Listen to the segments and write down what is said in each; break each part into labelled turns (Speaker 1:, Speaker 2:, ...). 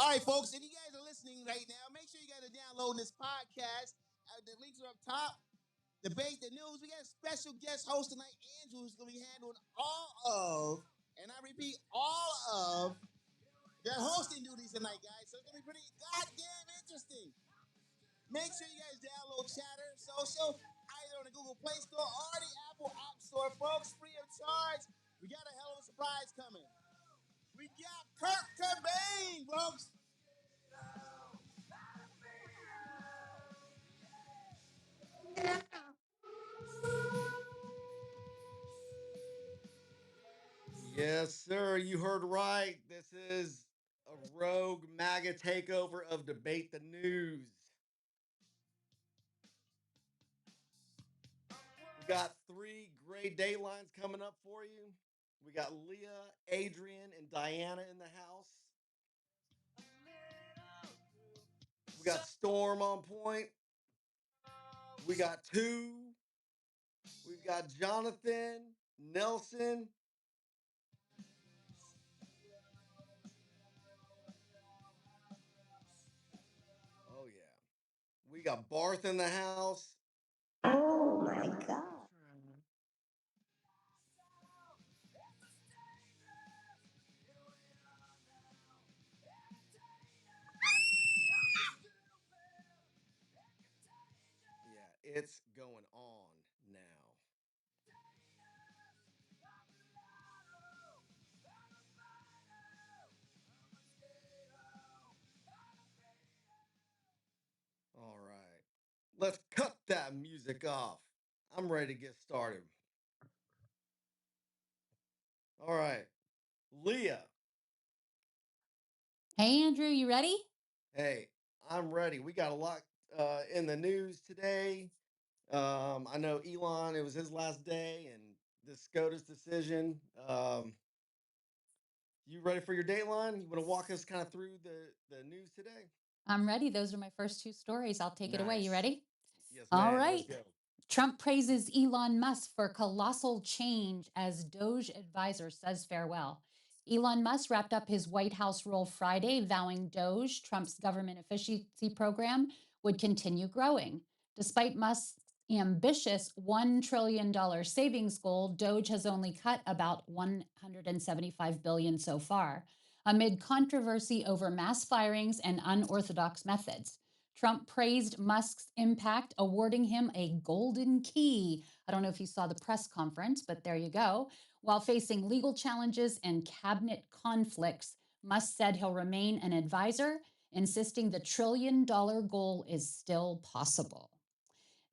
Speaker 1: All right, folks, if you guys are listening right now, make sure you guys are downloading this podcast. The links are up top. Debate the news. We got a special guest host tonight, Andrew, who's going to be handling all of, and I repeat, all of the hosting duties tonight, guys. So it's going to be pretty goddamn interesting. Make sure you guys download Chatter Social, either on the Google Play Store or the Apple App Store, folks, free of charge. We got a hell of a surprise coming. We got Kurt Cobain, folks.
Speaker 2: Yes, sir. You heard right. This is a rogue MAGA takeover of Debate the News. We got 3 great datelines coming up for you. We got Leah, Adrian, and Diana in the house. We got Storm on point. We got 2. We've got Jonathan, Nelson. Oh, yeah. We got Barth in the house.
Speaker 3: Oh my God.
Speaker 2: Yeah, it's going on now. All right. Let's cut that music off. I'm ready to get started. All right. Leah.
Speaker 4: Hey, Andrew, you ready?
Speaker 2: Hey, I'm ready. We got a lot in the news today. I know Elon, it was his last day, and the SCOTUS decision. You ready for your dateline? You want to walk us kind of through the news today?
Speaker 4: I'm ready. Those are my first 2 stories. I'll take it away. You
Speaker 2: Nice.
Speaker 4: ready?
Speaker 2: Yes,
Speaker 4: All
Speaker 2: ma'am. Let's
Speaker 4: right.
Speaker 2: go.
Speaker 4: Trump praises Elon Musk for colossal change as Doge advisor says farewell. Elon Musk wrapped up his White House role Friday, vowing Doge, Trump's government efficiency program, would continue growing. Despite Musk's ambitious $1 trillion savings goal, Doge has only cut about $175 billion so far, amid controversy over mass firings and unorthodox methods. Trump praised Musk's impact, awarding him a golden key. I don't know if you saw the press conference, but there you go. While facing legal challenges and cabinet conflicts, Musk said he'll remain an advisor, insisting the $1 trillion goal is still possible.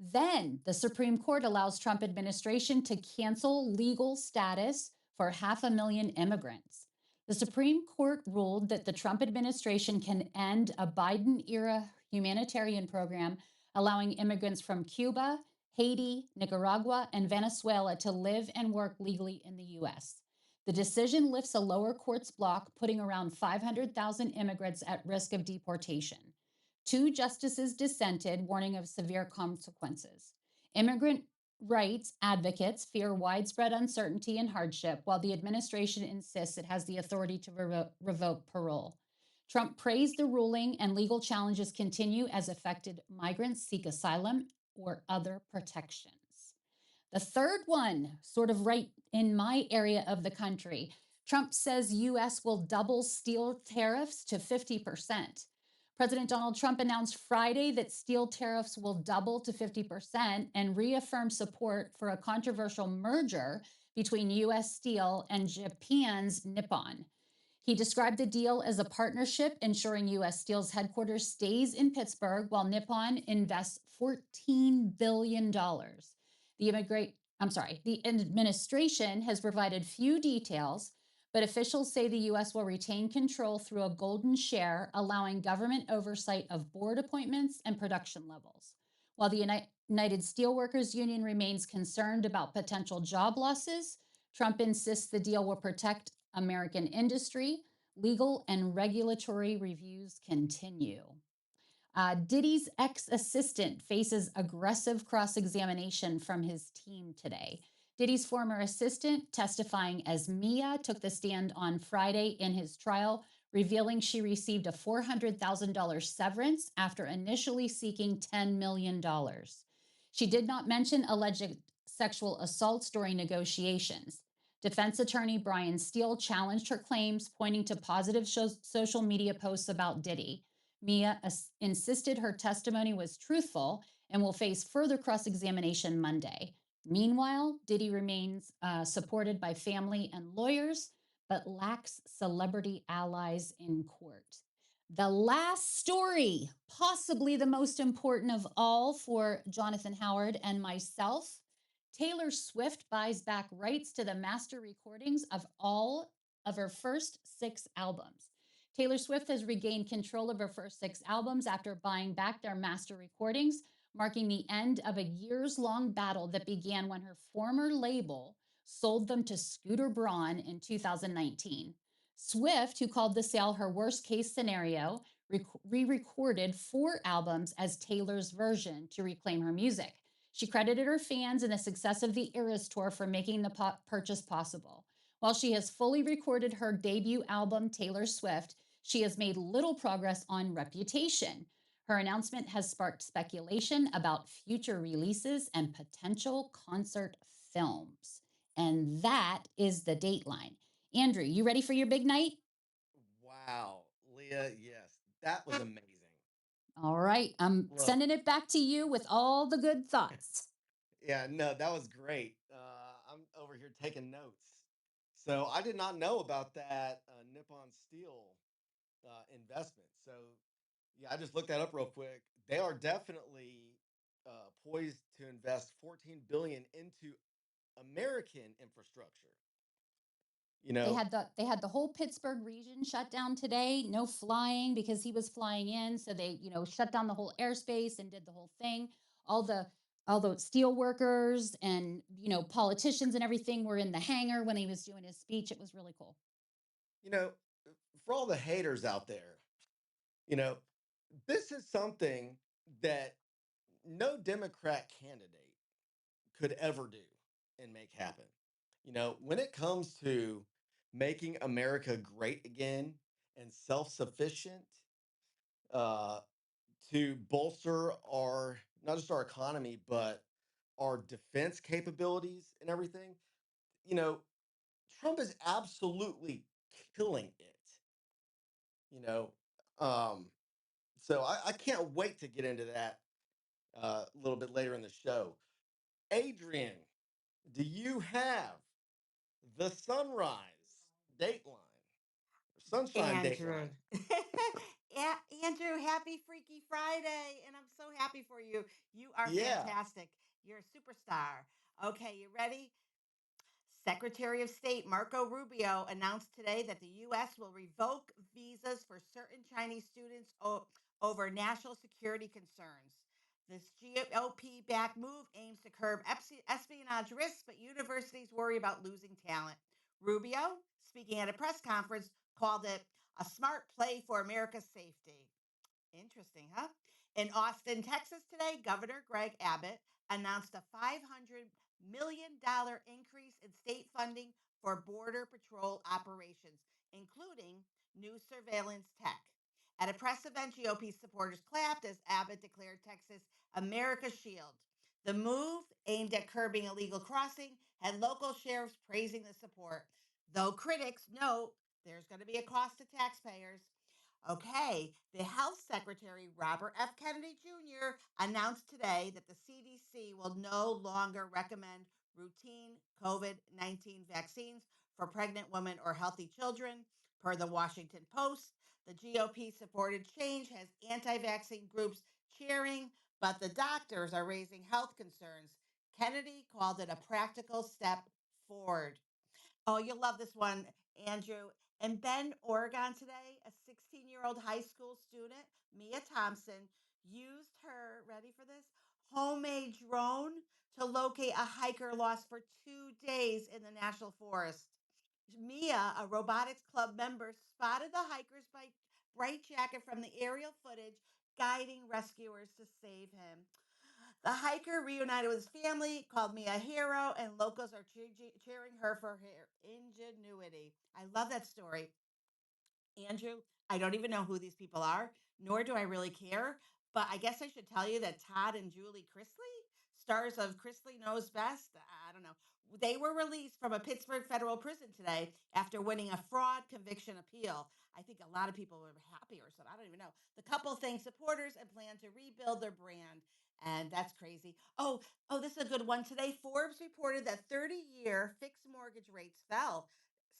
Speaker 4: Then the Supreme Court allows Trump administration to cancel legal status for 500,000 immigrants. The Supreme Court ruled that the Trump administration can end a Biden era humanitarian program allowing immigrants from Cuba, Haiti, Nicaragua, and Venezuela to live and work legally in the U.S. The decision lifts a lower court's block, putting around 500,000 immigrants at risk of deportation. 2 justices dissented, warning of severe consequences. Immigrant rights advocates fear widespread uncertainty and hardship, while the administration insists it has the authority to revoke parole. Trump praised the ruling, and legal challenges continue as affected migrants seek asylum or other protections. The third one, sort of right in my area of the country, Trump says U.S. will double steel tariffs to 50%. President Donald Trump announced Friday that steel tariffs will double to 50% and reaffirmed support for a controversial merger between U.S. Steel and Japan's Nippon. He described the deal as a partnership ensuring U.S. Steel's headquarters stays in Pittsburgh while Nippon invests $14 billion. The administration has provided few details, but officials say the U.S. will retain control through a golden share, allowing government oversight of board appointments and production levels. While the United Steelworkers Union remains concerned about potential job losses, Trump insists the deal will protect American industry. Legal and regulatory reviews continue. Diddy's ex-assistant faces aggressive cross-examination from his team today. Diddy's former assistant, testifying as Mia, took the stand on Friday in his trial, revealing she received a $400,000 severance after initially seeking $10 million. She did not mention alleged sexual assaults during negotiations. Defense attorney Brian Steele challenged her claims, pointing to positive social media posts about Diddy. Mia insisted her testimony was truthful and will face further cross-examination Monday. Meanwhile, Diddy remains supported by family and lawyers, but lacks celebrity allies in court. The last story, possibly the most important of all for Jonathan Howard and myself. Taylor Swift buys back rights to the master recordings of all of her first 6 albums. Taylor Swift has regained control of her first 6 albums after buying back their master recordings, marking the end of a years-long battle that began when her former label sold them to Scooter Braun in 2019. Swift, who called the sale her worst case scenario, re-recorded 4 albums as Taylor's version to reclaim her music. She credited her fans and the success of the Eras Tour for making the purchase possible. While she has fully recorded her debut album, Taylor Swift, she has made little progress on Reputation. Her announcement has sparked speculation about future releases and potential concert films. And that is the Dateline. Andrew, you ready for your big night?
Speaker 2: Wow, Leah, yes, that was amazing.
Speaker 4: All right, I'm
Speaker 2: Look,
Speaker 4: sending it back to you with all the good thoughts.
Speaker 2: yeah, no, that was great. I'm over here taking notes. So I did not know about that Nippon Steel investment. So yeah, I just looked that up real quick. They are definitely poised to invest 14 billion into American infrastructure. You
Speaker 4: They
Speaker 2: know,
Speaker 4: had the whole Pittsburgh region shut down today. No flying because he was flying in, so they shut down the whole airspace and did the whole thing. All the steel workers and politicians and everything were in the hangar when he was doing his speech. It was really cool.
Speaker 2: you know, for all the haters out there, you know, this is something that no Democrat candidate could ever do and make happen. When it comes to making America great again and self-sufficient, uh, to bolster our not just our economy but our defense capabilities and everything, you know, Trump is absolutely killing it. You know, um, so I can't wait to get into that a little bit later in the show. Adrian, do you have the sunrise dateline or sunshine
Speaker 3: Andrew.
Speaker 2: dateline?
Speaker 3: Yeah, Andrew, happy Freaky Friday. And I'm so happy for you. You are
Speaker 2: Yeah.
Speaker 3: fantastic. You're a superstar. Okay, you ready? Secretary of State Marco Rubio announced today that the U.S. will revoke visas for certain Chinese students over national security concerns. This GOP backed move aims to curb espionage risks, but universities worry about losing talent. Rubio, speaking at a press conference, called it a smart play for America's safety. Interesting, huh? In Austin, Texas today, Governor Greg Abbott announced a $500 million increase in state funding for Border Patrol operations, including new surveillance tech. At a press event, GOP supporters clapped as Abbott declared Texas America's shield. The move, aimed at curbing illegal crossing, had local sheriffs praising the support, though critics note there's going to be a cost to taxpayers. Okay, the Health Secretary, Robert F. Kennedy Jr., announced today that the CDC will no longer recommend routine COVID 19 vaccines for pregnant women or healthy children. Per the Washington Post, the GOP supported change has anti vaccine groups cheering, but the doctors are raising health concerns. Kennedy called it a practical step forward. Oh, you'll love this one, Andrew. In Bend, Oregon today, a 16-year-old high school student, Mia Thompson, used her, ready for this, homemade drone to locate a hiker lost for 2 days in the national forest. Mia, a robotics club member, spotted the hiker's bright jacket from the aerial footage, guiding rescuers to save him. The hiker reunited with his family, called me a hero, and locals are cheering her for her ingenuity. I love that story. Andrew, Andrew. I don't even know who these people are, nor do I really care. But I guess I should tell you that Todd and Julie Chrisley, stars of Chrisley Knows Best, I don't know, they were released from a Pittsburgh federal prison today after winning a fraud conviction appeal. I think a lot of people were happy or something. I don't even know. The couple thanked supporters and plan to rebuild their brand. And that's crazy. Oh, this is a good one. Today, Forbes reported that 30-year fixed mortgage rates fell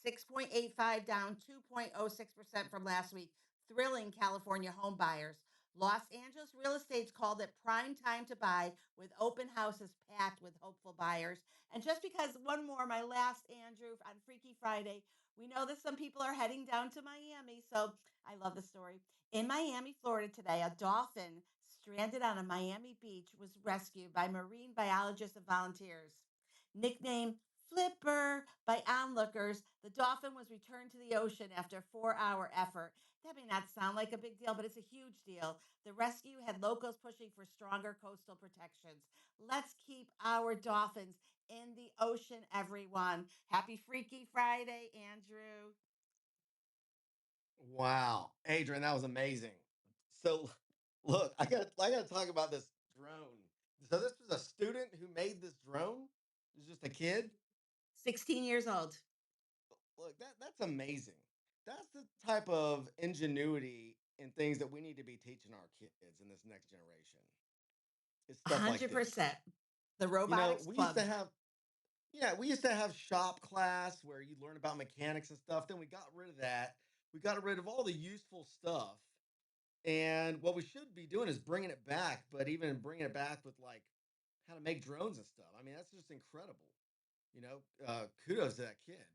Speaker 3: 6.85 down 2.06% from last week, thrilling California home buyers. Los Angeles real estate's called it prime time to buy with open houses packed with hopeful buyers. And just because one more, my last Andrew on Freaky Friday, we know that some people are heading down to Miami. So I love the story. In Miami, Florida today, a dolphin stranded on a Miami beach was rescued by marine biologists and volunteers. Nicknamed Flipper by onlookers, the dolphin was returned to the ocean after a 4-hour effort. That may not sound like a big deal, but it's a huge deal. The rescue had locals pushing for stronger coastal protections. Let's keep our dolphins in the ocean, everyone. Happy Freaky Friday, Andrew.
Speaker 2: Wow, Adrian, that was amazing. So, look, I got to talk about this drone. So, this was a student who made this drone. It was just a kid.
Speaker 3: 16 years old.
Speaker 2: Look, that's amazing. That's the type of ingenuity and things that we need to be teaching our kids in this next generation. It's stuff like this.
Speaker 3: 100%. The
Speaker 2: You know,
Speaker 3: Robotics Club.
Speaker 2: we used to have shop class where you learn about mechanics and stuff. Then we got rid of that. We got rid of all the useful stuff. And what we should be doing is bringing it back, but even bringing it back with like how to make drones and stuff. I mean, that's just incredible. Kudos to that kid.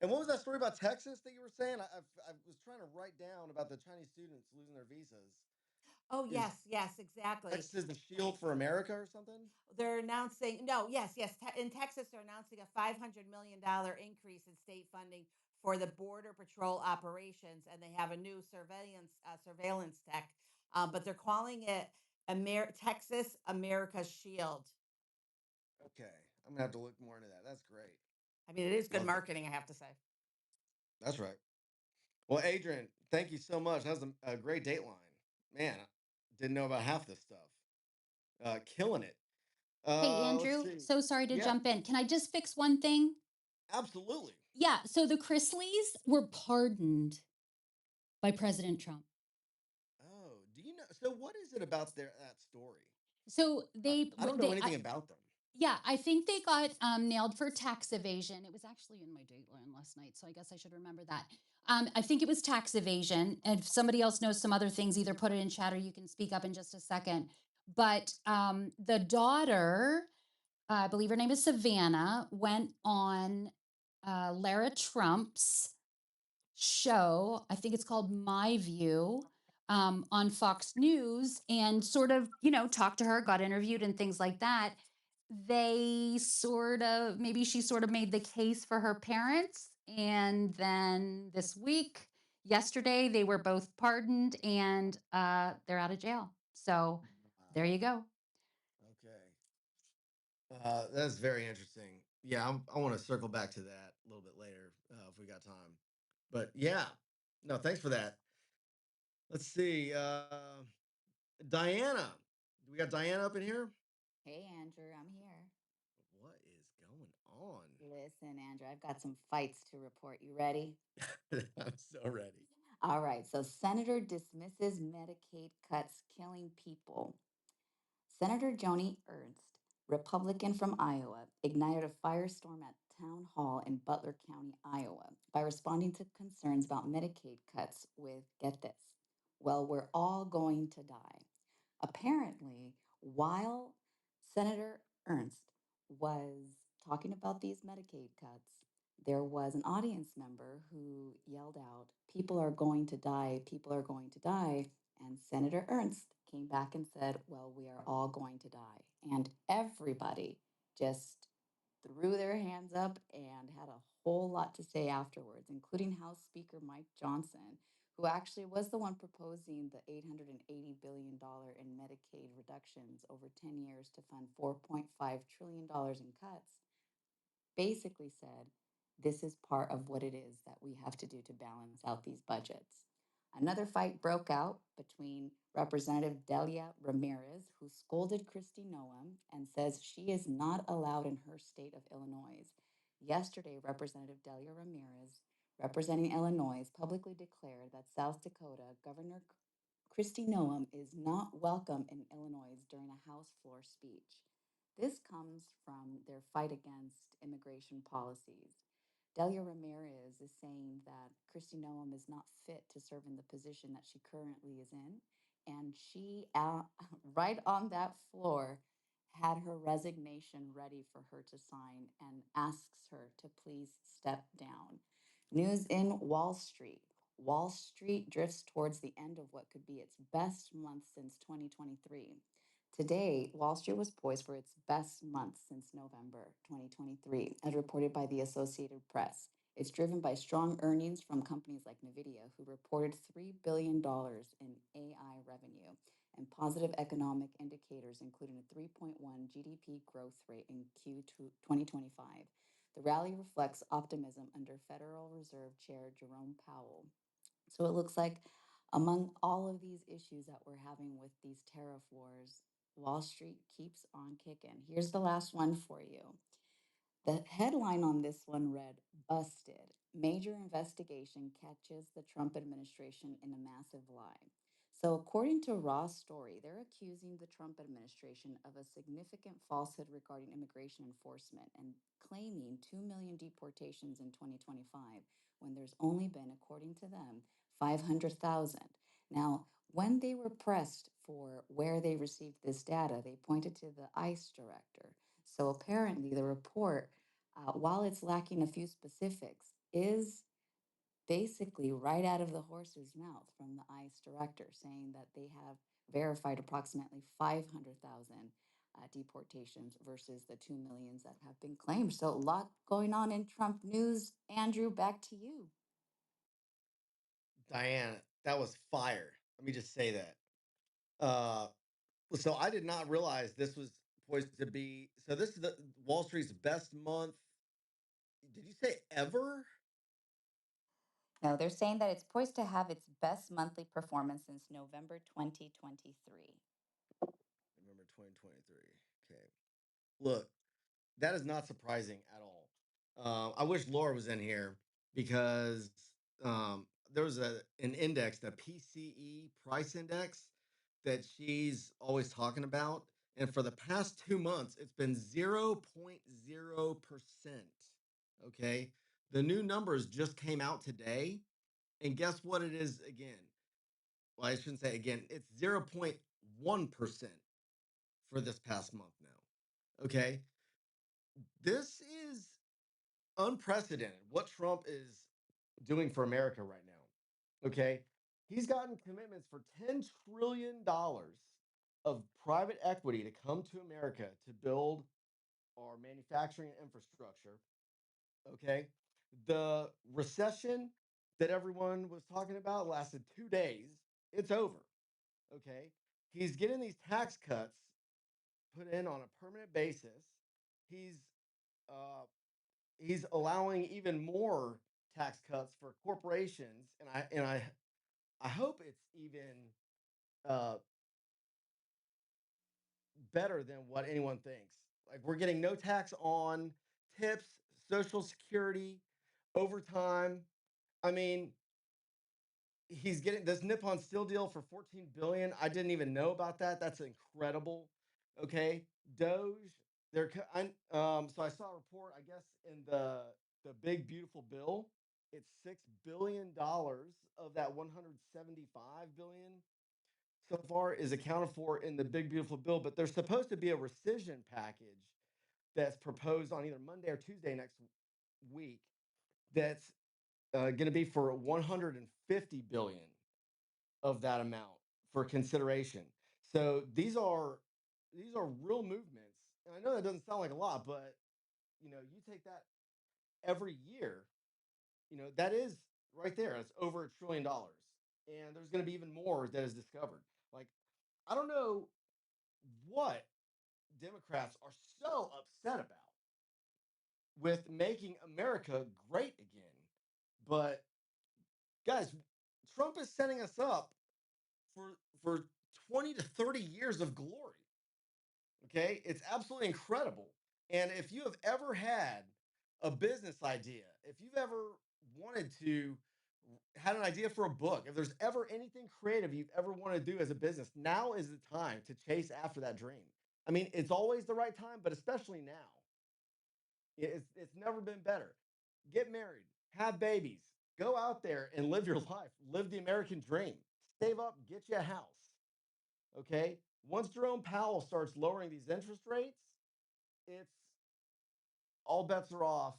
Speaker 2: And what was that story about Texas that you were saying? I was trying to write down about the Chinese students losing their visas.
Speaker 3: Oh,
Speaker 2: Is
Speaker 3: yes, yes, exactly.
Speaker 2: Texas the shield for America or something?
Speaker 3: They're announcing, no, yes, yes. In Texas, they're announcing a $500 million increase in state funding for the Border Patrol operations, and they have a new surveillance tech, but they're calling it Texas America's Shield.
Speaker 2: Okay, I'm gonna have to look more into that. That's great.
Speaker 3: I mean, it is good
Speaker 2: Love it.
Speaker 3: marketing, I have to say.
Speaker 2: That's right. Well, Adrian, thank you so much. That was a great dateline. Man, I didn't know about half this stuff. Killing it.
Speaker 4: Hey,
Speaker 2: Let's
Speaker 4: Andrew,
Speaker 2: see.
Speaker 4: so sorry to
Speaker 2: Yeah,
Speaker 4: jump in. Can I just fix one thing?
Speaker 2: absolutely.
Speaker 4: Yeah, so the Chrisleys were pardoned by President Trump.
Speaker 2: Oh, do you know? So, what is it about that story?
Speaker 4: So
Speaker 2: I,
Speaker 4: they,
Speaker 2: I don't
Speaker 4: well,
Speaker 2: know anything about them.
Speaker 4: yeah, I think they got nailed for tax evasion. It was actually in my dateline last night, so I guess I should remember that. I think it was tax evasion. And if somebody else knows some other things, either put it in chat or you can speak up in just a second. But the daughter, I believe her name is Savannah, went on Lara Trump's show. I think it's called My View on Fox News and sort of, talked to her, got interviewed and things like that. They sort of, maybe she sort of made the case for her parents. And then this week, yesterday, they were both pardoned and they're out of jail. So there
Speaker 2: Wow.
Speaker 4: you go.
Speaker 2: Okay. That's very interesting. Yeah, I want to circle back to that a little bit later if we got time. But yeah, no, thanks for that. Let's see. Diana, we got Diana up in here.
Speaker 5: Hey, Andrew, I'm here.
Speaker 2: What is going on?
Speaker 5: Listen, Andrew, I've got some fights to report. You ready?
Speaker 2: I'm so ready.
Speaker 5: All right. So, Senator dismisses Medicaid cuts killing people. Senator Joni Ernst, Republican from Iowa, ignited a firestorm at Town Hall in Butler County, Iowa, by responding to concerns about Medicaid cuts with, get this, well, we're all going to die. Apparently, while Senator Ernst was talking about these Medicaid cuts, there was an audience member who yelled out, "People are going to die, people are going to die." And Senator Ernst came back and said, "Well, we are all going to die." And everybody just threw their hands up and had a whole lot to say afterwards, including House Speaker Mike Johnson, who actually was the one proposing the $880 billion in Medicaid reductions over 10 years to fund $4.5 trillion in cuts, basically said, this is part of what it is that we have to do to balance out these budgets. Another fight broke out between Representative Delia Ramirez, who scolded Kristi Noem and says she is not allowed in her state of Illinois. Yesterday, Representative Delia Ramirez, representing Illinois, publicly declared that South Dakota Governor Kristi Noem is not welcome in Illinois during a House floor speech. This comes from their fight against immigration policies. Delia Ramirez is saying that Kristi Noem is not fit to serve in the position that she currently is in. And she, right on that floor, had her resignation ready for her to sign and asks her to please step down. News in Wall Street. Wall Street drifts towards the end of what could be its best month since 2023. Today, Wall Street was poised for its best month since November 2023, as reported by the Associated Press. It's driven by strong earnings from companies like NVIDIA, who reported $3 billion in AI revenue, and positive economic indicators, including a 3.1 GDP growth rate in Q2 2025. The rally reflects optimism under Federal Reserve Chair Jerome Powell. So it looks like among all of these issues that we're having with these tariff wars, Wall Street keeps on kicking. Here's the last one for you. The headline on this one read, Busted. Major investigation catches the Trump administration in a massive lie. So, according to Raw's story, they're accusing the Trump administration of a significant falsehood regarding immigration enforcement and claiming 2 million deportations in 2025 when there's only been, according to them, 500,000. Now, when they were pressed for where they received this data, they pointed to the ICE director. So apparently, the report, while it's lacking a few specifics, is basically right out of the horse's mouth from the ICE director, saying that they have verified approximately 500,000 deportations versus the 2 millions that have been claimed. So, a lot going on in Trump news. Andrew, back to you.
Speaker 2: Diane, that was fire. Let me just say that. Uh, so I did not realize this was poised to be. So this is the Wall Street's best month. Did you say ever?
Speaker 5: No, they're saying that it's poised to have its best monthly performance since November 2023.
Speaker 2: November 2023. Okay. Look, that is not surprising at all. I wish Laura was in here because there was an index, the PCE price index, that she's always talking about. And for the past 2 months, it's been 0.0%. Okay. The new numbers just came out today. And guess what it is again? Well, I shouldn't say again, it's 0.1% for this past month now. Okay. This is unprecedented what Trump is doing for America right now. Okay. He's gotten commitments for $10 trillion of private equity to come to America to build our manufacturing infrastructure. Okay. The recession that everyone was talking about lasted 2 days. It's over. Okay. He's getting these tax cuts put in on a permanent basis. He's uh, he's allowing even more tax cuts for corporations, and I hope it's even uh, better than what anyone thinks. Like we're getting no tax on tips, Social Security, overtime. I mean, he's getting this Nippon Steel deal for 14 billion. I didn't even know about that. That's incredible. Okay, Doge. So I saw a report. I guess in the big beautiful bill, it's $6 billion of that 175 billion so far is accounted for in the big beautiful bill. But there's supposed to be a rescission package that's proposed on either Monday or Tuesday next week. That's going to be for 150 billion of that amount for consideration. So these are real movements. And I know that doesn't sound like a lot, but you take that every year, that is right there. It's over $1 trillion. And there's going to be even more that is discovered. Like, I don't know what Democrats are so upset about with making America great again. But guys, Trump is setting us up for 20 to 30 years of glory. Okay, it's absolutely incredible. And if you have ever had a business idea, if you've ever wanted to had an idea for a book, if there's ever anything creative you've ever wanted to do as a business, now is the time to chase after that dream. I mean, it's always the right time, but especially now. It's never been better. Get married, have babies, go out there and live your life, live the American dream. Save up, get you a house. Okay. Once Jerome Powell starts lowering these interest rates, it's all bets are off.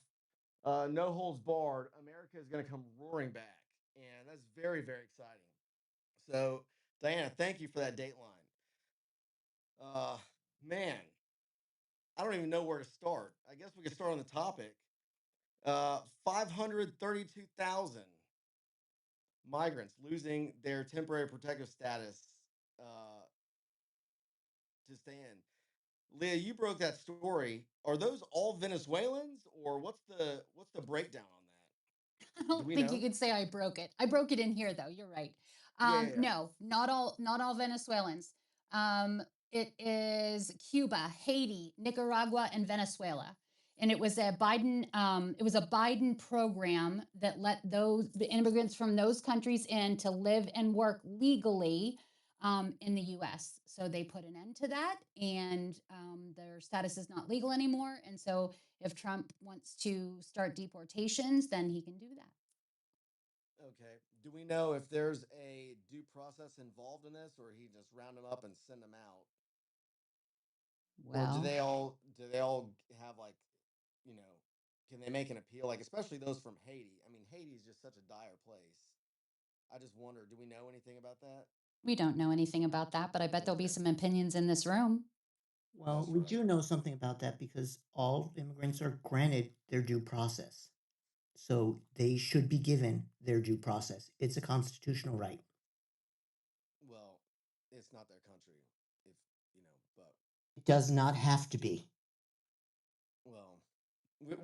Speaker 2: No holds barred. America is going to come roaring back. And that's very, very exciting. So, Diana, thank you for that dateline. Uh, Man, I don't even know where to start. I guess we could start on the topic. 532,000 migrants losing their temporary protective status uh, to stay in. Leah, you broke that story. Are those all Venezuelans, or what's the breakdown on
Speaker 4: I
Speaker 2: that? Do
Speaker 4: don't
Speaker 2: we
Speaker 4: think you
Speaker 2: know?
Speaker 4: could say I broke it. I broke it in here though. You're right.
Speaker 2: Yeah, yeah, yeah.
Speaker 4: No, not all Venezuelans. It is Cuba, Haiti, Nicaragua, and Venezuela. And it was a Biden program that let the immigrants from those countries in to live and work legally in the U.S. So they put an end to that, and their status is not legal anymore. And so if Trump wants to start deportations, then he can do that.
Speaker 2: Okay. Do we know if there's a due process involved in this, or he just round them up and send them out, or do
Speaker 4: Well,
Speaker 2: they all have like, you know, can they make an appeal? Like especially those from Haiti. I mean, Haiti is just such a dire place. I just wonder, do we know anything about that?
Speaker 4: we don't know anything about that, but I bet there'll be
Speaker 2: Okay,
Speaker 4: some opinions in this room.
Speaker 6: Well,
Speaker 2: that's
Speaker 6: we
Speaker 2: right.
Speaker 6: do know something about that because all immigrants are granted their due process. So they should be given their due process. It's a constitutional right.
Speaker 2: Well, it's not their country, if you know, but
Speaker 6: It does not have to be.
Speaker 2: well,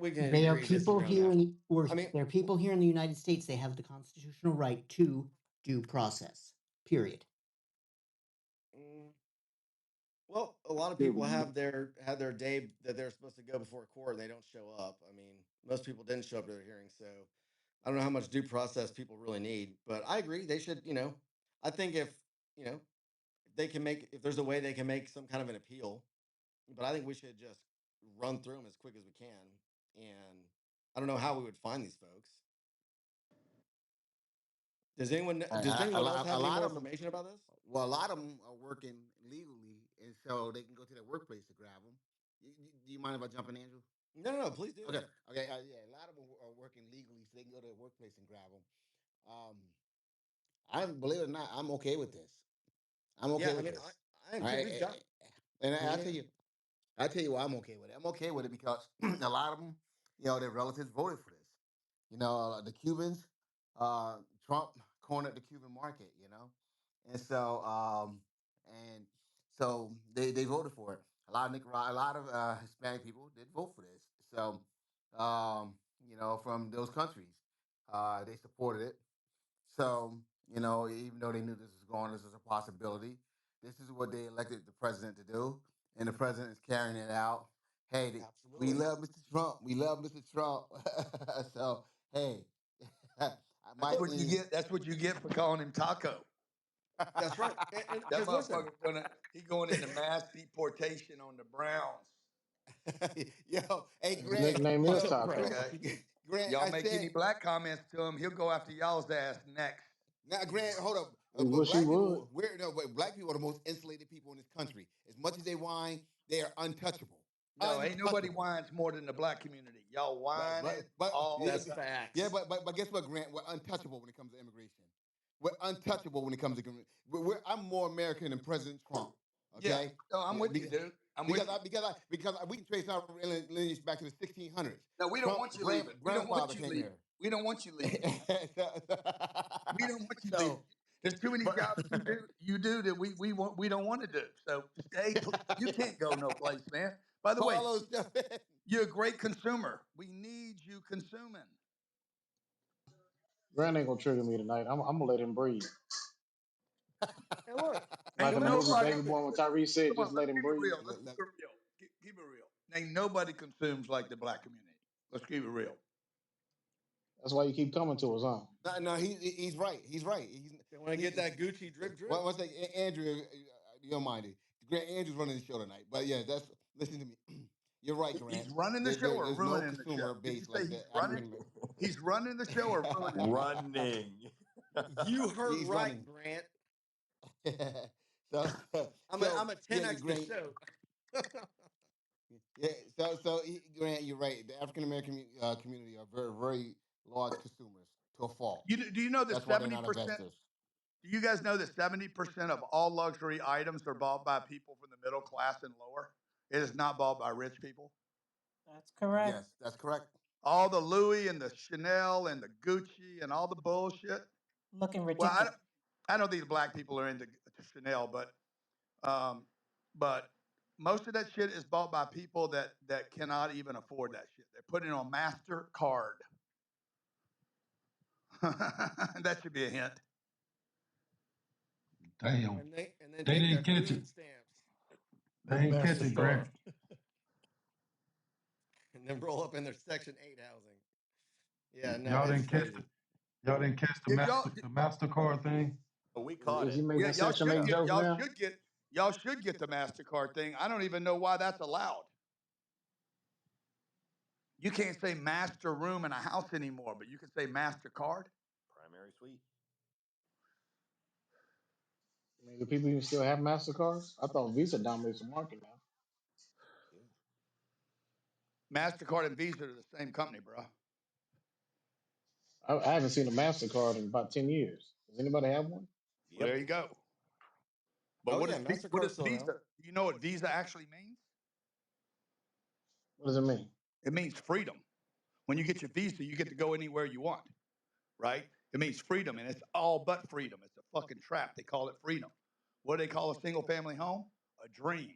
Speaker 2: we can
Speaker 6: They are
Speaker 2: agree,
Speaker 6: people
Speaker 2: disagree on
Speaker 6: here
Speaker 2: that.
Speaker 6: in or
Speaker 2: I mean,
Speaker 6: they're people here in the United States. They have the constitutional right to due process. Period.
Speaker 2: mm, well, a lot of people have their day that they're supposed to go before court and they don't show up. I mean, most people didn't show up to their hearing, so I don't know how much due process people really need. But I agree, they should. I think if if they can make if there's a way they can make some kind of an appeal, but I think we should just run through them as quick as we can. And I don't know how we would find these folks. Does anyone else
Speaker 1: A
Speaker 2: have any
Speaker 1: lot
Speaker 2: more
Speaker 1: of them,
Speaker 2: information about this?
Speaker 1: well, a lot of them are working legally, and so they can go to their workplace to grab them. Do you mind if I jump in, Andrew?
Speaker 2: No, no, no. Please
Speaker 1: Okay,
Speaker 2: do.
Speaker 1: okay, yeah. A lot of them are working legally, so they can go to their workplace and grab them. Um, I believe it or not, I'm okay with this. I'm okay
Speaker 2: Yeah, I
Speaker 1: with
Speaker 2: mean, I,
Speaker 1: this.
Speaker 2: I am
Speaker 1: All
Speaker 2: too.
Speaker 1: right,
Speaker 2: We've got.
Speaker 1: and
Speaker 2: Yeah,
Speaker 1: I
Speaker 2: yeah.
Speaker 1: I tell you why I'm okay with it. I'm okay with it because a lot of them, their relatives voted for this. The Cubans, Trump cornered the Cuban market. And so they voted for it. A lot of Hispanic people did vote for this. So, from those countries, they supported it. So, even though they knew this was going, this was a possibility. This is what they elected the president to do, and the president is carrying it out. Hey, we
Speaker 2: Absolutely.
Speaker 1: love Mr. Trump. We love Mr. Trump. So, hey,
Speaker 7: That's
Speaker 1: my
Speaker 7: what you
Speaker 1: thing
Speaker 7: get. That's what you get for calling him Taco.
Speaker 2: That's right. And
Speaker 7: That
Speaker 2: because listen,
Speaker 7: motherfucker's he going into mass deportation on the Browns.
Speaker 1: yo, hey
Speaker 8: His
Speaker 1: Grant,
Speaker 8: nickname is
Speaker 2: so
Speaker 8: Taco.
Speaker 7: Okay.
Speaker 1: Grant,
Speaker 7: Y'all
Speaker 1: I
Speaker 7: make
Speaker 1: said
Speaker 7: any black comments to him, he'll go after y'all's ass next.
Speaker 1: now, Grant, hold up.
Speaker 8: We
Speaker 1: But
Speaker 8: wish he
Speaker 1: black
Speaker 8: would.
Speaker 1: people, we're no, but black people are the most insulated people in this country. As much as they whine, they are untouchable.
Speaker 7: No, ain't nobody
Speaker 1: Untouchable.
Speaker 7: whines more than the black community. Y'all whining all the
Speaker 2: that's
Speaker 7: time.
Speaker 1: Yeah,
Speaker 2: facts.
Speaker 1: but guess what, Grant? We're untouchable when it comes to immigration. We're untouchable when it comes to I'm more American than President Trump.
Speaker 7: Yeah.
Speaker 1: Okay,
Speaker 7: No, I'm
Speaker 1: yeah,
Speaker 7: with you, dude. I'm with you.
Speaker 1: we can trace our lineage back to the 1600s.
Speaker 7: No, we don't
Speaker 1: Trump
Speaker 7: want you leaving. We don't
Speaker 1: grandfather
Speaker 7: want you
Speaker 1: came
Speaker 7: leaving.
Speaker 1: here.
Speaker 7: We don't want you leaving. We don't want you leaving.
Speaker 1: So,
Speaker 7: There's too many
Speaker 1: but
Speaker 7: jobs you do that we don't want to do. So stay. You can't go no place, man. By the way,
Speaker 1: Carlos, jump in.
Speaker 7: you're a great consumer. We need you consuming.
Speaker 8: Grant ain't gonna trigger me tonight. I'm gonna let him breathe.
Speaker 2: And look,
Speaker 8: Like
Speaker 7: Ain't
Speaker 2: no
Speaker 8: in the
Speaker 2: matter
Speaker 8: movie
Speaker 2: what
Speaker 7: nobody.
Speaker 8: Baby
Speaker 2: happens,
Speaker 8: Boy when Tyrese said,
Speaker 7: Come
Speaker 8: just
Speaker 7: on, let's
Speaker 8: let him
Speaker 7: keep it
Speaker 8: breathe.
Speaker 7: real. Let's keep it real. Keep it real. Ain't nobody consumes like the black community. Let's keep it real.
Speaker 8: That's why you keep coming to us, huh?
Speaker 1: No, he's right. He's right.
Speaker 2: they want to get that Gucci drip drip.
Speaker 1: One thing, Andrew, you don't mind it. Grant Andrew's running the show tonight, but yeah, that's listen to me. You're right,
Speaker 7: He's
Speaker 1: Grant.
Speaker 7: running the show or
Speaker 1: There's no
Speaker 7: ruining the show.
Speaker 1: consumer
Speaker 7: Did you
Speaker 1: base
Speaker 7: say
Speaker 1: like
Speaker 7: he's
Speaker 1: the
Speaker 7: running?
Speaker 1: African
Speaker 7: He's running the show or ruining the show?
Speaker 9: Running.
Speaker 2: You heard
Speaker 1: He's
Speaker 2: right,
Speaker 1: running.
Speaker 2: Grant.
Speaker 1: so,
Speaker 2: I'm a
Speaker 1: yeah,
Speaker 2: 10x the
Speaker 1: Grant.
Speaker 2: show.
Speaker 1: Yeah, Grant, you're right. The African American community are very, very large consumers to a fault.
Speaker 7: Do you know that
Speaker 1: That's why they're not
Speaker 7: 70%?
Speaker 1: investors.
Speaker 7: Do you guys know that 70% of all luxury items are bought by people from the middle class and lower? It is not bought by rich people.
Speaker 10: That's correct.
Speaker 1: Yes, that's correct.
Speaker 7: All the Louis and the Chanel and the Gucci and all the bullshit.
Speaker 10: Looking
Speaker 7: Well,
Speaker 10: ridiculous.
Speaker 7: I don't think the black people are into Chanel, but most of that shit is bought by people that cannot even afford that shit. They put it on MasterCard. That should be a hint.
Speaker 11: Damn.
Speaker 2: And then
Speaker 11: They
Speaker 2: take
Speaker 11: didn't
Speaker 2: their
Speaker 11: catch
Speaker 2: food
Speaker 11: it.
Speaker 2: stamps
Speaker 11: They ain't catch it, Grant.
Speaker 2: and then roll up in their Section 8 housing. Yeah, no,
Speaker 11: Y'all
Speaker 2: it's
Speaker 11: didn't catch
Speaker 2: crazy.
Speaker 11: it. Y'all didn't catch
Speaker 7: Did y'all?
Speaker 11: the MasterCard thing.
Speaker 9: But we caught
Speaker 8: Is he
Speaker 9: it.
Speaker 8: making
Speaker 7: Yeah,
Speaker 8: Section 8 jokes now?
Speaker 7: y'all should get the MasterCard thing. I don't even know why that's allowed. You can't say master room in a house anymore, but you can say MasterCard.
Speaker 9: Primary suite.
Speaker 8: I mean, do people even still have MasterCards? I thought Visa dominates the market now.
Speaker 7: MasterCard and Visa are the same company, bro.
Speaker 8: I haven't seen a MasterCard in about 10 years. Does anybody have one?
Speaker 7: Well, there
Speaker 9: Yep.
Speaker 7: you go. But
Speaker 2: Oh yeah,
Speaker 7: what
Speaker 2: MasterCard's
Speaker 7: is
Speaker 2: still around.
Speaker 7: Visa? Do you know what Visa actually means?
Speaker 8: What does it mean?
Speaker 7: It means freedom. When you get your Visa, you get to go anywhere you want, right? It means freedom, and it's all but freedom. It's a fucking trap. They call it freedom. What do they call a single family home? A dream.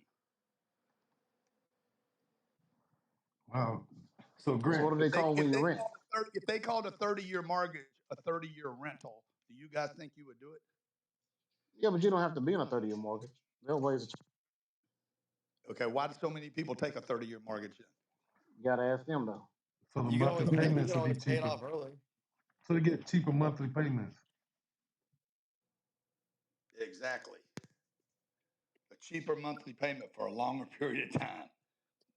Speaker 11: Wow. So
Speaker 8: So what
Speaker 11: Grant,
Speaker 8: do they call when you rent?
Speaker 7: If they called a 30-year mortgage a 30-year rental, do you guys think you would do it?
Speaker 8: Yeah, but you don't have to be on a 30-year mortgage. There are ways to
Speaker 7: Okay, why do so many people take a 30-year mortgage then?
Speaker 8: you gotta ask them though.
Speaker 11: so the
Speaker 2: You can
Speaker 11: monthly
Speaker 2: always pay. You
Speaker 11: payments
Speaker 2: can
Speaker 11: will be
Speaker 2: always pay it
Speaker 11: cheaper.
Speaker 2: off early.
Speaker 11: So they get cheaper monthly payments.
Speaker 7: Exactly. A cheaper monthly payment for a longer period of time,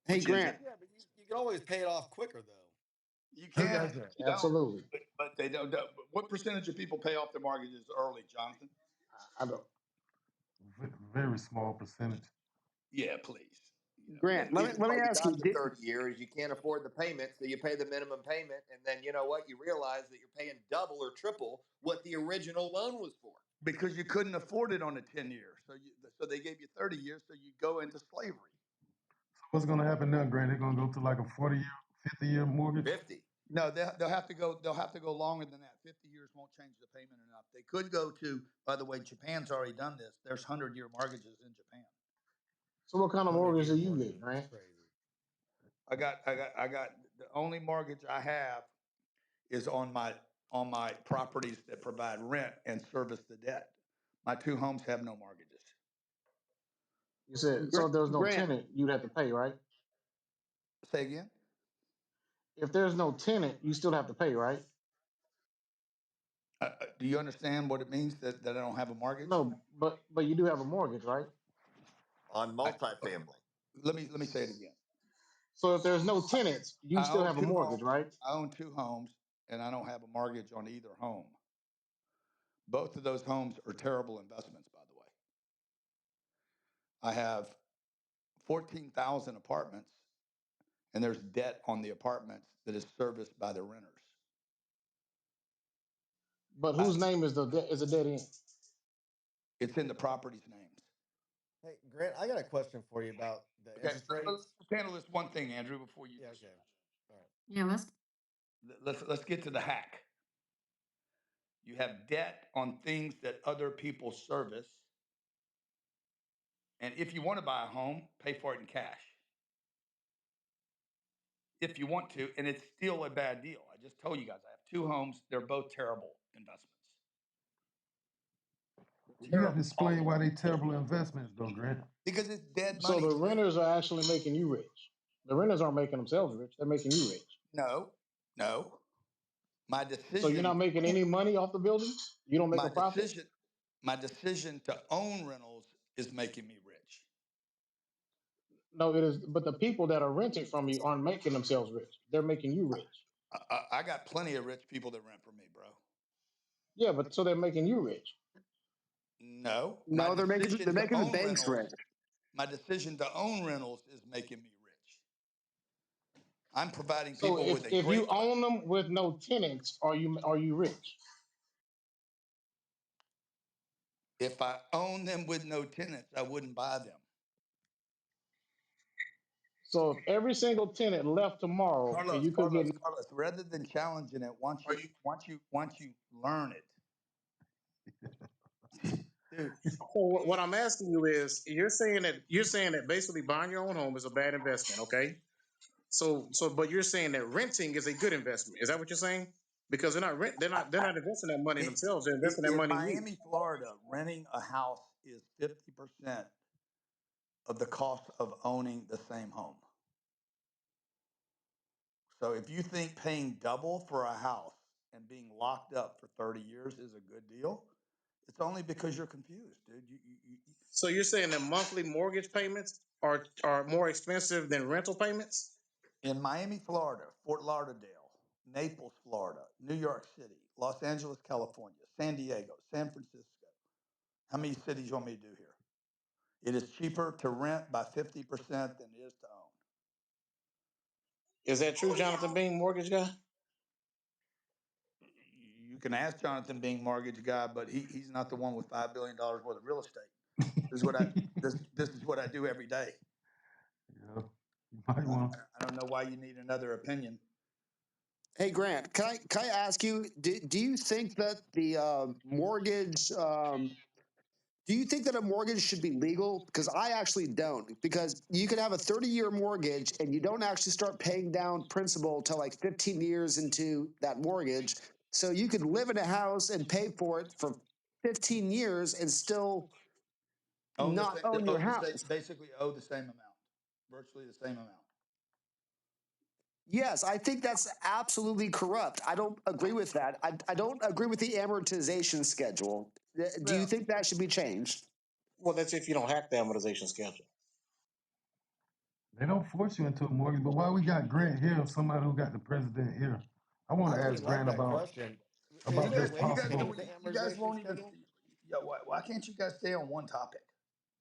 Speaker 8: Hey
Speaker 7: which is
Speaker 8: Grant,
Speaker 2: Yeah, but you can always pay it off quicker though.
Speaker 7: you
Speaker 11: Who
Speaker 7: can,
Speaker 11: does
Speaker 7: but
Speaker 11: that?
Speaker 7: you don't.
Speaker 8: absolutely.
Speaker 7: But they don't. What percentage of people pay off their mortgages early, Jonathan?
Speaker 8: I don't.
Speaker 11: Very small percentage.
Speaker 7: Yeah, please.
Speaker 8: Grant, let
Speaker 9: Reason
Speaker 8: me
Speaker 9: why you
Speaker 8: ask you.
Speaker 9: got the 30 years, you can't afford the payment, so you pay the minimum payment, and then you know what? You realize that you're paying double or triple what the original loan was for.
Speaker 7: Because you couldn't afford it on a 10-year, so they gave you 30 years, so you go into slavery.
Speaker 11: So what's gonna happen now, Grant? They're gonna go to like a 40-year, 50-year mortgage.
Speaker 9: 50.
Speaker 7: No, they'll have to go. They'll have to go longer than that. 50 years won't change the payment enough. They could go to. By the way, Japan's already done this. There's 100-year mortgages in Japan.
Speaker 8: So what kind of mortgage
Speaker 2: 100-year
Speaker 8: do you get,
Speaker 2: mortgages is
Speaker 8: Grant?
Speaker 2: crazy.
Speaker 7: I got. The only mortgage I have is on my properties that provide rent and service the debt. My two homes have no mortgages.
Speaker 8: You said so. If there's no tenant, you'd have to pay, right?
Speaker 7: Say again.
Speaker 8: If there's no tenant, you still have to pay, right?
Speaker 7: Do you understand what it means that I don't have a mortgage?
Speaker 8: No, but you do have a mortgage, right?
Speaker 9: On
Speaker 7: I,
Speaker 9: multifamily.
Speaker 7: let me say it again.
Speaker 8: So if there's no tenants, you
Speaker 7: I
Speaker 8: still
Speaker 7: own
Speaker 8: have a
Speaker 7: two
Speaker 8: mortgage,
Speaker 7: homes.
Speaker 8: right?
Speaker 7: I own two homes, and I don't have a mortgage on either home. Both of those homes are terrible investments, by the way. I have 14,000 apartments, and there's debt on the apartments that is serviced by the renters.
Speaker 8: But
Speaker 7: I,
Speaker 8: whose name is a dead end?
Speaker 7: it's in the property's names.
Speaker 2: Hey, Grant, I got a question for you about the
Speaker 7: Okay,
Speaker 2: interest
Speaker 7: let's
Speaker 2: rates.
Speaker 7: handle this one thing, Andrew, before you
Speaker 2: Yeah,
Speaker 7: just
Speaker 2: okay. All right.
Speaker 5: Yeah, let's.
Speaker 7: let's get to the hack. You have debt on things that other people service, and if you want to buy a home, pay for it in cash. If you want to, and it's still a bad deal. I just told you guys I have two homes. They're both terrible investments.
Speaker 11: You got to explain why they terrible investments, though, Grant.
Speaker 7: Because it's dead
Speaker 8: So
Speaker 7: money.
Speaker 8: the renters are actually making you rich. The renters aren't making themselves rich; they're making you rich.
Speaker 7: No. My
Speaker 8: So you're not
Speaker 7: decision.
Speaker 8: making any money off the building. You don't make
Speaker 7: My
Speaker 8: a profit.
Speaker 7: decision. My decision to own rentals is making me rich.
Speaker 8: No, it is. But the people that are renting from you aren't making themselves rich. They're making you rich.
Speaker 7: I got plenty of rich people that rent from me, bro.
Speaker 8: Yeah, but so they're making you rich.
Speaker 7: No, my
Speaker 12: No,
Speaker 7: decision
Speaker 12: they're
Speaker 7: to
Speaker 12: making the
Speaker 7: own
Speaker 12: banks
Speaker 7: rentals.
Speaker 12: rich.
Speaker 7: My decision to own rentals is making me rich. I'm providing
Speaker 8: So
Speaker 7: people with a
Speaker 8: if you
Speaker 7: great.
Speaker 8: own them with no tenants, are you rich?
Speaker 7: If I own them with no tenants, I wouldn't buy them.
Speaker 8: So if every single tenant left tomorrow and
Speaker 7: Carlos,
Speaker 8: you could get,
Speaker 7: rather than challenging it, once you learn it, dude.
Speaker 13: What I'm asking you is, you're saying that basically buying your own home is a bad investment, okay? But you're saying that renting is a good investment. Is that what you're saying? Because they're not investing that money in
Speaker 7: In,
Speaker 13: themselves. They're investing that money in you.
Speaker 7: Miami, Florida, renting a house is 50% of the cost of owning the same home. So if you think paying double for a house and being locked up for 30 years is a good deal, it's only because you're confused, dude.
Speaker 13: So you're saying that monthly mortgage payments are more expensive than rental payments?
Speaker 7: In Miami, Florida, Fort Lauderdale, Naples, Florida, New York City, Los Angeles, California, San Diego, San Francisco. How many cities you want me to do here? It is cheaper to rent by 50% than it is to own.
Speaker 13: Is that true, Jonathan Bing, mortgage guy?
Speaker 7: You can ask Jonathan Bing, mortgage guy, but he's not the one with $5 billion worth of real estate. This is what this is what I do every day.
Speaker 11: Yeah, you might want.
Speaker 7: I don't know why you need another opinion.
Speaker 12: Hey Grant, can I ask you? Do you think that the mortgage? Do you think that a mortgage should be legal? Because I actually don't. Because you could have a 30-year mortgage and you don't actually start paying down principal till like 15 years into that mortgage. So you could live in a house and pay for it for 15 years and still
Speaker 7: Own the
Speaker 12: not
Speaker 7: same,
Speaker 12: own your house.
Speaker 7: basically owe the same amount, virtually the same amount.
Speaker 12: Yes, I think that's absolutely corrupt. I don't agree with that. I don't agree with the amortization schedule. Do you
Speaker 7: Well,
Speaker 12: think that should be changed?
Speaker 13: Well, that's if you don't hack the amortization schedule.
Speaker 11: They don't force you into a mortgage, but why we got Grant here, somebody who got the president here? I want
Speaker 2: I
Speaker 11: to
Speaker 2: really
Speaker 11: ask
Speaker 2: like
Speaker 11: Grant
Speaker 2: that
Speaker 11: about
Speaker 2: question. Is
Speaker 11: about
Speaker 2: there a
Speaker 11: this
Speaker 2: way to
Speaker 11: possible.
Speaker 2: change the
Speaker 7: you guys
Speaker 2: amortization
Speaker 7: won't even.
Speaker 2: schedule?
Speaker 7: Yeah, why can't you guys stay on one topic?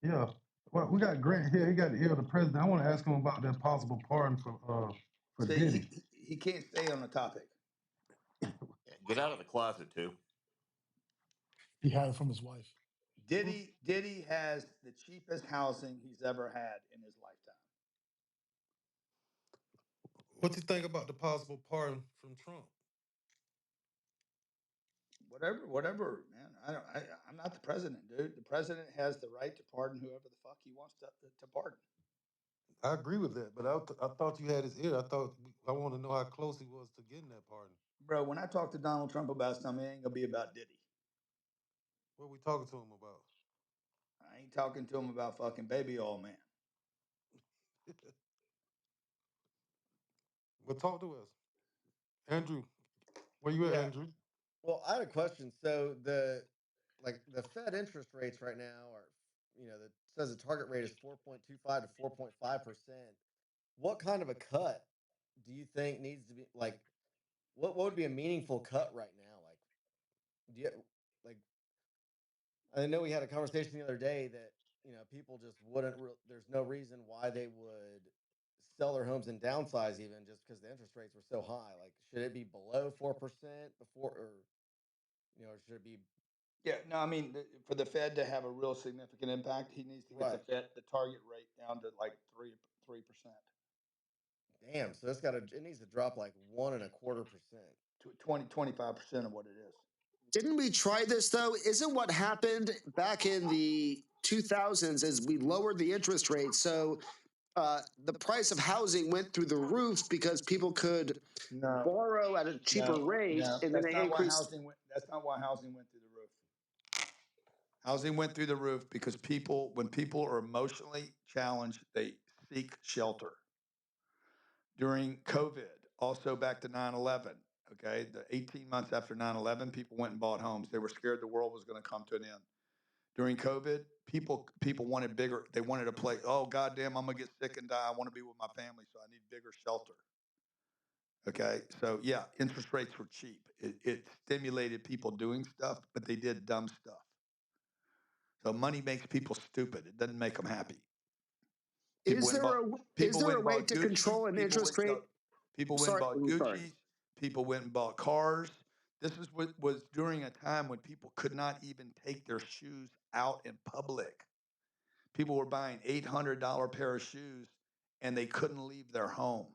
Speaker 11: Yeah, well, we got Grant here. He got the ear of the president. I want to ask him about that possible pardon for
Speaker 7: See,
Speaker 11: Diddy.
Speaker 7: he can't stay on the topic.
Speaker 14: Get out of the closet, too.
Speaker 15: He had it from his wife.
Speaker 7: Diddy has the cheapest housing he's ever had in his lifetime.
Speaker 16: What do you think about the possible pardon from Trump?
Speaker 7: Whatever, man. I'm not the president, dude. The president has the right to pardon whoever the fuck he wants to pardon.
Speaker 16: I agree with that, but I thought you had his ear. I want to know how close he was to getting that pardon.
Speaker 7: Bro, when I talk to Donald Trump about something, it ain't gonna be about Diddy.
Speaker 16: What are we talking to him about?
Speaker 7: I ain't talking to him about fucking baby oil man.
Speaker 16: Well, talk to us, Andrew. Where you at,
Speaker 2: Yeah.
Speaker 16: Andrew?
Speaker 2: Well, I had a question. So the Fed interest rates right now are, that says the target rate is 4.25 to 4.5%. What kind of a cut do you think needs to be like? What would be a meaningful cut right now? Like, do you like? I know we had a conversation the other day that people just wouldn't. There's no reason why they would sell their homes and downsize even just because the interest rates were so high. Like, should it be below 4% before, or should it be
Speaker 7: Yeah, no, I mean, for the Fed to have a real significant impact, he needs to get
Speaker 2: right?
Speaker 7: the target rate down to like 3%,
Speaker 2: Damn. So it needs to drop like 1.25%.
Speaker 7: to 25% of what it is.
Speaker 12: Didn't we try this though? Isn't what happened back in the 2000s is we lowered the interest rate. So the price of housing went through the roof because people could
Speaker 7: No,
Speaker 12: borrow at a cheaper rate,
Speaker 7: no,
Speaker 12: and then
Speaker 7: that's
Speaker 12: they
Speaker 7: not why
Speaker 12: increased.
Speaker 7: housing went. That's not why housing went through the roof. Housing went through the roof because people, when people are emotionally challenged, they seek shelter. During COVID, also back to 9/11. Okay, the 18 months after 9/11, people went and bought homes. They were scared the world was going to come to an end. During COVID, people wanted bigger. They wanted a place. Oh, goddamn, I'm gonna get sick and die. I want to be with my family, so I need bigger shelter. Okay, so yeah, interest rates were cheap. It stimulated people doing stuff, but they did dumb stuff. So money makes people stupid. It doesn't make them happy. People
Speaker 12: Is
Speaker 7: went and
Speaker 12: there
Speaker 7: bought.
Speaker 12: a is
Speaker 7: People
Speaker 12: there
Speaker 7: went
Speaker 12: a
Speaker 7: and
Speaker 12: way
Speaker 7: bought
Speaker 12: to
Speaker 7: Gucci's.
Speaker 12: control an
Speaker 7: People
Speaker 12: interest
Speaker 7: went.
Speaker 12: rate?
Speaker 7: People went and
Speaker 12: Sorry,
Speaker 7: bought
Speaker 12: sorry.
Speaker 7: Gucci's. People went and bought cars. This is what was during a time when people could not even take their shoes out in public. People were buying $800 pair of shoes and they couldn't leave their home.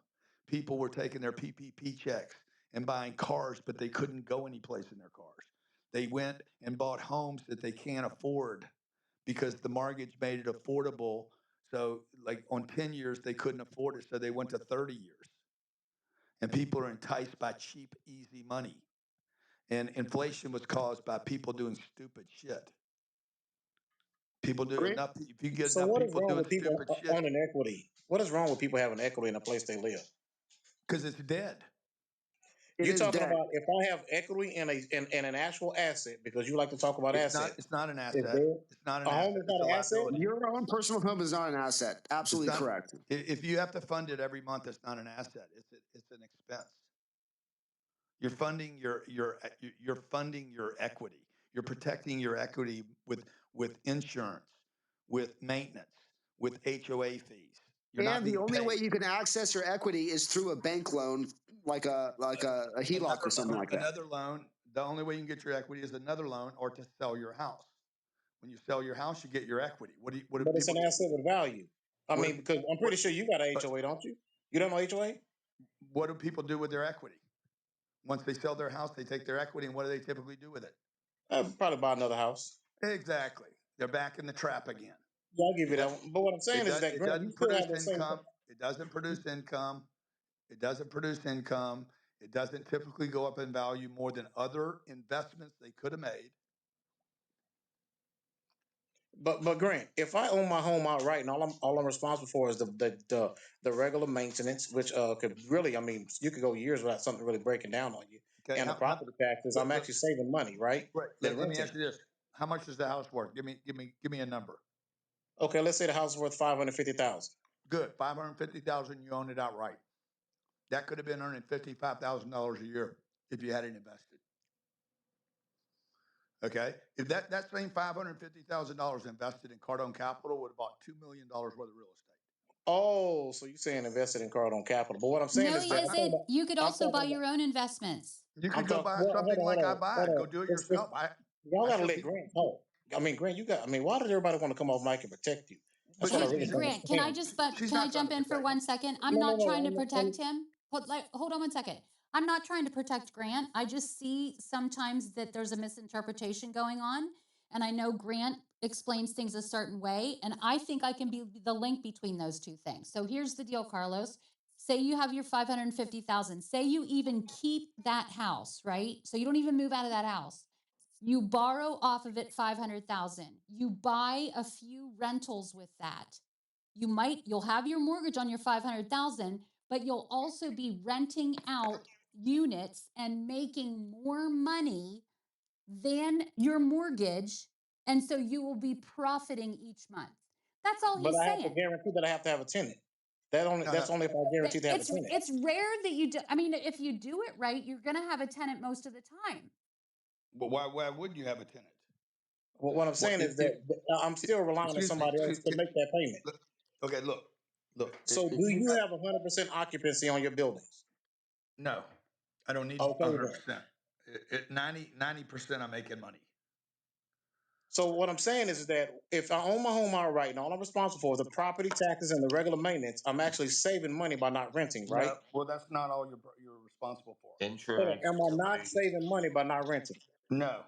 Speaker 7: People were taking their PPP checks and buying cars, but they couldn't go anyplace in their cars. They went and bought homes that they can't afford because the mortgage made it affordable. So, like on 10 years, they couldn't afford it. So they went to 30 years. And people are enticed by cheap, easy money. And inflation was caused by people doing stupid shit. People do
Speaker 12: Grant,
Speaker 7: enough. If you get
Speaker 13: So
Speaker 7: enough
Speaker 13: what is
Speaker 7: people
Speaker 13: wrong
Speaker 7: doing
Speaker 13: with people
Speaker 7: stupid shit,
Speaker 13: owning equity? What is wrong with people having equity in the place they live?
Speaker 7: because it's dead.
Speaker 12: it
Speaker 13: You're
Speaker 12: is
Speaker 13: talking
Speaker 12: dead.
Speaker 13: about if I have equity in an actual asset, because you like to talk about
Speaker 7: It's not.
Speaker 13: assets.
Speaker 7: It's not an
Speaker 13: Is
Speaker 7: asset.
Speaker 13: there
Speaker 7: It's not an
Speaker 13: a home
Speaker 7: asset.
Speaker 13: is
Speaker 7: It's
Speaker 13: not
Speaker 7: a
Speaker 13: an asset?
Speaker 7: liability.
Speaker 12: Your own personal home is not an asset.
Speaker 7: It's
Speaker 12: Absolutely
Speaker 7: not.
Speaker 12: correct.
Speaker 7: If you have to fund it every month, it's not an asset. It's an expense. You're funding your equity. You're protecting your equity with insurance, with maintenance, with HOA fees. You're not
Speaker 12: And the
Speaker 7: being
Speaker 12: only way
Speaker 7: paid.
Speaker 12: you can access your equity is through a bank loan, like a HELOC or something like that.
Speaker 7: Another loan. The only way you can get your equity is another loan or to sell your house. When you sell your house, you get your equity. What do
Speaker 13: But it's
Speaker 7: people
Speaker 13: an
Speaker 7: do?
Speaker 13: asset with value. I
Speaker 7: What
Speaker 13: mean,
Speaker 7: do,
Speaker 13: because I'm
Speaker 7: what
Speaker 13: pretty sure you got a
Speaker 7: but
Speaker 13: HOA, don't you? You don't know HOA?
Speaker 7: what do people do with their equity? Once they sell their house, they take their equity, and what do they typically do with it?
Speaker 13: Probably buy another house.
Speaker 7: Exactly. They're back in the trap again.
Speaker 13: Yeah, I'll give
Speaker 7: It
Speaker 13: you that
Speaker 7: does,
Speaker 13: one. But what I'm saying is that
Speaker 7: it
Speaker 13: Grant, you
Speaker 7: doesn't
Speaker 13: still have
Speaker 7: produce
Speaker 13: the same.
Speaker 7: income. It doesn't produce income. It doesn't produce income. It doesn't typically go up in value more than other investments they could have made.
Speaker 13: But Grant, if I own my home outright and all I'm responsible for is the regular maintenance, which could really, I mean, you could go years without something really breaking down on you,
Speaker 7: Okay.
Speaker 13: and the property taxes, I'm
Speaker 7: Look,
Speaker 13: actually saving money, right?
Speaker 7: right.
Speaker 13: Than
Speaker 7: Let me ask
Speaker 13: renting.
Speaker 7: you this: how much is the house worth? Give me a number.
Speaker 13: Okay, let's say the house is worth 550,000.
Speaker 7: Good. 550,000. You own it outright. That could have been earning $55,000 a year if you had it invested. Okay. If that same $550,000 invested in Cardone Capital would have bought $2 million worth of real estate.
Speaker 13: Oh, so you're saying invested in Cardone Capital? But what I'm saying
Speaker 4: No,
Speaker 13: is
Speaker 4: he
Speaker 13: that
Speaker 4: isn't. You could
Speaker 13: I'm
Speaker 4: also
Speaker 13: talking
Speaker 4: buy your own investments.
Speaker 7: You
Speaker 13: I'm
Speaker 7: could go
Speaker 13: talking.
Speaker 7: buy
Speaker 13: Well,
Speaker 7: something like I
Speaker 13: hold
Speaker 7: buy. Go
Speaker 13: on.
Speaker 7: do it
Speaker 13: Let's
Speaker 7: yourself.
Speaker 13: y'all
Speaker 7: I
Speaker 13: gotta
Speaker 7: show
Speaker 13: let
Speaker 7: people.
Speaker 13: Grant talk. I mean, Grant, you got. I mean, why does everybody want to come off mic and protect you? That's
Speaker 7: But
Speaker 13: what I
Speaker 7: she,
Speaker 13: really
Speaker 7: she's
Speaker 13: don't
Speaker 4: Grant, can I
Speaker 13: understand.
Speaker 4: just but
Speaker 7: she's
Speaker 4: can I
Speaker 7: not trying
Speaker 4: jump
Speaker 7: to
Speaker 4: in for
Speaker 7: protect me.
Speaker 4: 1 second? I'm
Speaker 13: No, no,
Speaker 4: not trying to
Speaker 13: no.
Speaker 4: protect him. Hold on 1 second. I'm not trying to protect Grant. I just see sometimes that there's a misinterpretation going on. And I know Grant explains things a certain way. And I think I can be the link between those two things. So here's the deal, Carlos. Say you have your 550,000. Say you even keep that house, right? So you don't even move out of that house. You borrow off of it 500,000. You buy a few rentals with that. You'll have your mortgage on your 500,000, but you'll also be renting out units and making more money than your mortgage. And so you will be profiting each month. That's all
Speaker 13: But
Speaker 4: he's
Speaker 13: I have to
Speaker 4: saying.
Speaker 13: guarantee that I have to have a tenant.
Speaker 7: No,
Speaker 13: That's
Speaker 7: no.
Speaker 13: only if I guarantee to have a
Speaker 4: It's
Speaker 13: tenant.
Speaker 4: it's rare that you do. I mean, if you do it right, you're going to have a tenant most of the time.
Speaker 7: But why wouldn't you have a tenant?
Speaker 13: Well, what I'm
Speaker 7: What
Speaker 13: saying is that I'm still relying on
Speaker 7: excuse me.
Speaker 13: somebody else to make that payment.
Speaker 7: Look, okay, look.
Speaker 13: So, do
Speaker 7: If you
Speaker 13: you
Speaker 7: have
Speaker 13: have 100% occupancy on your buildings?
Speaker 7: no, I don't need
Speaker 13: Okay, then.
Speaker 7: 100%. 90% I'm making money.
Speaker 13: So what I'm saying is that if I own my home outright and all I'm responsible for is the property taxes and the regular maintenance, I'm actually saving money by not renting, right?
Speaker 7: No, well, that's not all you're responsible for.
Speaker 13: Hold on,
Speaker 14: Insurance,
Speaker 13: am I not
Speaker 14: utilities.
Speaker 13: saving money by not renting?
Speaker 7: No,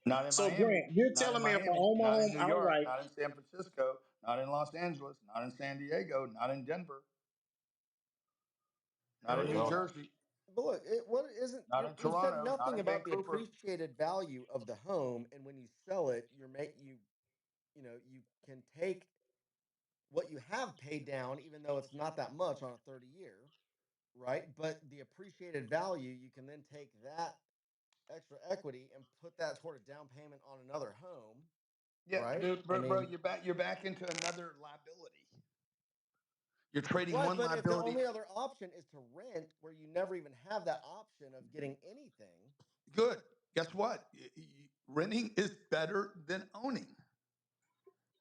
Speaker 7: not in
Speaker 13: So
Speaker 7: Miami,
Speaker 13: Grant, you're
Speaker 7: not in
Speaker 13: telling me if I
Speaker 7: Miami,
Speaker 13: own my
Speaker 7: not in
Speaker 13: home
Speaker 7: New York,
Speaker 13: outright,
Speaker 7: not in San Francisco, not in Los Angeles, not in San Diego, not in Denver, not
Speaker 14: There
Speaker 7: in
Speaker 14: we
Speaker 7: New
Speaker 14: go.
Speaker 7: Jersey,
Speaker 2: But look, what isn't
Speaker 7: not in
Speaker 2: you said
Speaker 7: Toronto, not
Speaker 2: nothing
Speaker 7: in
Speaker 2: about the
Speaker 7: Vancouver.
Speaker 2: appreciated value of the home, and when you sell it, you can take what you have paid down, even though it's not that much on a 30-year, right? But the appreciated value, you can then take that extra equity and put that toward a down payment on another home,
Speaker 7: Yeah,
Speaker 2: right?
Speaker 7: dude, bro, you're back into another liability. You're trading
Speaker 2: Right,
Speaker 7: one
Speaker 2: but if the
Speaker 7: liability.
Speaker 2: only other option is to rent, where you never even have that option of getting anything.
Speaker 7: Good. Guess what? Renting is better than owning.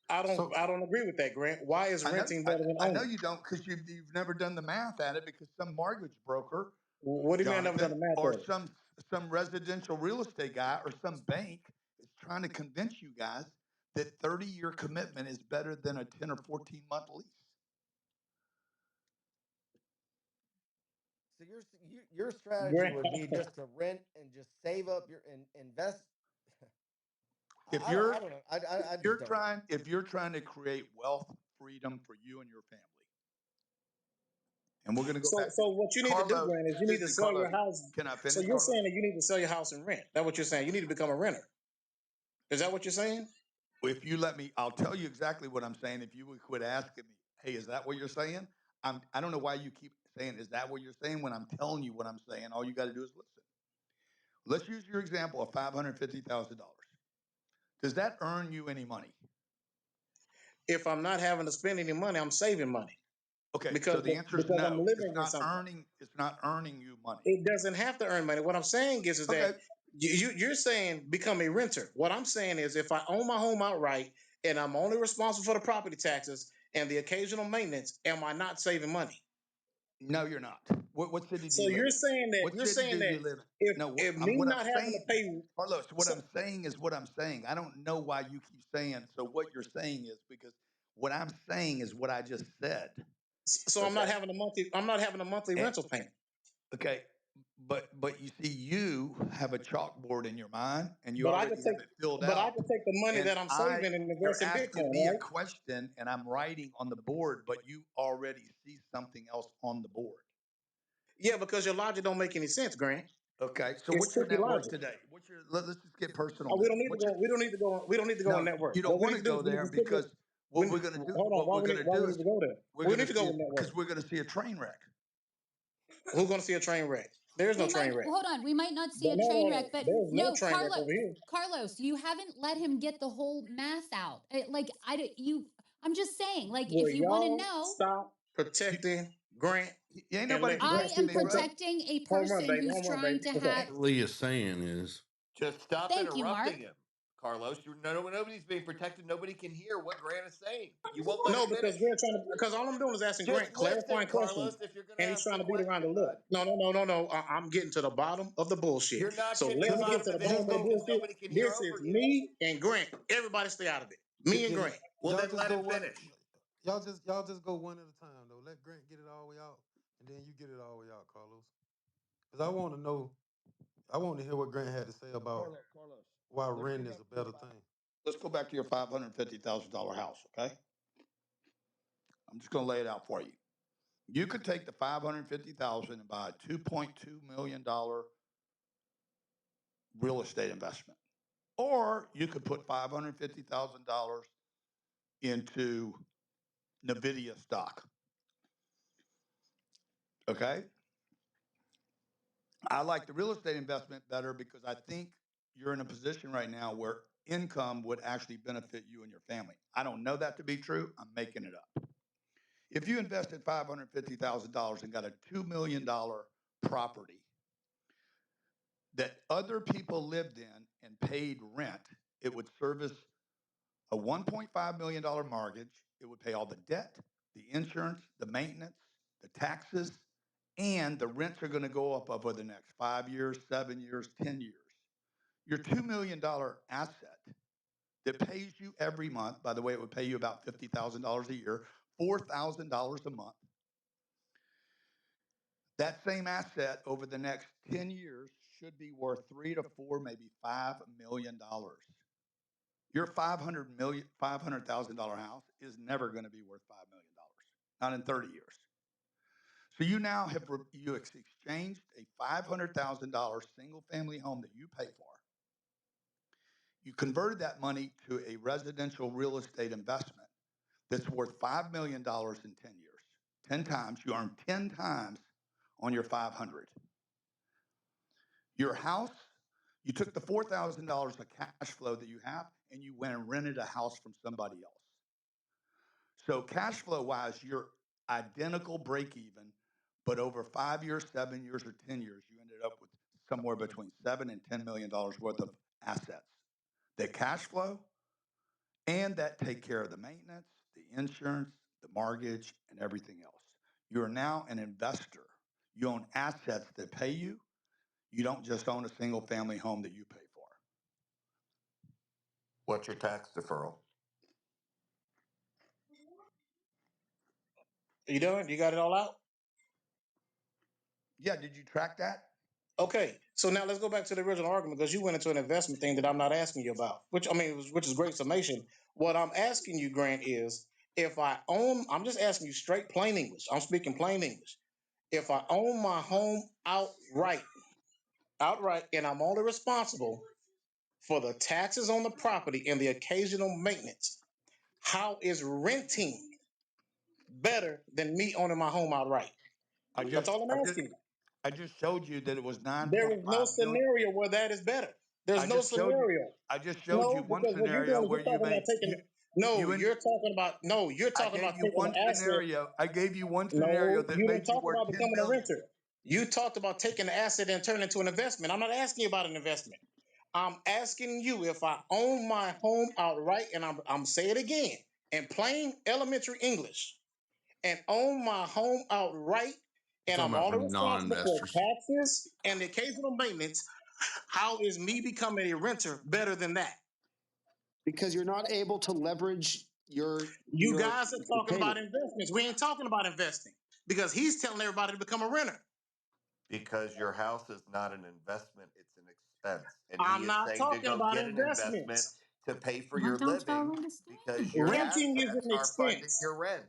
Speaker 13: I don't
Speaker 16: So
Speaker 13: I don't agree with that, Grant. Why is
Speaker 7: I know.
Speaker 13: renting
Speaker 7: I,
Speaker 13: better than
Speaker 7: I know
Speaker 13: owning?
Speaker 7: you don't because you've never done the math at it because some mortgage broker,
Speaker 13: What do you mean I never done
Speaker 7: Jonathan,
Speaker 13: the math
Speaker 7: or
Speaker 13: of it?
Speaker 7: some residential real estate guy or some bank is trying to convince you guys that 30-year commitment is better than a 10 or 14-month lease.
Speaker 2: So your strategy
Speaker 13: Grant,
Speaker 2: would be just to rent and just save up your and invest.
Speaker 7: If
Speaker 2: I
Speaker 7: you're
Speaker 2: don't know. I just don't know.
Speaker 7: if you're trying to create wealth freedom for you and your family, and we're going to go back to
Speaker 13: so what you need to do,
Speaker 7: Carlos.
Speaker 13: Grant, is you need
Speaker 7: Excuse
Speaker 13: to
Speaker 7: me,
Speaker 13: sell your
Speaker 7: Carlos.
Speaker 13: house.
Speaker 7: Can I
Speaker 13: So
Speaker 7: finish,
Speaker 13: you're
Speaker 7: Carlos?
Speaker 13: saying that you need to sell your house and rent. That's what you're saying. You need to become a renter. Is that what you're saying?
Speaker 7: If you let me, I'll tell you exactly what I'm saying. If you would quit asking me, hey, is that what you're saying? I don't know why you keep saying, is that what you're saying? When I'm telling you what I'm saying, all you got to do is listen. Let's use your example of $550,000. Does that earn you any money?
Speaker 13: If I'm not having to spend any money, I'm saving money
Speaker 7: Okay,
Speaker 13: because
Speaker 7: so the answer is
Speaker 13: because I'm
Speaker 7: no. It's
Speaker 13: living in
Speaker 7: not
Speaker 13: something.
Speaker 7: earning. It's not earning you money.
Speaker 13: It doesn't have to earn money. What I'm saying is that
Speaker 7: Okay,
Speaker 13: you're saying become a renter. What I'm saying is if I own my home outright and I'm only responsible for the property taxes and the occasional maintenance, am I not saving money?
Speaker 7: no, you're not. What city do
Speaker 13: So
Speaker 7: you live
Speaker 13: you're
Speaker 7: in?
Speaker 13: saying that
Speaker 7: What city do you live in? No,
Speaker 13: if me
Speaker 7: what I'm
Speaker 13: not having to
Speaker 7: saying,
Speaker 13: pay,
Speaker 7: Carlos, what
Speaker 13: so,
Speaker 7: I'm saying is what I'm saying. I don't know why you keep saying. So what you're saying is because what I'm saying is what I just said.
Speaker 13: so
Speaker 7: Okay.
Speaker 13: I'm not having a monthly
Speaker 7: And,
Speaker 13: rental payment.
Speaker 7: okay. But you see, you have a chalkboard in your mind, and you
Speaker 13: But I could
Speaker 7: already have
Speaker 13: take
Speaker 7: it filled
Speaker 13: but I
Speaker 7: out.
Speaker 13: could take the money
Speaker 7: And
Speaker 13: that I'm saving and invest
Speaker 7: you're
Speaker 13: in
Speaker 7: asking
Speaker 13: Bitcoin,
Speaker 7: me a
Speaker 13: right?
Speaker 7: question, and I'm writing on the board, but you already see something else on the board.
Speaker 13: Yeah, because your logic don't make any sense, Grant.
Speaker 7: Okay, so
Speaker 13: It's
Speaker 7: what's your
Speaker 13: tricky
Speaker 7: net worth
Speaker 13: logic.
Speaker 7: today? Let's just get personal
Speaker 13: Oh, we
Speaker 7: then.
Speaker 13: don't need to
Speaker 7: What's your
Speaker 13: go. We don't need to go. We don't need to go on
Speaker 7: no?
Speaker 13: net worth.
Speaker 7: You don't
Speaker 13: What we
Speaker 7: want
Speaker 13: need
Speaker 7: to
Speaker 13: to do
Speaker 7: go
Speaker 13: is we need
Speaker 7: there
Speaker 13: to stick with.
Speaker 7: because what we're going to do,
Speaker 13: Hold on.
Speaker 7: what we're going to
Speaker 13: Why we
Speaker 7: do
Speaker 13: need
Speaker 7: is
Speaker 13: to go there?
Speaker 7: we're
Speaker 13: We
Speaker 7: going
Speaker 13: need
Speaker 7: to
Speaker 13: to go
Speaker 7: see
Speaker 13: with net
Speaker 7: because
Speaker 13: worth.
Speaker 7: we're going to see a train wreck.
Speaker 13: Who's going to see a train wreck? There is no
Speaker 4: We
Speaker 13: train
Speaker 4: might
Speaker 13: wreck.
Speaker 4: hold on. We might not see
Speaker 13: But
Speaker 4: a
Speaker 13: no, no,
Speaker 4: train
Speaker 13: no.
Speaker 4: wreck, but
Speaker 13: There's no
Speaker 4: no,
Speaker 13: train wreck over here.
Speaker 4: Carlos, you haven't let him get the whole math out. Like I don't- you. I'm just saying, like if
Speaker 13: Will
Speaker 4: you want to
Speaker 13: y'all
Speaker 4: know,
Speaker 13: stop
Speaker 7: You,
Speaker 13: protecting Grant
Speaker 7: ain't
Speaker 13: and
Speaker 7: nobody
Speaker 13: let Grant
Speaker 4: I
Speaker 13: speak
Speaker 4: am
Speaker 7: protecting me,
Speaker 13: for himself?
Speaker 7: bro.
Speaker 4: protecting a
Speaker 13: Home run,
Speaker 4: person
Speaker 13: baby.
Speaker 4: who's
Speaker 13: Home run,
Speaker 4: trying
Speaker 13: baby.
Speaker 4: to
Speaker 13: Okay.
Speaker 4: have.
Speaker 11: What Lee is saying is,
Speaker 14: Just stop
Speaker 4: Thank you,
Speaker 14: interrupting
Speaker 4: Mark.
Speaker 14: him, Carlos. Nobody's being protected. Nobody can hear what Grant is saying. You won't let him
Speaker 13: No, because
Speaker 14: finish.
Speaker 13: Grant trying to. Because all I'm doing is asking
Speaker 14: Just
Speaker 13: Grant
Speaker 14: listen,
Speaker 13: clarifying questions,
Speaker 14: Carlos, if you're going to
Speaker 13: and he's
Speaker 14: ask
Speaker 13: trying
Speaker 14: the
Speaker 13: to beat around the
Speaker 14: question,
Speaker 13: lip.
Speaker 14: bud.
Speaker 13: No, no, no, no, no. I'm getting to the bottom of the bullshit.
Speaker 14: You're not
Speaker 13: So
Speaker 14: getting to
Speaker 13: let
Speaker 14: the
Speaker 13: me get
Speaker 14: bottom
Speaker 13: to
Speaker 14: of
Speaker 13: the bottom of
Speaker 14: anything
Speaker 13: the
Speaker 14: because
Speaker 13: bullshit.
Speaker 14: nobody can hear
Speaker 13: This
Speaker 14: over
Speaker 13: is
Speaker 14: you.
Speaker 13: me and Grant. Everybody stay out of it. Me and Grant.
Speaker 14: Well,
Speaker 16: y'all
Speaker 14: then
Speaker 16: just
Speaker 14: let
Speaker 16: go
Speaker 14: him
Speaker 16: one.
Speaker 14: finish.
Speaker 16: Y'all just go one at a time though. Let Grant get it all the way out, and then you get it all the way out, Carlos. Because I want to know. I want to hear what Grant had to say about
Speaker 7: Carlos,
Speaker 16: why
Speaker 7: let's go
Speaker 16: renting is
Speaker 7: back
Speaker 16: a
Speaker 7: to your
Speaker 16: better thing.
Speaker 7: $550,000 house. Okay, I'm just going to lay it out for you. You could take the 550,000 and buy a $2.2 million real estate investment, or you could put $550,000 into Nvidia stock. Okay, I like the real estate investment better because I think you're in a position right now where income would actually benefit you and your family. I don't know that to be true. I'm making it up. If you invested $550,000 and got a $2 million property that other people lived in and paid rent, it would service a $1.5 million mortgage. It would pay all the debt, the insurance, the maintenance, the taxes, and the rents are going to go up over the next 5 years, 7 years, 10 years. Your $2 million asset that pays you every month, by the way, it would pay you about $50,000 a year, $4,000 a month. That same asset over the next 10 years should be worth 3 to 4, maybe $5 million. Your $500,000 house is never going to be worth $5 million, not in 30 years. So you now have exchanged a $500,000 single family home that you pay for. You converted that money to a residential real estate investment that's worth $5 million in 10 years. 10 times, you earn 10 times on your 500. Your house, you took the $4,000 of cash flow that you have and you went and rented a house from somebody else. So cash flow wise, you're identical break even, but over 5 years, 7 years, or 10 years, you ended up with somewhere between $7 and $10 million worth of assets. The cash flow and that take care of the maintenance, the insurance, the mortgage, and everything else. You are now an investor. You own assets that pay you. You don't just own a single family home that you pay for.
Speaker 9: What's your tax deferral?
Speaker 13: You done? You got it all out?
Speaker 7: Yeah, did you track that?
Speaker 13: Okay. So now let's go back to the original argument because you went into an investment thing that I'm not asking you about, which is great summation. What I'm asking you, Grant, is if I own, I'm just asking you straight plain English. I'm speaking plain English. If I own my home outright, and I'm only responsible for the taxes on the property and the occasional maintenance, how is renting better than me owning my home outright?
Speaker 7: I
Speaker 13: That's
Speaker 7: just,
Speaker 13: all
Speaker 7: I
Speaker 13: I'm
Speaker 7: just,
Speaker 13: asking.
Speaker 7: I just showed you that it was
Speaker 13: There is no
Speaker 7: 9.5 million.
Speaker 13: scenario where that is better. There's
Speaker 7: I
Speaker 13: no
Speaker 7: just showed you.
Speaker 13: scenario.
Speaker 7: I just showed you
Speaker 13: No,
Speaker 7: one
Speaker 13: because what you're
Speaker 7: scenario
Speaker 13: doing is
Speaker 7: where
Speaker 13: you're
Speaker 7: you
Speaker 13: talking about
Speaker 7: made
Speaker 13: taking. No,
Speaker 7: you and
Speaker 13: you're
Speaker 7: I
Speaker 13: talking about
Speaker 7: gave you
Speaker 13: taking
Speaker 7: one
Speaker 13: the asset.
Speaker 7: scenario. I gave you one scenario
Speaker 13: No,
Speaker 7: that
Speaker 13: you didn't
Speaker 7: made you
Speaker 13: talk
Speaker 7: worth
Speaker 13: about
Speaker 7: 10
Speaker 13: becoming a
Speaker 7: million.
Speaker 13: renter. You talked about taking the asset and turning it into an investment. I'm not asking you about an investment. I'm asking you if I own my home outright, and I'm say it again in plain elementary English, and own my home outright,
Speaker 17: You're
Speaker 13: and
Speaker 17: talking
Speaker 13: I'm
Speaker 17: about for
Speaker 13: only responsible for
Speaker 17: non-investors.
Speaker 13: taxes and the occasional maintenance. How is me becoming a renter better than that?
Speaker 12: because you're not able to leverage
Speaker 13: You
Speaker 12: your
Speaker 13: guys are talking about
Speaker 12: payment.
Speaker 13: investments. We ain't talking about investing because he's telling everybody to become a renter.
Speaker 9: Because your house is not an investment, it's an expense. And he
Speaker 13: I'm
Speaker 9: is
Speaker 13: not
Speaker 9: saying to
Speaker 13: talking
Speaker 9: go
Speaker 13: about
Speaker 9: get an investment
Speaker 13: investments.
Speaker 9: to pay for
Speaker 4: Why
Speaker 9: your
Speaker 4: don't y'all
Speaker 9: living because
Speaker 4: understand?
Speaker 9: your
Speaker 4: Yes.
Speaker 13: Renting is
Speaker 9: assets
Speaker 13: an
Speaker 9: are funding
Speaker 13: expense.
Speaker 9: your rent.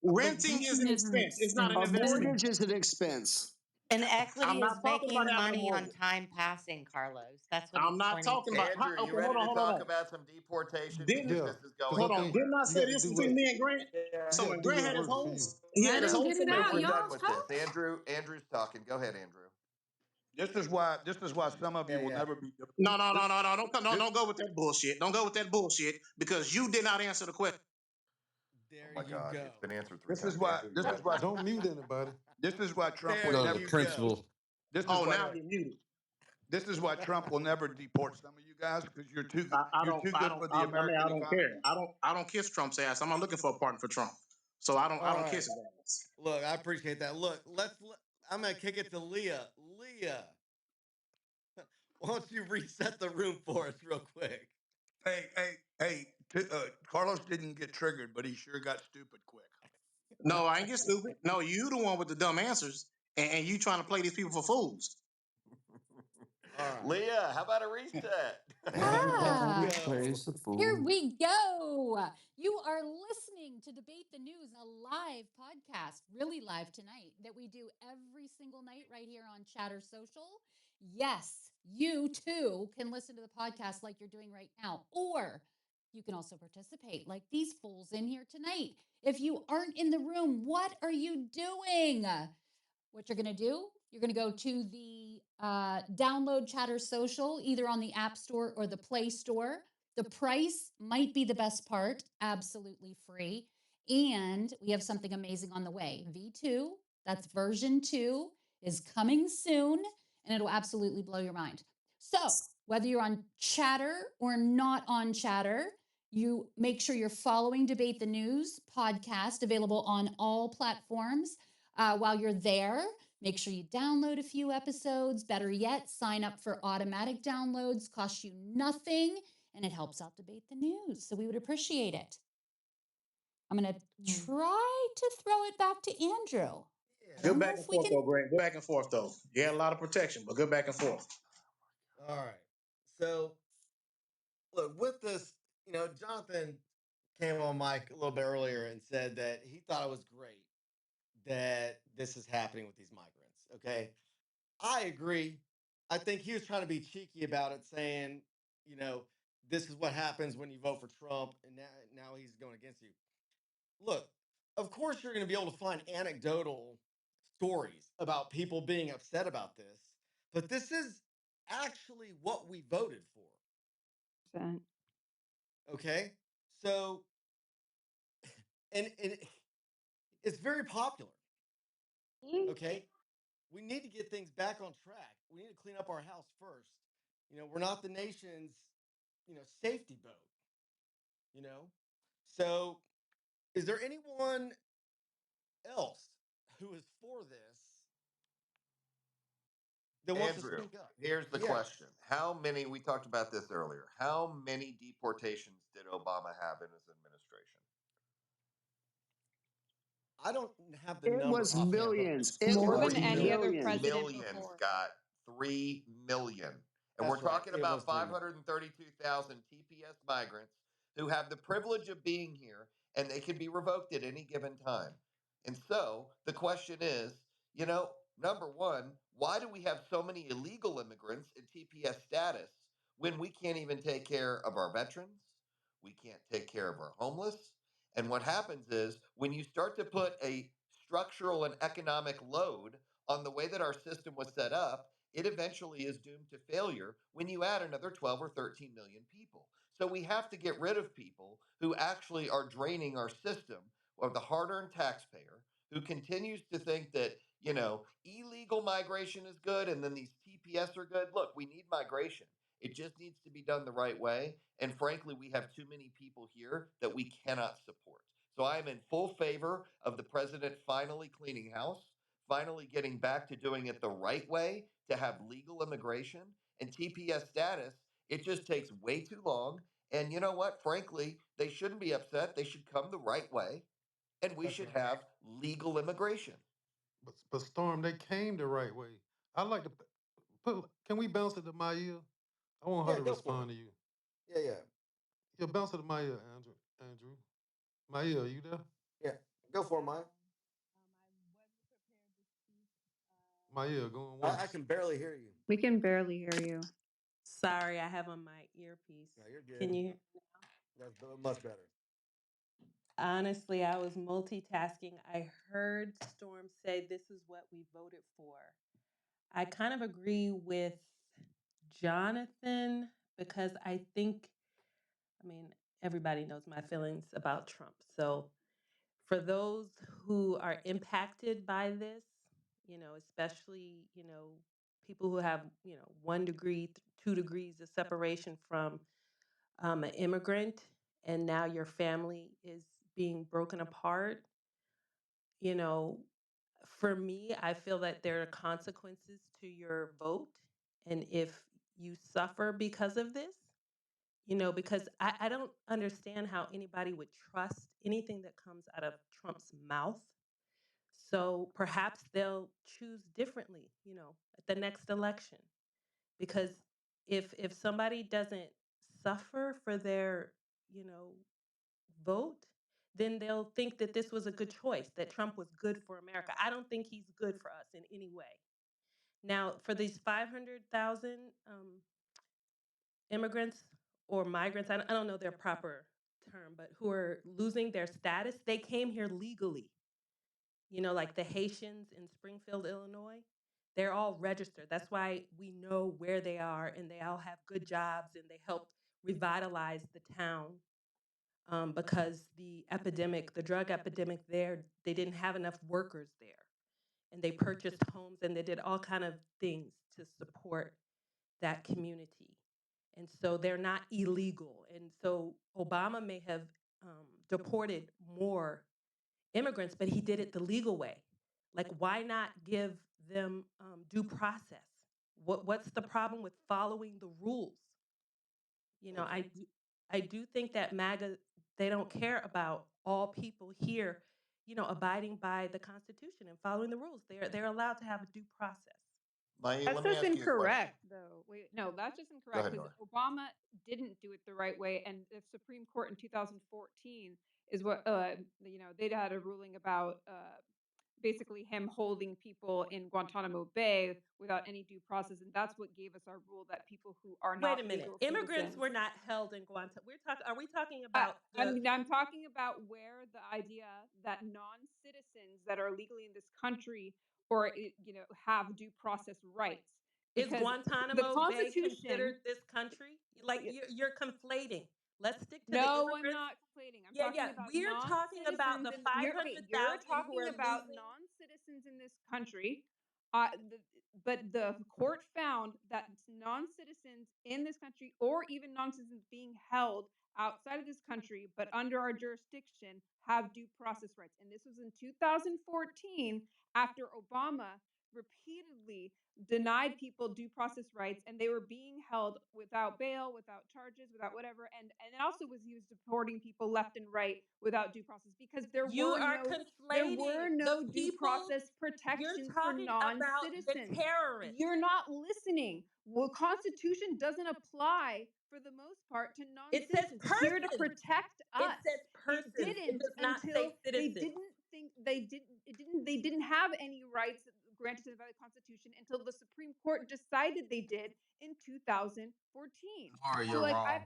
Speaker 13: Renting is
Speaker 4: Renting
Speaker 13: an
Speaker 4: is an
Speaker 13: expense. It's not an
Speaker 12: A
Speaker 4: expense.
Speaker 13: investment.
Speaker 12: mortgage is an expense.
Speaker 3: And
Speaker 13: I'm
Speaker 3: equity
Speaker 13: not
Speaker 3: is
Speaker 13: talking about
Speaker 3: making
Speaker 13: having a
Speaker 3: money on
Speaker 13: mortgage.
Speaker 3: time passing, Carlos. That's what he's
Speaker 13: I'm not
Speaker 3: pointing
Speaker 13: talking
Speaker 3: to.
Speaker 13: about.
Speaker 9: Andrew, you
Speaker 13: Okay,
Speaker 9: ready to
Speaker 13: hold
Speaker 9: talk
Speaker 13: on.
Speaker 9: about some deportation because
Speaker 13: Didn't
Speaker 16: Yeah,
Speaker 9: this is
Speaker 16: because
Speaker 9: going
Speaker 16: I
Speaker 13: hold on?
Speaker 16: think
Speaker 13: Didn't
Speaker 9: nowhere.
Speaker 13: I
Speaker 16: you
Speaker 13: say
Speaker 16: got to
Speaker 13: this
Speaker 16: do
Speaker 13: between
Speaker 16: what
Speaker 13: me and Grant?
Speaker 16: you
Speaker 9: Yeah.
Speaker 13: So
Speaker 16: got to
Speaker 13: when
Speaker 16: do
Speaker 13: Grant
Speaker 16: what
Speaker 13: had his
Speaker 16: works for
Speaker 13: whole,
Speaker 16: you.
Speaker 13: he had
Speaker 4: Let
Speaker 13: his
Speaker 4: him
Speaker 13: whole
Speaker 4: get it
Speaker 9: And
Speaker 4: out,
Speaker 9: we're
Speaker 13: submission.
Speaker 9: done
Speaker 4: y'all.
Speaker 9: with this.
Speaker 4: Talk.
Speaker 9: Andrew's talking. Go ahead, Andrew.
Speaker 7: This is why some of you will
Speaker 2: Hey,
Speaker 7: never be. This,
Speaker 13: No, don't come, no,
Speaker 7: this,
Speaker 13: don't go with that bullshit. Don't go with that bullshit because you did not answer the question.
Speaker 9: Oh
Speaker 2: there
Speaker 9: my
Speaker 2: you
Speaker 9: God, it's
Speaker 2: go.
Speaker 9: been answered three
Speaker 7: this is
Speaker 9: times.
Speaker 7: why.
Speaker 9: Andrew, you
Speaker 7: This
Speaker 9: got
Speaker 7: is
Speaker 9: to
Speaker 7: why.
Speaker 9: finish.
Speaker 16: Don't mute anybody.
Speaker 7: This is why Trump will
Speaker 2: There
Speaker 17: No, the
Speaker 7: never.
Speaker 2: you go.
Speaker 17: principal.
Speaker 7: This is
Speaker 13: Oh,
Speaker 7: why.
Speaker 13: now I get muted.
Speaker 7: This is why Trump will never deport some of you guys because you're too.
Speaker 13: I
Speaker 7: You're
Speaker 13: don't,
Speaker 7: too
Speaker 13: I
Speaker 7: good
Speaker 13: don't,
Speaker 7: for the
Speaker 13: I
Speaker 7: American
Speaker 13: don't care.
Speaker 7: economy.
Speaker 13: I don't kiss Trump's ass. I'm not looking for a partner for Trump. So I
Speaker 2: All
Speaker 13: don't kiss
Speaker 2: right.
Speaker 13: his ass.
Speaker 2: Look, I appreciate that. Look, I'm going to kick it to Leah. Leah, why don't you reset the room for us real quick?
Speaker 7: Hey! Carlos didn't get triggered, but he sure got stupid quick.
Speaker 13: No, I ain't get stupid. No, you the one with the dumb answers, and you trying to play these people for fools.
Speaker 2: All right.
Speaker 9: Leah, how about a reset?
Speaker 2: There you
Speaker 17: Everybody
Speaker 4: Ah.
Speaker 2: go.
Speaker 17: plays the
Speaker 4: Here
Speaker 17: fool.
Speaker 4: we go. You are listening to Debate the News, a live podcast, really live tonight, that we do every single night right here on Chatter Social. Yes, you too can listen to the podcast like you're doing right now, or you can also participate like these fools in here tonight. If you aren't in the room, what are you doing? What you're going to do, you're going to go to the download Chatter Social, either on the App Store or the Play Store. The price might be the best part, absolutely free. And we have something amazing on the way. V2, that's version 2, is coming soon, and it'll absolutely blow your mind. So, whether you're on Chatter or not on Chatter, you make sure you're following Debate the News podcast, available on all platforms. While you're there, make sure you download a few episodes. Better yet, sign up for automatic downloads, costs you nothing, and it helps out Debate the News. So we would appreciate it. I'm going to try to throw it back to Andrew. I
Speaker 13: Good
Speaker 4: don't
Speaker 2: Yeah.
Speaker 4: know
Speaker 13: back
Speaker 4: if
Speaker 13: and
Speaker 4: we
Speaker 13: forth
Speaker 4: can.
Speaker 13: though, Grant. Good back and forth though. You had a lot of protection, but good back and forth.
Speaker 2: All right. So, look, with this, Jonathan came on mic a little bit earlier and said that he thought it was great that this is happening with these migrants. Okay. I agree. I think he was trying to be cheeky about it, saying, you know, this is what happens when you vote for Trump, and now he's going against you. Look, of course you're going to be able to find anecdotal stories about people being upset about this, but this is actually what we voted for.
Speaker 17: Percent.
Speaker 2: Okay, so and it's very popular. Okay, we need to get things back on track. We need to clean up our house first. We're not the nation's safety boat. You know, so is there anyone else who is for this that wants to
Speaker 9: Andrew,
Speaker 2: speak up?
Speaker 9: here's the
Speaker 2: Yeah,
Speaker 9: question. How many, we talked about this earlier, how many deportations did Obama have in his administration?
Speaker 2: I don't have the
Speaker 12: It
Speaker 2: number
Speaker 12: was
Speaker 2: offhand, but
Speaker 12: millions. It
Speaker 17: More
Speaker 12: was
Speaker 17: than
Speaker 9: 3
Speaker 17: any other
Speaker 12: millions.
Speaker 17: president
Speaker 9: million,
Speaker 17: before.
Speaker 9: Scott. 3 million. And we're
Speaker 2: that's right.
Speaker 9: talking
Speaker 2: It was
Speaker 9: about
Speaker 2: 3 million.
Speaker 9: 532,000 TPS migrants who have the privilege of being here and they can be revoked at any given time. And so the question is, number one, why do we have so many illegal immigrants in TPS status when we can't even take care of our veterans? We can't take care of our homeless. And what happens is when you start to put a structural and economic load on the way that our system was set up, it eventually is doomed to failure when you add another 12 or 13 million people. So we have to get rid of people who actually are draining our system of the hard earned taxpayer who continues to think that, illegal migration is good and then these TPS are good. Look, we need migration. It just needs to be done the right way. And frankly, we have too many people here that we cannot support. So I am in full favor of the president finally cleaning house, finally getting back to doing it the right way to have legal immigration and TPS status. It just takes way too long. And you know what? Frankly, they shouldn't be upset. They should come the right way and we
Speaker 2: That's
Speaker 9: should
Speaker 2: right.
Speaker 9: have legal immigration.
Speaker 16: But Storm, they came the right way. I like to put. Can we bounce it to Maya? I want her
Speaker 2: Yeah,
Speaker 16: to
Speaker 2: go for it.
Speaker 16: respond to you.
Speaker 2: Yeah, yeah,
Speaker 16: Yeah, bounce it to Maya, Andrew. Andrew, Maya, are you there?
Speaker 2: yeah. Go for it, Mike.
Speaker 18: I wasn't prepared to speak.
Speaker 16: Maya, going
Speaker 2: I
Speaker 16: once.
Speaker 2: can barely hear you.
Speaker 17: We can barely hear you.
Speaker 18: Sorry, I have on my
Speaker 2: No,
Speaker 18: earpiece.
Speaker 2: you're
Speaker 18: Can
Speaker 2: good.
Speaker 18: you?
Speaker 2: That's much better.
Speaker 18: Honestly, I was multitasking. I heard Storm say this is what we voted for. I kind of agree with Jonathan because I mean, everybody knows my feelings about Trump. So for those who are impacted by this, especially, people who have, 1 degree, 2 degrees of separation from an immigrant, and now your family is being broken apart, you know, for me, I feel that there are consequences to your vote. And if you suffer because of this, because I don't understand how anybody would trust anything that comes out of Trump's mouth. So perhaps they'll choose differently, at the next election. Because if somebody doesn't suffer for their, you know, vote, then they'll think that this was a good choice, that Trump was good for America. I don't think he's good for us in any way. Now, for these 500,000 immigrants or migrants, I don't know their proper term, but who are losing their status, they came here legally. Like the Haitians in Springfield, Illinois, they're all registered. That's why we know where they are, and they all have good jobs, and they helped revitalize the town because the drug epidemic there, they didn't have enough workers there, and they purchased homes and they did all kind of things to support that community. And so they're not illegal. And so Obama may have deported more immigrants, but he did it the legal way. Like, why not give them due process? What's the problem with following the rules? You know, I
Speaker 2: Okay.
Speaker 18: do, I do think that MAGA, they don't care about all people here, abiding by the Constitution and following the rules. They're allowed to have a due process.
Speaker 9: Maya,
Speaker 17: That's
Speaker 9: let me
Speaker 17: just
Speaker 9: ask you a question.
Speaker 17: incorrect, though. Wait, no, that's just
Speaker 9: Go
Speaker 17: incorrect
Speaker 9: ahead,
Speaker 17: because
Speaker 9: Nora.
Speaker 17: Obama didn't do it the right way, and the Supreme Court in 2014 is what they'd had a ruling about basically him holding people in Guantanamo Bay without any due process, and that's what gave us our rule that people who are
Speaker 18: Wait a
Speaker 17: not
Speaker 18: minute.
Speaker 17: legal
Speaker 18: Immigrants
Speaker 17: citizens.
Speaker 18: were not held in Guantanamo. Are we talking
Speaker 17: I,
Speaker 18: about
Speaker 17: I
Speaker 18: the
Speaker 17: mean, I'm talking about where the idea that non-citizens that are legally in this country or have due process rights,
Speaker 18: is
Speaker 17: because the
Speaker 18: Guantanamo Bay
Speaker 17: Constitution.
Speaker 18: considered this country? Like you're conflating. Let's stick to the
Speaker 17: No, I'm
Speaker 18: immigrants.
Speaker 17: not complaining. I'm
Speaker 18: Yeah,
Speaker 17: talking
Speaker 18: yeah.
Speaker 17: about
Speaker 18: We're talking about
Speaker 17: non-citizens,
Speaker 18: the
Speaker 17: and you're
Speaker 18: 500,000 who
Speaker 17: talking
Speaker 18: are
Speaker 17: about
Speaker 18: losing.
Speaker 17: non-citizens in this country. Uh, the, but the court found that non-citizens in this country, or even non-citizens being held outside of this country but under our jurisdiction, have due process rights. And this was in 2014 after Obama repeatedly denied people due process rights, and they were being held without bail, without charges, without whatever, and it also was used deporting people left and right without due process because
Speaker 18: You are conflating the
Speaker 17: no due
Speaker 18: people.
Speaker 17: process
Speaker 18: You're
Speaker 17: protections for
Speaker 18: talking about the
Speaker 17: non-citizens.
Speaker 18: terrorists.
Speaker 17: You're not listening. Well, Constitution doesn't apply for the most part to
Speaker 18: It says
Speaker 17: non-citizens. It's here to
Speaker 18: persons.
Speaker 17: protect
Speaker 18: It
Speaker 17: us.
Speaker 18: says
Speaker 17: It
Speaker 18: persons. It
Speaker 17: didn't
Speaker 18: does not
Speaker 17: until
Speaker 18: say citizens.
Speaker 17: they didn't have any rights granted to them by the Constitution until the Supreme Court decided they did in 2014.
Speaker 14: Or
Speaker 17: So
Speaker 14: you're
Speaker 17: like I
Speaker 14: wrong.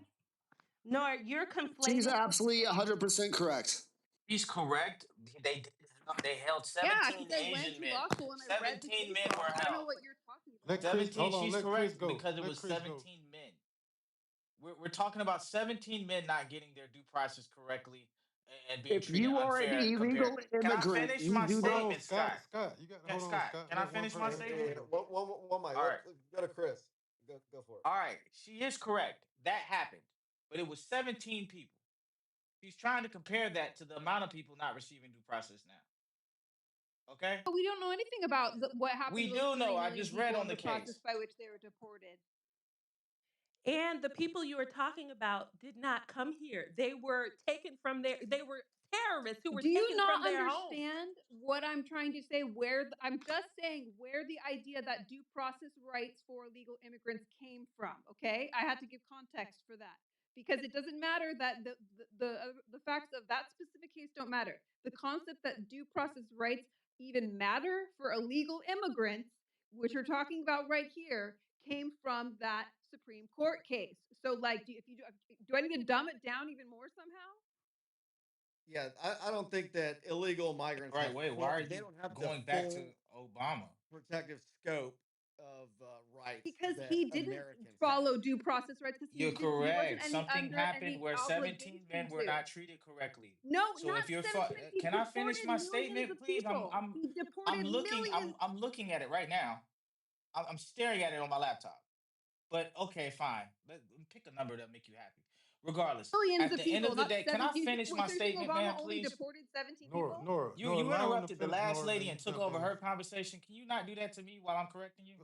Speaker 18: No, you're
Speaker 12: She's
Speaker 18: conflating.
Speaker 12: absolutely 100% correct.
Speaker 14: He's correct. They held
Speaker 17: yeah, because
Speaker 14: 17
Speaker 17: I went
Speaker 14: Asian
Speaker 17: to
Speaker 14: men.
Speaker 17: law school and I read the
Speaker 14: 17
Speaker 17: case
Speaker 14: men
Speaker 17: law.
Speaker 14: were
Speaker 17: I don't know
Speaker 14: held.
Speaker 17: what you're talking about.
Speaker 16: Let Chris.
Speaker 14: 17,
Speaker 16: Hold on.
Speaker 14: she's
Speaker 16: Let Chris
Speaker 14: correct
Speaker 16: go.
Speaker 14: because it
Speaker 16: Let
Speaker 14: was
Speaker 16: Chris go.
Speaker 14: 17 men. We're talking about 17 men not getting their due process correctly and being
Speaker 12: If
Speaker 14: treated
Speaker 12: you are an
Speaker 14: unfair compared.
Speaker 12: illegal
Speaker 14: Can I
Speaker 12: immigrant,
Speaker 14: finish
Speaker 12: you
Speaker 14: my
Speaker 12: do
Speaker 16: Hold
Speaker 12: not.
Speaker 16: on,
Speaker 14: statement,
Speaker 16: Scott.
Speaker 14: Scott?
Speaker 16: Scott, you got. Hold on,
Speaker 14: Scott,
Speaker 16: Scott.
Speaker 14: can I
Speaker 16: Let one
Speaker 14: finish my
Speaker 16: person
Speaker 2: Hey,
Speaker 14: statement?
Speaker 16: go.
Speaker 2: one mic.
Speaker 14: All right.
Speaker 2: Let's go to Chris. Go for it.
Speaker 14: All right. She is correct. That happened. But it was 17 people. She's trying to compare that to the amount of people not receiving due process now. Okay?
Speaker 17: But we don't know anything about what happened
Speaker 14: We
Speaker 17: to those
Speaker 14: do
Speaker 17: 30
Speaker 14: know. I
Speaker 17: million
Speaker 14: just read
Speaker 17: people
Speaker 14: on
Speaker 17: and
Speaker 14: the
Speaker 17: the process
Speaker 14: case.
Speaker 17: by which they were deported.
Speaker 18: And the people you are talking about did not come here. They were taken from their. They were terrorists who were
Speaker 17: Do you
Speaker 18: taken from
Speaker 17: not
Speaker 18: their homes.
Speaker 17: understand what I'm trying to say? I'm just saying where the idea that due process rights for illegal immigrants came from. Okay, I had to give context for that because it doesn't matter that the facts of that specific case don't matter. The concept that due process rights even matter for illegal immigrants, which we're talking about right here, came from that Supreme Court case. So, like, do I need to dumb it down even more somehow?
Speaker 2: Yeah, I don't think that illegal migrants
Speaker 14: Right
Speaker 2: have
Speaker 14: way. Why
Speaker 2: full.
Speaker 14: are
Speaker 2: They
Speaker 14: you
Speaker 2: don't have the
Speaker 14: going back to
Speaker 2: full
Speaker 14: Obama?
Speaker 2: protective scope of rights
Speaker 17: Because
Speaker 2: that
Speaker 17: he didn't
Speaker 2: Americans have.
Speaker 17: follow due process rights because
Speaker 14: You're
Speaker 17: he wasn't
Speaker 14: correct.
Speaker 17: any
Speaker 14: Something
Speaker 17: under
Speaker 14: happened
Speaker 17: any
Speaker 14: where 17 men
Speaker 17: obligation
Speaker 14: were
Speaker 17: to.
Speaker 14: not treated correctly.
Speaker 17: No,
Speaker 14: So
Speaker 17: not
Speaker 14: if you're
Speaker 17: 17. He
Speaker 14: can I finish
Speaker 17: deported
Speaker 14: my
Speaker 17: millions
Speaker 14: statement,
Speaker 17: of
Speaker 14: please?
Speaker 17: people. He
Speaker 14: I'm
Speaker 17: deported
Speaker 14: looking
Speaker 17: millions.
Speaker 14: I'm looking at it right now. I'm staring at it on my laptop. But okay, fine. Pick a number that'll make you happy. Regardless,
Speaker 17: Millions
Speaker 14: at
Speaker 17: of
Speaker 14: the end of
Speaker 17: people,
Speaker 14: the
Speaker 17: not
Speaker 14: day, can I
Speaker 17: 17
Speaker 14: finish
Speaker 17: people.
Speaker 14: my
Speaker 17: So you're saying
Speaker 14: statement,
Speaker 17: Obama
Speaker 14: man,
Speaker 17: only
Speaker 14: please?
Speaker 17: deported 17
Speaker 16: Nora,
Speaker 17: people?
Speaker 16: Nora,
Speaker 14: You
Speaker 16: allow him to
Speaker 14: interrupted the
Speaker 16: finish,
Speaker 14: last
Speaker 16: Nora, then
Speaker 14: lady
Speaker 16: you
Speaker 14: and
Speaker 16: can
Speaker 14: took
Speaker 16: jump
Speaker 14: over
Speaker 16: in.
Speaker 14: her conversation. Can you not do that to me while I'm correcting you?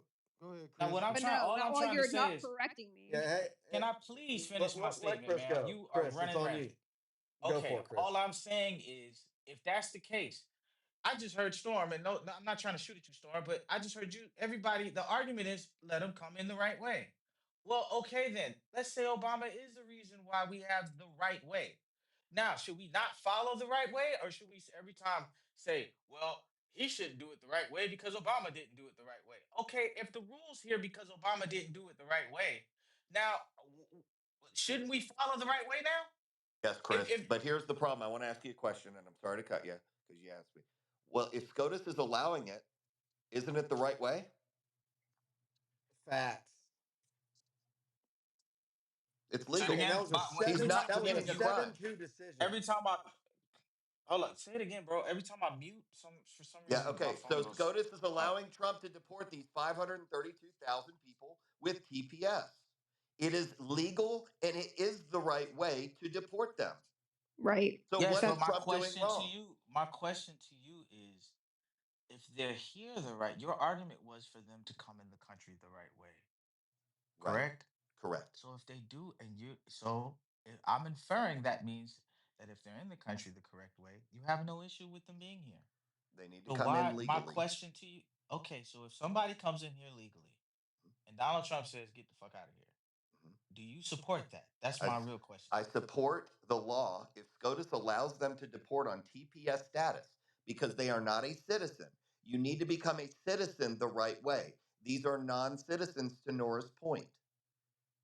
Speaker 16: Go ahead,
Speaker 14: Now,
Speaker 16: Chris.
Speaker 17: But no,
Speaker 14: all
Speaker 17: not
Speaker 14: I'm
Speaker 17: while
Speaker 14: trying to
Speaker 17: you're
Speaker 14: say
Speaker 17: not
Speaker 14: is,
Speaker 17: correcting me.
Speaker 2: Yeah,
Speaker 14: can I please finish my
Speaker 2: let
Speaker 14: statement,
Speaker 2: Chris
Speaker 14: man?
Speaker 2: go.
Speaker 14: You are
Speaker 2: Chris, it's
Speaker 14: running
Speaker 2: on
Speaker 14: rampant.
Speaker 2: you. Go for
Speaker 14: Okay,
Speaker 2: it,
Speaker 14: all
Speaker 2: Chris.
Speaker 14: I'm saying is, if that's the case, I just heard Storm, and no, I'm not trying to shoot at you, Storm, but I just heard you. Everybody, the argument is let them come in the right way. Well, okay then. Let's say Obama is the reason why we have the right way. Now, should we not follow the right way, or should we every time say, well, he shouldn't do it the right way because Obama didn't do it the right way? Okay, if the rules here because Obama didn't do it the right way, now shouldn't we follow the right way now?
Speaker 9: Yes, Chris.
Speaker 14: If
Speaker 9: But here's the problem. I want to ask you a question, and I'm sorry to cut you because you asked me. Well, if SCOTUS is allowing it, isn't it the right way?
Speaker 2: Facts.
Speaker 9: It's
Speaker 14: say it
Speaker 2: And
Speaker 9: legal.
Speaker 2: that
Speaker 14: again,
Speaker 2: was a
Speaker 9: He's
Speaker 2: seven.
Speaker 9: not
Speaker 2: That was a
Speaker 9: committing a crime.
Speaker 2: 7-2 decision.
Speaker 14: every time I hold on, say it again, bro. Every time I mute, for some
Speaker 9: Yeah,
Speaker 14: reason my
Speaker 9: okay.
Speaker 14: phone
Speaker 9: So
Speaker 14: goes.
Speaker 9: SCOTUS is
Speaker 14: Uh,
Speaker 9: allowing Trump to deport these 532,000 people with TPS. It is legal and it is the right way to deport them.
Speaker 17: Right.
Speaker 9: So
Speaker 14: yes,
Speaker 9: what
Speaker 14: but
Speaker 9: is Trump doing wrong?
Speaker 14: my question to you is, if they're here the right, your argument was for them to come in the country the right way,
Speaker 9: Right.
Speaker 14: correct?
Speaker 9: Correct.
Speaker 14: So if they do, I'm inferring that means that if they're in the country the correct way, you have no issue with them being here.
Speaker 9: They need to
Speaker 14: So
Speaker 9: come in
Speaker 14: why? My
Speaker 9: legally.
Speaker 14: question to you. Okay, so if somebody comes in here legally and Donald Trump says, "Get the fuck out of here,"
Speaker 9: Mhm.
Speaker 14: do you support that? That's
Speaker 9: I,
Speaker 14: my
Speaker 9: s-
Speaker 14: real question
Speaker 9: I
Speaker 14: to you.
Speaker 9: support the law if SCOTUS allows them to deport on TPS status because they are not a citizen. You need to become a citizen the right way. These are non citizens, to Nora's point.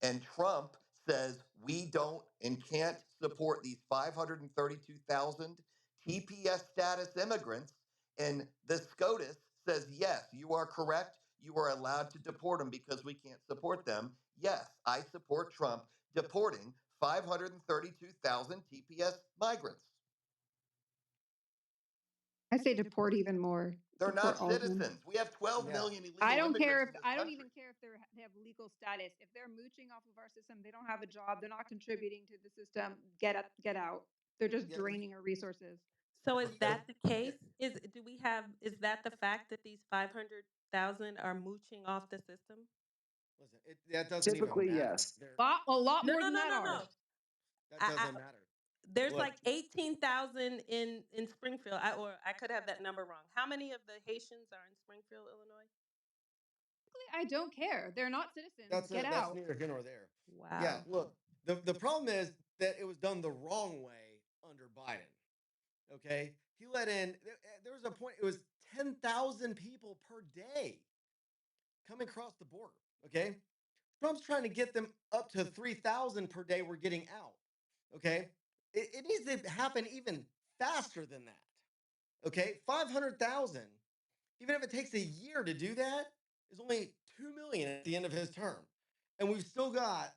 Speaker 9: And Trump says we don't and can't support these 532,000 TPS status immigrants. And the SCOTUS says, yes, you are correct. You are allowed to deport them because we can't support them. Yes, I support Trump deporting 532,000 TPS migrants.
Speaker 17: I say deport even more.
Speaker 9: They're
Speaker 17: Deport
Speaker 9: not
Speaker 17: all of them.
Speaker 9: citizens. We have 12
Speaker 2: Yeah.
Speaker 9: million
Speaker 17: I
Speaker 9: illegal
Speaker 17: don't care
Speaker 9: immigrants
Speaker 17: if
Speaker 9: in this
Speaker 17: I don't
Speaker 9: country.
Speaker 17: even care if they have legal status. If they're mooching off of our system, they don't have a job. They're not contributing to the system. Get out. They're just
Speaker 2: Yeah.
Speaker 17: draining our resources.
Speaker 18: So
Speaker 2: Well,
Speaker 18: is that the
Speaker 2: yeah.
Speaker 18: case? Is that the fact that these 500,000 are mooching off the system?
Speaker 2: Listen, that doesn't even
Speaker 12: Typically,
Speaker 2: matter.
Speaker 12: yes.
Speaker 17: A lot
Speaker 18: No,
Speaker 17: more
Speaker 18: no,
Speaker 17: than
Speaker 18: no,
Speaker 17: that
Speaker 18: no,
Speaker 17: are.
Speaker 18: no.
Speaker 2: That
Speaker 18: I,
Speaker 2: doesn't matter.
Speaker 18: there's
Speaker 2: Look,
Speaker 18: like 18,000 in Springfield. Or I could have that number wrong. How many of the Haitians are in Springfield, Illinois?
Speaker 17: I don't care. They're not citizens. Get
Speaker 2: that's
Speaker 17: out.
Speaker 2: neither here nor there. Yeah,
Speaker 18: Wow.
Speaker 2: look, the problem is that it was done the wrong way under Biden. Okay, he let in. There was a point. It was 10,000 people per day coming across the border. Okay, Trump's trying to get them up to 3,000 per day. We're getting out. Okay, it needs to happen even faster than that. Okay, 500,000. Even if it takes a year to do that, is only 2 million at the end of his term, and we've still got.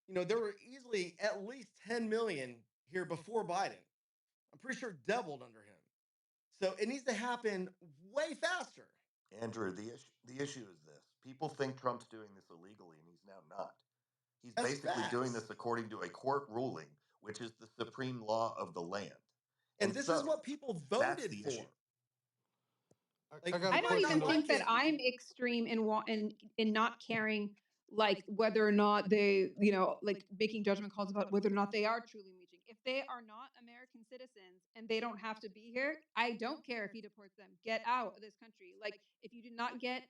Speaker 2: There were easily at least 10 million here before Biden. I'm pretty sure doubled under him. So it needs to happen way faster.
Speaker 9: Andrew, the issue is this. People think Trump's doing this illegally, and he's now not. He's
Speaker 2: That's
Speaker 9: basically doing
Speaker 2: facts.
Speaker 9: this according to a court ruling, which is the supreme law of the land.
Speaker 2: And
Speaker 9: And
Speaker 2: this is
Speaker 9: so
Speaker 2: what people
Speaker 9: that's
Speaker 2: voted
Speaker 9: the issue.
Speaker 2: for.
Speaker 16: I
Speaker 2: Like,
Speaker 16: got
Speaker 2: you
Speaker 16: a
Speaker 17: I don't
Speaker 2: might
Speaker 16: question
Speaker 2: not
Speaker 17: even
Speaker 16: though.
Speaker 17: think
Speaker 2: like
Speaker 17: that
Speaker 2: it.
Speaker 17: I'm extreme in not caring, like whether or not they, like making judgment calls about whether or not they are truly reaching. If they are not American citizens and they don't have to be here, I don't care if he deports them. Get out of this country. Like if you do not get,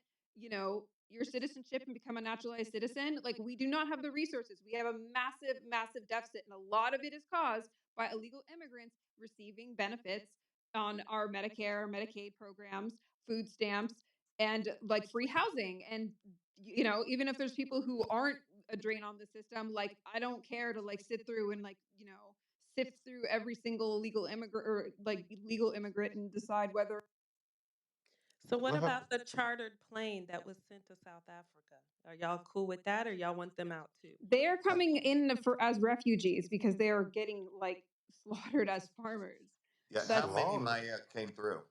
Speaker 17: your citizenship and become a naturalized citizen, like we do not have the resources. We have a massive, massive deficit, and a lot of it is caused by illegal immigrants receiving benefits on our Medicare, Medicaid programs, food stamps, and like free housing. And even if there's people who aren't a drain on the system, like I don't care to like sit through and like sift through every single legal immigrant or like legal immigrant and decide whether.
Speaker 18: So what
Speaker 16: What
Speaker 18: about
Speaker 16: happened?
Speaker 18: the chartered plane that was sent to South Africa? Are y'all cool with that, or y'all want them out too?
Speaker 17: They're coming in as refugees because they are getting like slaughtered as farmers.
Speaker 9: Yeah, how
Speaker 17: That's
Speaker 9: many
Speaker 16: Slaughter.
Speaker 9: Maya came through?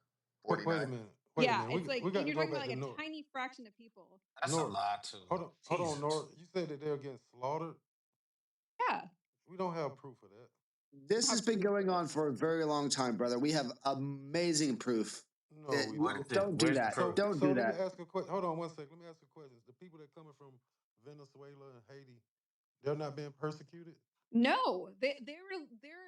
Speaker 16: Wait a
Speaker 9: 49?
Speaker 16: minute. Wait a
Speaker 17: Yeah,
Speaker 16: minute.
Speaker 17: it's like,
Speaker 16: We got
Speaker 17: and
Speaker 16: to
Speaker 17: you're
Speaker 16: go
Speaker 17: talking
Speaker 16: back
Speaker 17: about
Speaker 16: to
Speaker 17: like a
Speaker 16: North.
Speaker 17: tiny fraction of people.
Speaker 14: That's a
Speaker 16: North.
Speaker 14: lot too.
Speaker 16: Hold on,
Speaker 14: Jesus.
Speaker 16: Nora. You said that they're getting slaughtered.
Speaker 17: Yeah,
Speaker 16: We don't have proof of that.
Speaker 12: This has
Speaker 17: have
Speaker 12: been
Speaker 17: proof
Speaker 12: going
Speaker 17: of it.
Speaker 12: on for a very long time, brother. We have amazing proof.
Speaker 16: No, we
Speaker 14: What
Speaker 16: don't.
Speaker 14: is it?
Speaker 12: Don't do
Speaker 14: Where's the
Speaker 12: that.
Speaker 14: proof?
Speaker 12: Don't
Speaker 16: So
Speaker 12: do
Speaker 16: let me
Speaker 12: that.
Speaker 16: ask a question. Hold on one second. Let me ask a question. The people that coming from Venezuela and Haiti, they're not being persecuted.
Speaker 17: No, their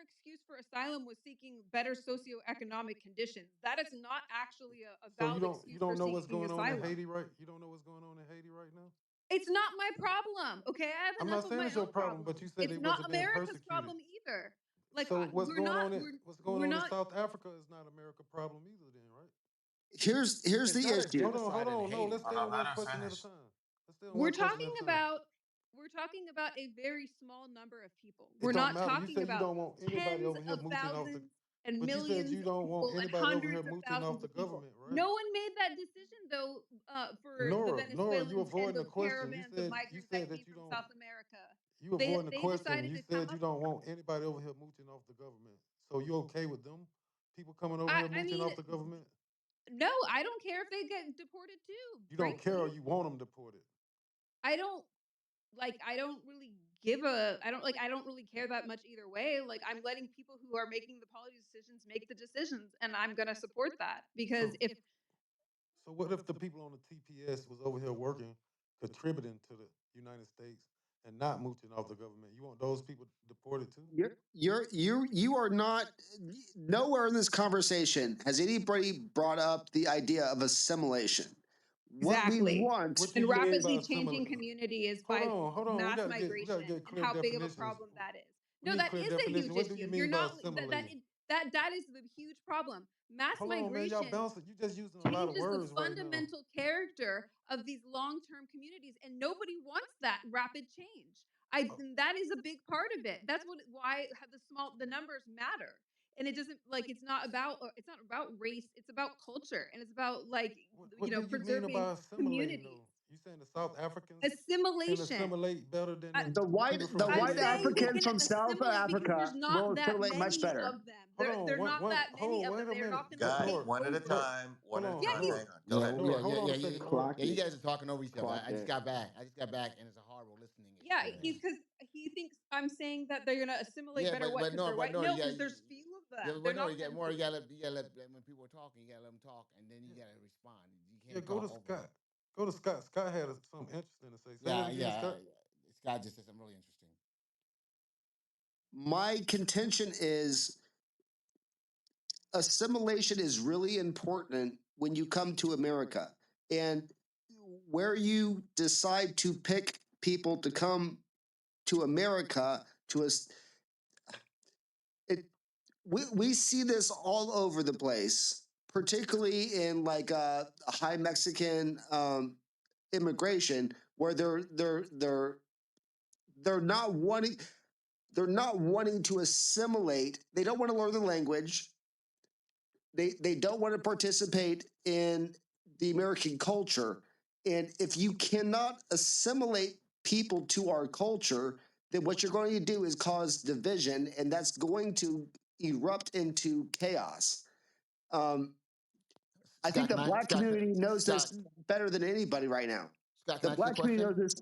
Speaker 17: excuse for asylum was seeking better socioeconomic conditions. That is not actually a
Speaker 16: So you
Speaker 17: valid
Speaker 16: don't you
Speaker 17: excuse for
Speaker 16: don't know what's
Speaker 17: seeking
Speaker 16: going on in
Speaker 17: asylum.
Speaker 16: Haiti, right? You don't know what's going on in Haiti right now.
Speaker 17: It's not my problem. Okay, I have
Speaker 16: I'm
Speaker 17: enough
Speaker 16: not
Speaker 17: of
Speaker 16: saying
Speaker 17: my
Speaker 16: it's your
Speaker 17: own
Speaker 16: problem, but you
Speaker 17: problems.
Speaker 16: said
Speaker 17: It's
Speaker 16: they
Speaker 17: not
Speaker 16: wasn't being
Speaker 17: America's
Speaker 16: persecuted.
Speaker 17: problem either. Like
Speaker 16: So what's
Speaker 17: we're
Speaker 16: going
Speaker 17: not
Speaker 16: on in
Speaker 17: we're
Speaker 16: in
Speaker 17: not
Speaker 16: South Africa is not America problem either, then, right?
Speaker 12: Here's
Speaker 2: It's
Speaker 12: the
Speaker 2: not a
Speaker 12: issue.
Speaker 16: Hold
Speaker 2: genocide in
Speaker 16: on. No, let's
Speaker 2: Haiti.
Speaker 16: stay on
Speaker 14: Let
Speaker 16: one
Speaker 14: her
Speaker 16: question at a
Speaker 14: finish.
Speaker 16: time. Let's stay on
Speaker 17: we're
Speaker 16: one question
Speaker 17: talking
Speaker 16: at a time.
Speaker 17: about we're talking about a very small number of people.
Speaker 16: It
Speaker 17: We're
Speaker 16: don't
Speaker 17: not
Speaker 16: matter. You
Speaker 17: talking
Speaker 16: said you
Speaker 17: about
Speaker 16: don't want anybody
Speaker 17: tens
Speaker 16: over here
Speaker 17: of
Speaker 16: mooching off the.
Speaker 17: thousands and
Speaker 16: But you said
Speaker 17: millions
Speaker 16: you
Speaker 17: of
Speaker 16: don't want
Speaker 17: people and
Speaker 16: anybody over here
Speaker 17: hundreds of
Speaker 16: mooching off
Speaker 17: thousands
Speaker 16: the
Speaker 17: of people.
Speaker 16: government, right?
Speaker 17: No one made that decision though, for the
Speaker 16: Nora, you
Speaker 17: Venezuelans and
Speaker 16: avoiding the
Speaker 17: those
Speaker 16: question.
Speaker 17: caravans of
Speaker 16: You
Speaker 17: migrants that
Speaker 16: said
Speaker 17: came
Speaker 16: that you
Speaker 17: from
Speaker 16: don't.
Speaker 17: South America.
Speaker 16: You
Speaker 17: They
Speaker 16: avoiding the
Speaker 17: they
Speaker 16: question.
Speaker 17: decided
Speaker 16: You
Speaker 17: to
Speaker 16: said you
Speaker 17: come.
Speaker 16: don't want anybody over here mooching off the government. So you okay with them people coming over here
Speaker 17: I
Speaker 16: mooching
Speaker 17: mean,
Speaker 16: off the government?
Speaker 17: no, I don't care if they get deported too.
Speaker 16: You don't care, or
Speaker 17: Frankly,
Speaker 16: you want them deported.
Speaker 17: I don't I don't really I don't really care that much either way. Like I'm letting people who are making the policy decisions make the decisions, and I'm going to support that because
Speaker 16: So,
Speaker 17: if
Speaker 16: so what if the people on the TPS was over here working, contributing to the United States, and not mooching off the government. You want those people deported too?
Speaker 12: You are not nowhere in this conversation has anybody brought up the idea of assimilation. What we
Speaker 17: Exactly.
Speaker 12: want,
Speaker 16: What do
Speaker 17: And
Speaker 16: you mean
Speaker 17: rapidly
Speaker 16: by
Speaker 17: changing
Speaker 16: similar?
Speaker 17: community is
Speaker 16: Hold
Speaker 17: by
Speaker 16: on, hold on.
Speaker 17: mass
Speaker 16: We gotta
Speaker 17: migration
Speaker 16: get
Speaker 17: and
Speaker 16: clear
Speaker 17: how big of a
Speaker 16: definitions.
Speaker 17: problem that is.
Speaker 16: We
Speaker 17: No,
Speaker 16: need
Speaker 17: that
Speaker 16: clear
Speaker 17: is a
Speaker 16: definition.
Speaker 17: huge
Speaker 16: What do you
Speaker 17: issue. You're
Speaker 16: mean by
Speaker 17: not that
Speaker 16: assimilating?
Speaker 17: that is the huge problem. Mass
Speaker 16: Hold on, man. Y'all
Speaker 17: migration
Speaker 16: bouncing. You just using a lot of
Speaker 17: changes the
Speaker 16: words right now.
Speaker 17: fundamental character of these long-term communities, and nobody wants that rapid change. That is a big part of it. That's why the numbers matter. And it doesn't, like, it's not about race, it's about culture, and it's about, like,
Speaker 16: What do you mean
Speaker 17: preserving
Speaker 16: about assimilating
Speaker 17: communities.
Speaker 16: though? You saying the South Africans can
Speaker 17: Assimilation.
Speaker 16: assimilate better than
Speaker 17: I,
Speaker 16: people
Speaker 12: the
Speaker 16: from
Speaker 17: I'm
Speaker 12: white
Speaker 16: Georgia?
Speaker 17: saying they
Speaker 12: Africans
Speaker 17: can
Speaker 12: from South
Speaker 17: assimilate because
Speaker 12: Africa
Speaker 17: there's not
Speaker 12: will
Speaker 17: that
Speaker 12: assimilate much
Speaker 17: many
Speaker 12: better.
Speaker 17: of them.
Speaker 16: Hold on,
Speaker 17: They're not that
Speaker 16: hold
Speaker 17: many
Speaker 16: on,
Speaker 17: of them.
Speaker 16: wait a
Speaker 17: They're not
Speaker 16: minute.
Speaker 17: going to
Speaker 16: Nor,
Speaker 17: take
Speaker 9: Guys,
Speaker 16: Nor,
Speaker 9: one at a
Speaker 17: over.
Speaker 9: time. One
Speaker 16: hold
Speaker 9: at a
Speaker 16: on,
Speaker 17: Yeah,
Speaker 9: time.
Speaker 17: he's
Speaker 16: Nor,
Speaker 9: Hang on. Go
Speaker 1: Yeah,
Speaker 9: ahead.
Speaker 16: Nor. Hold on a
Speaker 1: yeah.
Speaker 16: second, Nor.
Speaker 1: Yeah, you guys are talking over each other.
Speaker 12: Clock
Speaker 1: I just
Speaker 12: it.
Speaker 1: got back. And it's a horrible listening
Speaker 17: yeah,
Speaker 1: experience.
Speaker 17: he's because he thinks I'm saying that they're going to assimilate
Speaker 1: Yeah,
Speaker 17: better. What? Because they're
Speaker 1: but
Speaker 17: white?
Speaker 1: no,
Speaker 17: No,
Speaker 1: you
Speaker 17: because
Speaker 1: got
Speaker 17: there's few of
Speaker 1: yeah,
Speaker 17: them. They're
Speaker 1: but no,
Speaker 17: not
Speaker 1: you
Speaker 17: plenty.
Speaker 1: gotta let when people are talking, you gotta let them talk, and then you
Speaker 16: Yeah,
Speaker 1: gotta respond. You
Speaker 16: yeah,
Speaker 1: can't
Speaker 16: go to
Speaker 1: talk over them.
Speaker 16: Scott. Go to Scott. Scott had something interesting to say. Say that
Speaker 1: Yeah,
Speaker 16: again,
Speaker 1: yeah.
Speaker 16: Scott.
Speaker 1: Scott just said something really interesting.
Speaker 12: My contention is assimilation is really important when you come to America. And where you decide to pick people to come to America to us, it, we see this all over the place, particularly in like high Mexican immigration, where they're not wanting to assimilate. They don't want to learn the language. They don't want to participate in the American culture. And if you cannot assimilate people to our culture, then what you're going to do is cause division, and that's going to erupt into chaos. I think
Speaker 1: Scott,
Speaker 12: the black community knows this
Speaker 1: Scott,
Speaker 12: better than anybody right now.
Speaker 1: Scott, can
Speaker 12: The
Speaker 1: I ask you a
Speaker 12: black community
Speaker 1: question?
Speaker 12: knows this.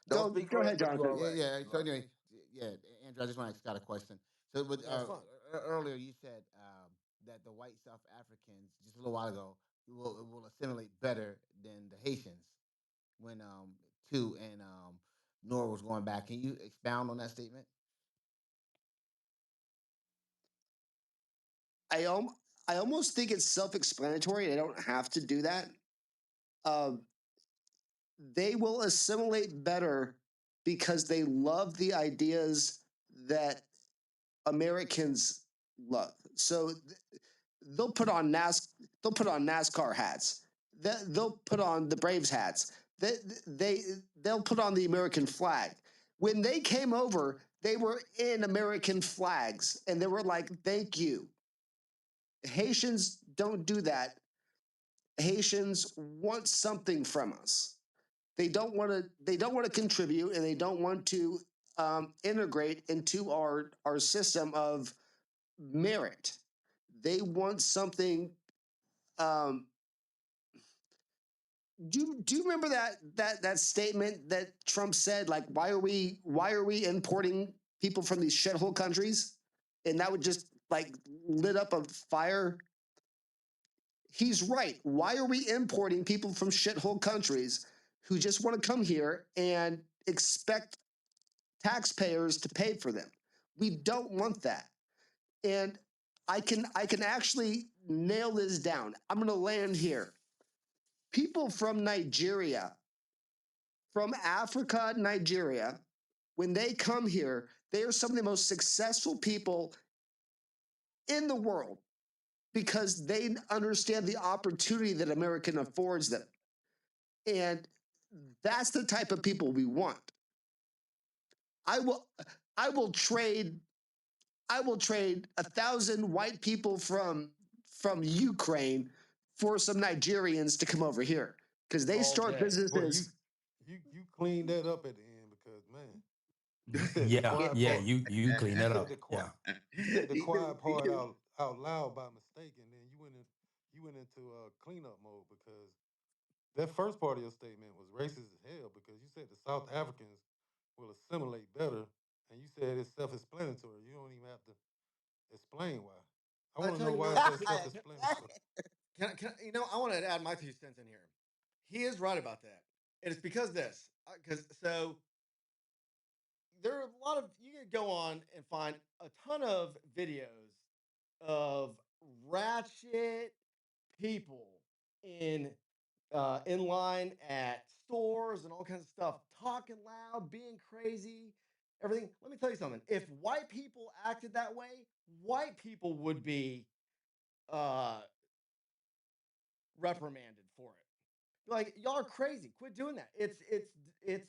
Speaker 9: Don't speak
Speaker 12: Go
Speaker 9: for
Speaker 12: ahead,
Speaker 9: him, but you are
Speaker 12: Jonathan.
Speaker 1: Yeah,
Speaker 9: right.
Speaker 1: yeah.
Speaker 9: You
Speaker 1: So
Speaker 9: are right.
Speaker 1: anyway, yeah, Andrew, I just want to ask Scott a question. So, with
Speaker 16: That's fine.
Speaker 1: earlier you said that the white South Africans just a little while ago will assimilate better than the Haitians when two and Nora was going back. Can you expound on that statement?
Speaker 12: I I almost think it's self-explanatory. And I don't have to do that. Um, they will assimilate better because they love the ideas that Americans love. So they'll put on NASCAR hats. They'll put on the Braves hats. They'll put on the American flag. When they came over, they were in American flags, and they were like, "Thank you." Haitians don't do that. Haitians want something from us. They don't want to. They don't want to contribute, and they don't want to integrate into our system of merit. They want something. Um, do you remember that statement that Trump said? Like, why are we importing people from these shithole countries? And that would just like lit up a fire. He's right. Why are we importing people from shithole countries who just want to come here and expect taxpayers to pay for them? We don't want that. And I can actually nail this down. I'm going to land here. People from Nigeria, from Africa, Nigeria, when they come here, they are some of the most successful people in the world because they understand the opportunity that America affords them. And that's the type of people we want. I will I will trade I will trade 1,000 white people from Ukraine for some Nigerians to come over here because they
Speaker 16: All
Speaker 12: start
Speaker 16: day. Boy,
Speaker 12: businesses.
Speaker 16: you cleaned that up at the end because man, you said the
Speaker 19: Yeah,
Speaker 16: quiet
Speaker 19: yeah,
Speaker 16: part.
Speaker 19: you clean
Speaker 16: You
Speaker 19: that
Speaker 16: said the
Speaker 19: up.
Speaker 16: quiet.
Speaker 19: Yeah.
Speaker 16: You said the
Speaker 9: He knew.
Speaker 16: quiet
Speaker 9: He
Speaker 16: part
Speaker 9: knew.
Speaker 16: out loud by mistake, and then you went into cleanup mode because that first part of your statement was racist as hell because you said the South Africans will assimilate better, and you said it's self-explanatory. You don't even have to explain why. I
Speaker 2: I
Speaker 16: want to
Speaker 2: tell
Speaker 16: know
Speaker 2: you,
Speaker 16: why
Speaker 2: no,
Speaker 16: is that
Speaker 2: can,
Speaker 16: self-explanatory.
Speaker 2: I want to add my 2 cents in here. He is right about that. And it's because this. Because so there are a lot of, you can go on and find a ton of videos of ratchet people in line at stores and all kinds of stuff, talking loud, being crazy, everything. Let me tell you something. If white people acted that way, white people would be uh, reprimanded for it. Like, y'all are crazy. Quit doing that. It's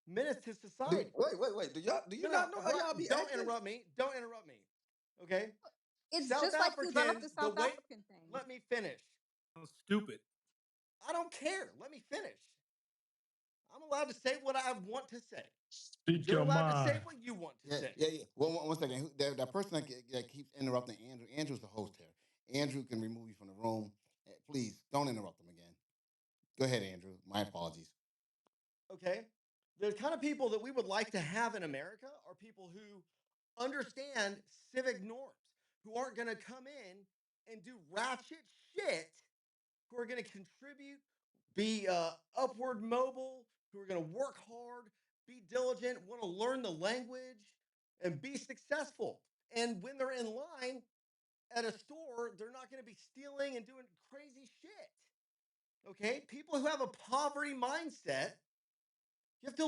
Speaker 2: menace to society.
Speaker 19: Wait. Do you
Speaker 2: No,
Speaker 19: not
Speaker 2: no,
Speaker 19: know how y'all
Speaker 2: right.
Speaker 19: be
Speaker 2: Don't
Speaker 19: acting?
Speaker 2: interrupt me. Don't interrupt me. Okay.
Speaker 17: It's
Speaker 2: South
Speaker 17: just like you brought up the
Speaker 2: Africans, the
Speaker 17: South
Speaker 2: way,
Speaker 17: African thing.
Speaker 2: let me finish.
Speaker 15: Stupid.
Speaker 2: I don't care. Let me finish. I'm allowed to say what I want to say.
Speaker 15: Speak
Speaker 2: You're
Speaker 15: your
Speaker 2: allowed to say
Speaker 15: mind.
Speaker 2: what you want to
Speaker 19: Yeah,
Speaker 2: say.
Speaker 19: yeah, yeah. Well, one second. That person that keeps interrupting Andrew. Andrew's the host here. Andrew can remove you from the room. Please don't interrupt him again. Go ahead, Andrew. My apologies.
Speaker 2: Okay. The kind of people that we would like to have in America are people who understand civic norms, who aren't going to come in and do ratchet shit, who are going to contribute, be upward mobile, who are going to work hard, be diligent, want to learn the language, and be successful. And when they're in line at a store, they're not going to be stealing and doing crazy shit. Okay? People who have a poverty mindset, you have to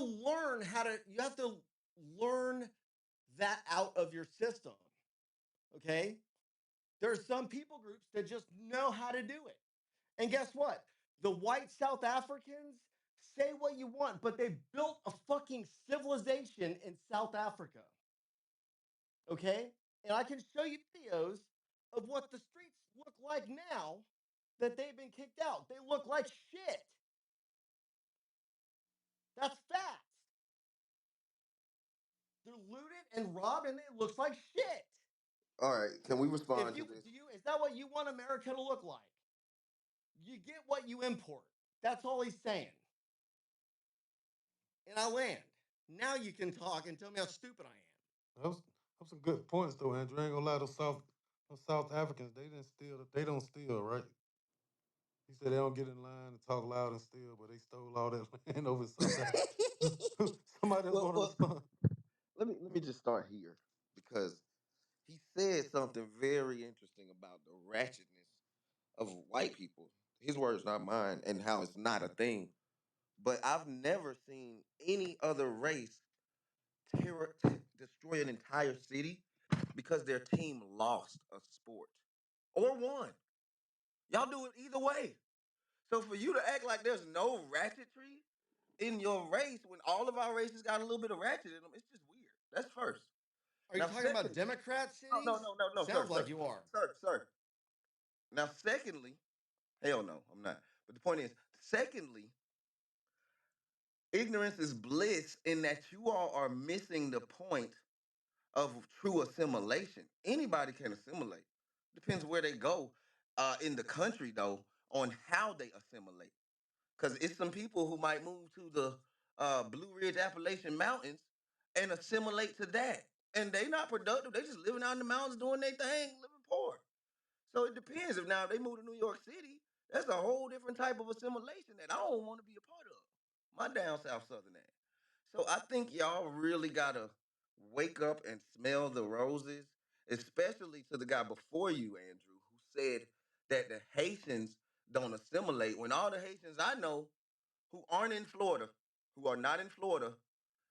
Speaker 2: learn that out of your system. Okay? There are some people groups that just know how to do it. And guess what? The white South Africans, say what you want, but they built a fucking civilization in South Africa. Okay? And I can show you videos of what the streets look like now that they've been kicked out. They look like shit. That's facts. They're looted and robbed and it looks like shit.
Speaker 19: All right. Can we
Speaker 2: If
Speaker 19: respond to
Speaker 2: you
Speaker 19: this?
Speaker 2: do you is that what you want America to look like? You get what you import. That's all he's saying. And I land. Now you can talk and tell me how stupid I am.
Speaker 16: That was some good points though, Andrew. I ain't gonna lie, those South Africans, they don't steal, right? He said they don't get in line and talk loud and steal, but they stole all that land over in South Africa. Somebody else want to
Speaker 19: well,
Speaker 16: respond?
Speaker 19: let me just start here because he said something very interesting about the ratchetness of white people. His words, not mine, and how it's not a thing. But I've never seen any other race destroy an entire city because their team lost a sport or won. Y'all do it either way. So for you to act like there's no ratchetry in your race when all of our races got a little bit of ratchet in them, it's just weird. That's first.
Speaker 2: Are you
Speaker 19: Now,
Speaker 2: talking about
Speaker 19: secondly,
Speaker 2: Democrat
Speaker 19: no,
Speaker 2: cities?
Speaker 19: sir,
Speaker 2: Sounds like you are.
Speaker 19: sir. Now, secondly, hell no, I'm not. But the point is, secondly, ignorance is bliss in that you all are missing the point of true assimilation. Anybody can assimilate. Depends where they go in the country, though, on how they assimilate. Because it's some people who might move to the Blue Ridge Appalachian Mountains and assimilate to that. And they not productive. They just living out in the mountains doing their thing, living poor. So it depends. If now they move to New York City, that's a whole different type of assimilation that I don't want to be a part of. My down south southern ass. So I think y'all really gotta wake up and smell the roses, especially to the guy before you, Andrew, who said that the Haitians don't assimilate. When all the Haitians I know who aren't in Florida, who are not in Florida,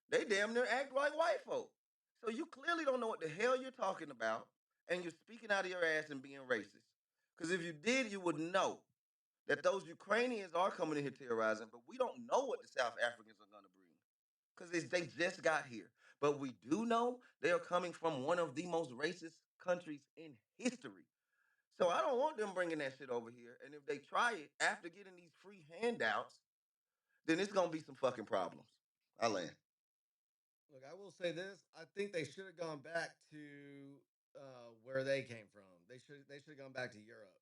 Speaker 19: they damn near act like white folk. So you clearly don't know what the hell you're talking about, and you're speaking out of your ass and being racist. Because if you did, you would know that those Ukrainians are coming in here terrorizing, but we don't know what the South Africans are going to bring because they just got here. But we do know they are coming from one of the most racist countries in history. So I don't want them bringing that shit over here. And if they try it after getting these free handouts, then it's going to be some fucking problems. I land.
Speaker 2: Look, I will say this. I think they should have gone back to where they came from. They should have gone back to Europe,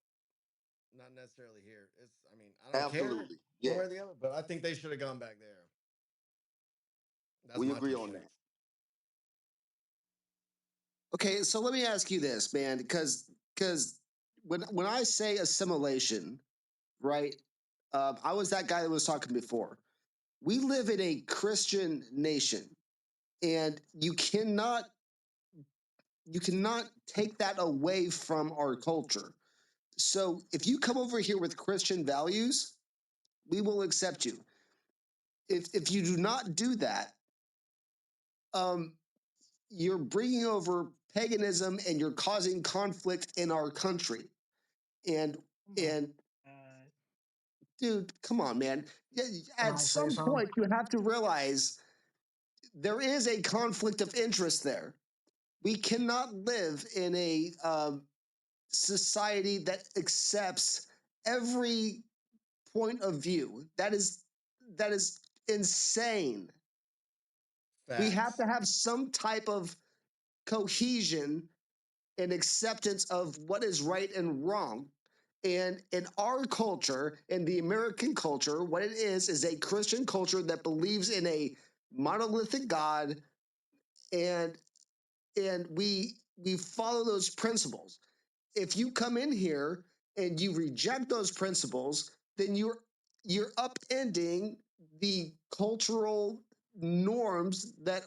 Speaker 2: not necessarily here. I mean, I don't care
Speaker 19: Absolutely.
Speaker 2: one way
Speaker 19: Yes.
Speaker 2: or the other, but I think they should have gone back there. That's
Speaker 19: We
Speaker 2: my
Speaker 19: agree
Speaker 2: two
Speaker 19: on that.
Speaker 2: cents.
Speaker 12: Okay, so let me ask you this, man, because when I say assimilation, right? I was that guy that was talking before. We live in a Christian nation. And you cannot take that away from our culture. So if you come over here with Christian values, we will accept you. If you do not do that, um, you're bringing over paganism and you're causing conflict in our country. And
Speaker 10: Oh my
Speaker 12: and
Speaker 10: God.
Speaker 12: dude, come on, man. Yeah,
Speaker 15: Can
Speaker 12: at
Speaker 15: I say
Speaker 12: some
Speaker 15: something?
Speaker 12: point, you have to realize there is a conflict of interest there. We cannot live in a society that accepts every point of view. That is insane. We have to
Speaker 2: Facts.
Speaker 12: have some type of cohesion and acceptance of what is right and wrong. And in our culture, in the American culture, what it is a Christian culture that believes in a monolithic God, and we follow those principles. If you come in here and you reject those principles, then you're upending the cultural norms that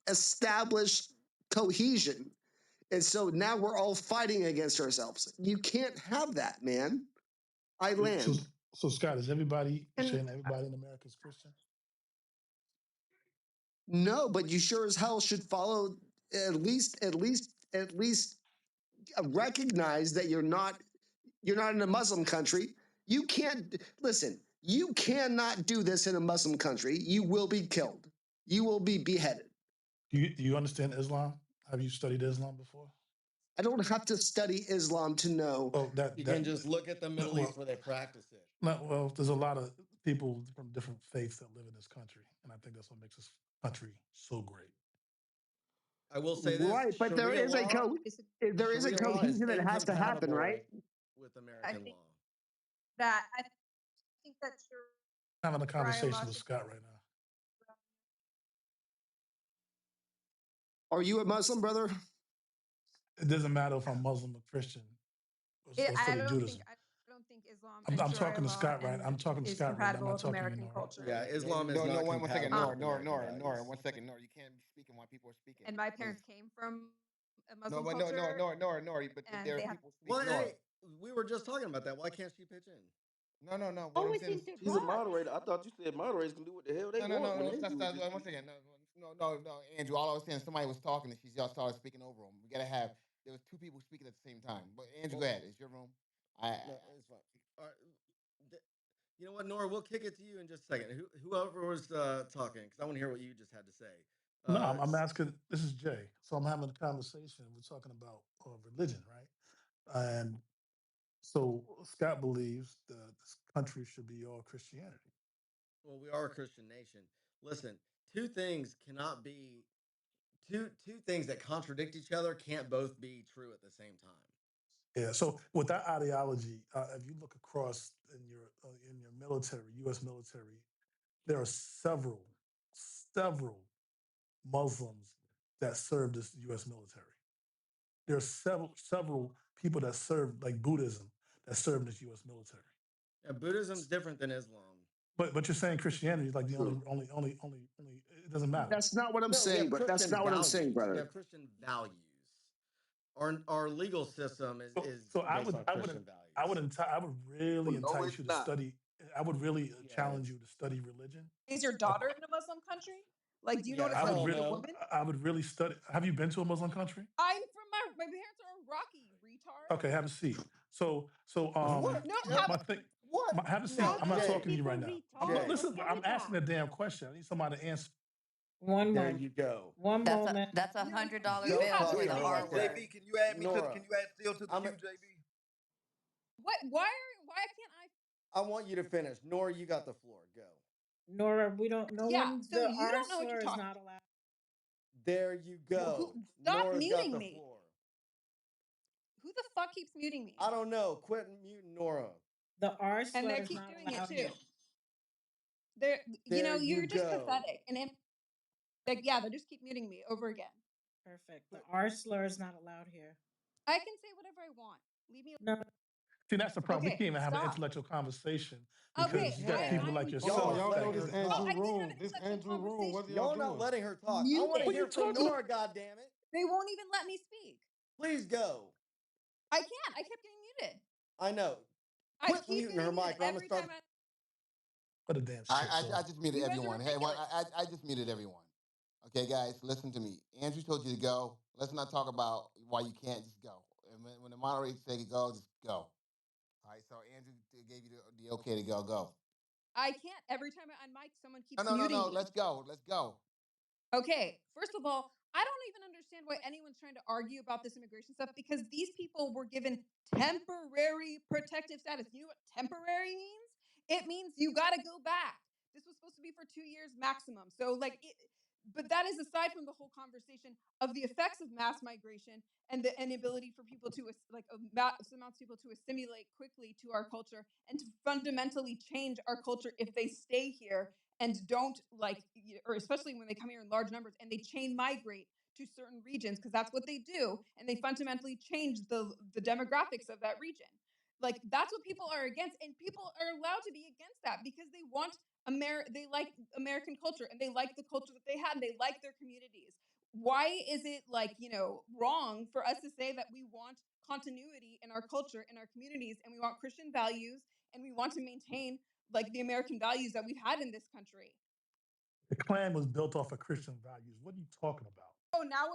Speaker 12: establish cohesion. And so now we're all fighting against ourselves. You can't have that, man. I
Speaker 15: So,
Speaker 12: land.
Speaker 15: so Scott, is everybody you
Speaker 12: And
Speaker 15: saying everybody in America is Christian?
Speaker 12: no, but you sure as hell should follow at least recognize that you're not in a Muslim country. You can't listen. You cannot do this in a Muslim country. You will be killed. You will be beheaded.
Speaker 15: Do you understand Islam? Have you studied Islam before?
Speaker 12: I don't have to study Islam to know.
Speaker 15: Oh,
Speaker 2: You can just look at the
Speaker 15: no,
Speaker 2: Middle East
Speaker 15: well,
Speaker 2: where they practice it.
Speaker 15: no, well, there's a lot of people from different faiths that live in this country, and I think that's what makes this country so great.
Speaker 2: I will say this:
Speaker 12: Right, but there
Speaker 2: Sharia
Speaker 12: is a
Speaker 2: law,
Speaker 12: there is a
Speaker 2: Sharia law is
Speaker 12: cohesion that has to happen, right?
Speaker 2: incompatible with
Speaker 17: I
Speaker 2: American
Speaker 17: think
Speaker 2: law.
Speaker 17: that I think that
Speaker 15: Having a
Speaker 17: Sharia law
Speaker 15: conversation with
Speaker 17: should.
Speaker 15: Scott right now.
Speaker 12: Are you a Muslim, brother?
Speaker 15: It doesn't matter if I'm Muslim or Christian or
Speaker 17: I
Speaker 15: study Judaism.
Speaker 17: don't think Islam
Speaker 15: I'm,
Speaker 17: and
Speaker 15: I'm
Speaker 17: Sharia
Speaker 15: talking to
Speaker 17: law
Speaker 15: Scott right.
Speaker 17: and
Speaker 15: I'm talking to
Speaker 17: is
Speaker 15: Scott right now. I'm
Speaker 17: compatible
Speaker 15: not
Speaker 17: with
Speaker 15: talking to you,
Speaker 17: American
Speaker 15: Nora.
Speaker 17: culture.
Speaker 2: Yeah,
Speaker 19: No,
Speaker 2: Islam is
Speaker 19: no, no,
Speaker 2: not
Speaker 19: one second,
Speaker 2: compatible
Speaker 17: Um,
Speaker 2: with American values.
Speaker 19: One second, Nora. You can't be speaking while people are speaking.
Speaker 17: and my
Speaker 19: Please.
Speaker 17: parents came from a
Speaker 19: No,
Speaker 17: Muslim
Speaker 19: but no,
Speaker 17: culture,
Speaker 19: Nora. But
Speaker 17: and
Speaker 19: there
Speaker 17: they
Speaker 19: are
Speaker 17: have.
Speaker 19: people speak.
Speaker 2: Well,
Speaker 19: Nora.
Speaker 2: hey, we were just talking about that. Why can't she pitch in?
Speaker 19: No. What I'm
Speaker 10: Always
Speaker 19: saying is,
Speaker 10: interrupt.
Speaker 19: she's a moderator. I thought you said moderators can do what the hell they want when they do what you
Speaker 20: One
Speaker 19: speak.
Speaker 20: second. No, Andrew. All I was saying, somebody was talking and she just started speaking over them. We gotta have. There was two people speaking at the same time. But Andrew, go ahead. It's your room.
Speaker 2: No, it's fine. All right. You know what, Nora? We'll kick it to you in just a second. Whoever was talking, because I want to hear what you just had to say.
Speaker 15: No, I'm asking. This is Jay. So I'm having a conversation. We're talking about religion, right? And so Scott believes that this country should be all Christianity.
Speaker 2: Well, we are a Christian nation. Listen, two things cannot be two things that contradict each other can't both be true at the same time.
Speaker 15: Yeah. So with that ideology, if you look across in your military, U.S. military, there are several Muslims that serve this U.S. military. There are several people that serve like Buddhism that serve in this U.S. military.
Speaker 2: Yeah, Buddhism's different than Islam.
Speaker 15: But you're saying Christianity is like the
Speaker 12: True.
Speaker 15: only. It doesn't matter.
Speaker 12: That's not what I'm
Speaker 2: No, we
Speaker 12: saying,
Speaker 2: have
Speaker 12: but that's
Speaker 2: Christian
Speaker 12: not what I'm saying,
Speaker 2: values. We
Speaker 12: brother.
Speaker 2: have Christian values. Our legal system is
Speaker 15: So I
Speaker 2: based
Speaker 15: would
Speaker 2: on
Speaker 15: I
Speaker 2: Christian
Speaker 15: would I would
Speaker 2: values.
Speaker 15: I would really
Speaker 19: No,
Speaker 15: entice
Speaker 19: it's
Speaker 15: you to
Speaker 19: not.
Speaker 15: study. I would really
Speaker 2: Yeah,
Speaker 15: challenge you
Speaker 2: it's
Speaker 15: to study religion.
Speaker 17: Is your
Speaker 15: Uh,
Speaker 17: daughter in a Muslim country? Like, do you know what
Speaker 2: yeah,
Speaker 17: it's
Speaker 15: I would
Speaker 17: like to
Speaker 2: hell
Speaker 17: be a
Speaker 15: really
Speaker 2: no.
Speaker 17: woman?
Speaker 15: I would really study. Have you been to a Muslim country?
Speaker 17: I'm from my parents are Iraqi, retard.
Speaker 15: Okay, have a seat. So
Speaker 2: What?
Speaker 17: No,
Speaker 2: Jay?
Speaker 15: my thing.
Speaker 2: What?
Speaker 15: Have a seat.
Speaker 2: No,
Speaker 10: Stop
Speaker 15: I'm not
Speaker 10: calling
Speaker 15: talking
Speaker 2: Jay.
Speaker 15: to you right
Speaker 10: people
Speaker 15: now.
Speaker 2: Jay.
Speaker 10: retard.
Speaker 15: Listen,
Speaker 10: Don't
Speaker 15: I'm
Speaker 10: say
Speaker 15: asking
Speaker 10: that.
Speaker 15: a damn question. I need somebody to answer.
Speaker 10: One
Speaker 2: There
Speaker 10: moment.
Speaker 2: you go.
Speaker 10: One
Speaker 5: That's a
Speaker 10: moment.
Speaker 5: that's a
Speaker 17: no,
Speaker 5: $100
Speaker 17: you
Speaker 2: Don't
Speaker 5: bill
Speaker 17: have
Speaker 2: talk
Speaker 5: for
Speaker 2: to
Speaker 5: the
Speaker 2: her
Speaker 5: R
Speaker 2: like that.
Speaker 5: word.
Speaker 19: JB, can you add me to? Can
Speaker 2: Nora,
Speaker 19: you add Steel to the
Speaker 2: I'm
Speaker 19: queue, JB?
Speaker 17: what? Why can't I?
Speaker 2: I want you to finish. Nora, you got the floor. Go.
Speaker 10: Nora, we don't. No
Speaker 17: Yeah,
Speaker 10: one.
Speaker 17: so
Speaker 10: The
Speaker 17: you
Speaker 10: R
Speaker 17: don't know what you're
Speaker 10: slur is
Speaker 17: talking.
Speaker 10: not allowed.
Speaker 2: There you
Speaker 17: Who?
Speaker 2: go.
Speaker 17: Stop
Speaker 2: Nora's got
Speaker 17: muting
Speaker 2: the
Speaker 17: me.
Speaker 2: floor.
Speaker 17: Who the fuck keeps muting me?
Speaker 2: I don't know. Quit muting Nora.
Speaker 10: The R
Speaker 17: And
Speaker 10: slur
Speaker 17: they
Speaker 10: is
Speaker 17: keep
Speaker 10: not
Speaker 17: doing it
Speaker 10: allowed
Speaker 17: too.
Speaker 10: here.
Speaker 17: They're,
Speaker 2: There you
Speaker 17: you're just
Speaker 2: go.
Speaker 17: pathetic. And like, yeah, they just keep muting me over again.
Speaker 10: Perfect. The R slur is not allowed here.
Speaker 17: I can say whatever I want. Leave me.
Speaker 10: No.
Speaker 15: See, that's the problem. We can't
Speaker 17: Okay,
Speaker 15: even have an
Speaker 17: stop.
Speaker 15: intellectual conversation
Speaker 2: We
Speaker 17: Okay,
Speaker 15: because you got
Speaker 2: can.
Speaker 15: people
Speaker 17: I'm
Speaker 15: like
Speaker 2: Y'all
Speaker 16: Y'all,
Speaker 2: aren't
Speaker 15: yourself
Speaker 16: y'all know
Speaker 2: letting
Speaker 15: that
Speaker 16: this
Speaker 2: her
Speaker 17: Oh,
Speaker 16: Andrew
Speaker 17: I
Speaker 2: talk.
Speaker 17: can't have
Speaker 16: room.
Speaker 17: an
Speaker 16: This
Speaker 17: intellectual
Speaker 16: Andrew room. What are
Speaker 17: conversation.
Speaker 16: y'all
Speaker 2: Y'all not
Speaker 16: doing?
Speaker 2: letting her talk. I want to
Speaker 17: Muted.
Speaker 15: what are
Speaker 2: hear
Speaker 15: you
Speaker 2: from
Speaker 15: talking
Speaker 2: Nora,
Speaker 15: about?
Speaker 2: goddammit.
Speaker 17: They won't even let me speak.
Speaker 2: Please go.
Speaker 17: I can't. I kept getting muted.
Speaker 2: I know.
Speaker 17: I
Speaker 2: Quit
Speaker 17: keep
Speaker 2: muting her
Speaker 17: getting muted
Speaker 2: mic or I'm going to
Speaker 17: every time
Speaker 2: start.
Speaker 15: What a damn shit
Speaker 20: I
Speaker 15: show.
Speaker 20: just muted
Speaker 17: you guys are
Speaker 20: everyone. Hey,
Speaker 17: ridiculous.
Speaker 20: I just muted everyone. Okay, guys, listen to me. Andrew told you to go. Let's not talk about why you can't just go. And when the moderator say go, just go. All right, so Andrew gave you the okay to go. Go.
Speaker 17: I can't. Every time I unmic, someone
Speaker 20: No,
Speaker 17: keeps
Speaker 20: no, no,
Speaker 17: muting
Speaker 20: no.
Speaker 17: me.
Speaker 20: Let's go. Let's go.
Speaker 17: Okay, first of all, I don't even understand why anyone's trying to argue about this immigration stuff because these people were given temporary protective status. You know what temporary means? It means you got to go back. This was supposed to be for 2 years maximum. So, but that is aside from the whole conversation of the effects of mass migration and the inability for people to mass amounts of people to assimilate quickly to our culture and to fundamentally change our culture if they stay here and don't or especially when they come here in large numbers and they chain migrate to certain regions because that's what they do and they fundamentally change the demographics of that region. Like that's what people are against, and people are allowed to be against that because they want they like American culture and they like the culture that they had and they like their communities. Why is it wrong for us to say that we want continuity in our culture in our communities and we want Christian values and we want to maintain like the American values that we've had in this country?
Speaker 15: The Klan was built off of Christian values. What are you talking about?
Speaker 17: Oh, now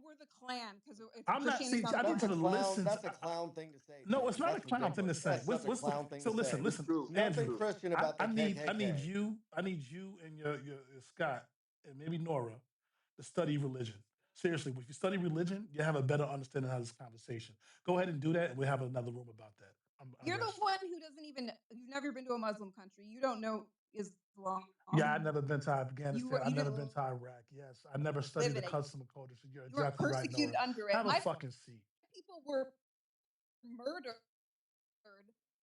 Speaker 17: we're the Klan because
Speaker 15: I'm not.
Speaker 17: Christianity
Speaker 15: See,
Speaker 17: is on
Speaker 15: I
Speaker 17: the
Speaker 15: need
Speaker 2: That's
Speaker 15: you
Speaker 2: a
Speaker 15: to
Speaker 17: ground.
Speaker 2: clown.
Speaker 15: listen.
Speaker 2: That's a clown thing to say,
Speaker 15: No, it's
Speaker 2: Jay.
Speaker 15: not a
Speaker 2: That's
Speaker 15: clown thing to
Speaker 2: ridiculous.
Speaker 15: say.
Speaker 2: That's such a clown thing
Speaker 15: So
Speaker 2: to
Speaker 15: listen,
Speaker 2: say.
Speaker 12: It's
Speaker 15: listen,
Speaker 12: true. It's
Speaker 2: Nothing
Speaker 15: Andrew.
Speaker 12: true.
Speaker 2: Christian about the
Speaker 15: I need
Speaker 2: KKK.
Speaker 15: you, and your Scott, and maybe Nora, to study religion. Seriously, if you study religion, you have a better understanding of this conversation. Go ahead and do that, and we'll have another room about that. I
Speaker 17: You're the
Speaker 15: rest.
Speaker 17: one who doesn't even you've never been to a Muslim country. You don't know Islam.
Speaker 15: Yeah, I've never been to
Speaker 17: You
Speaker 15: Afghanistan. I've
Speaker 17: you
Speaker 15: never
Speaker 17: didn't
Speaker 15: been to Iraq. Yes, I never studied
Speaker 17: live
Speaker 15: the
Speaker 17: in it.
Speaker 15: custom and culture. So you're
Speaker 17: You were
Speaker 15: exactly right,
Speaker 17: persecuted
Speaker 15: Nora.
Speaker 17: under it.
Speaker 15: Have a
Speaker 17: My
Speaker 15: fucking seat.
Speaker 17: people were murdered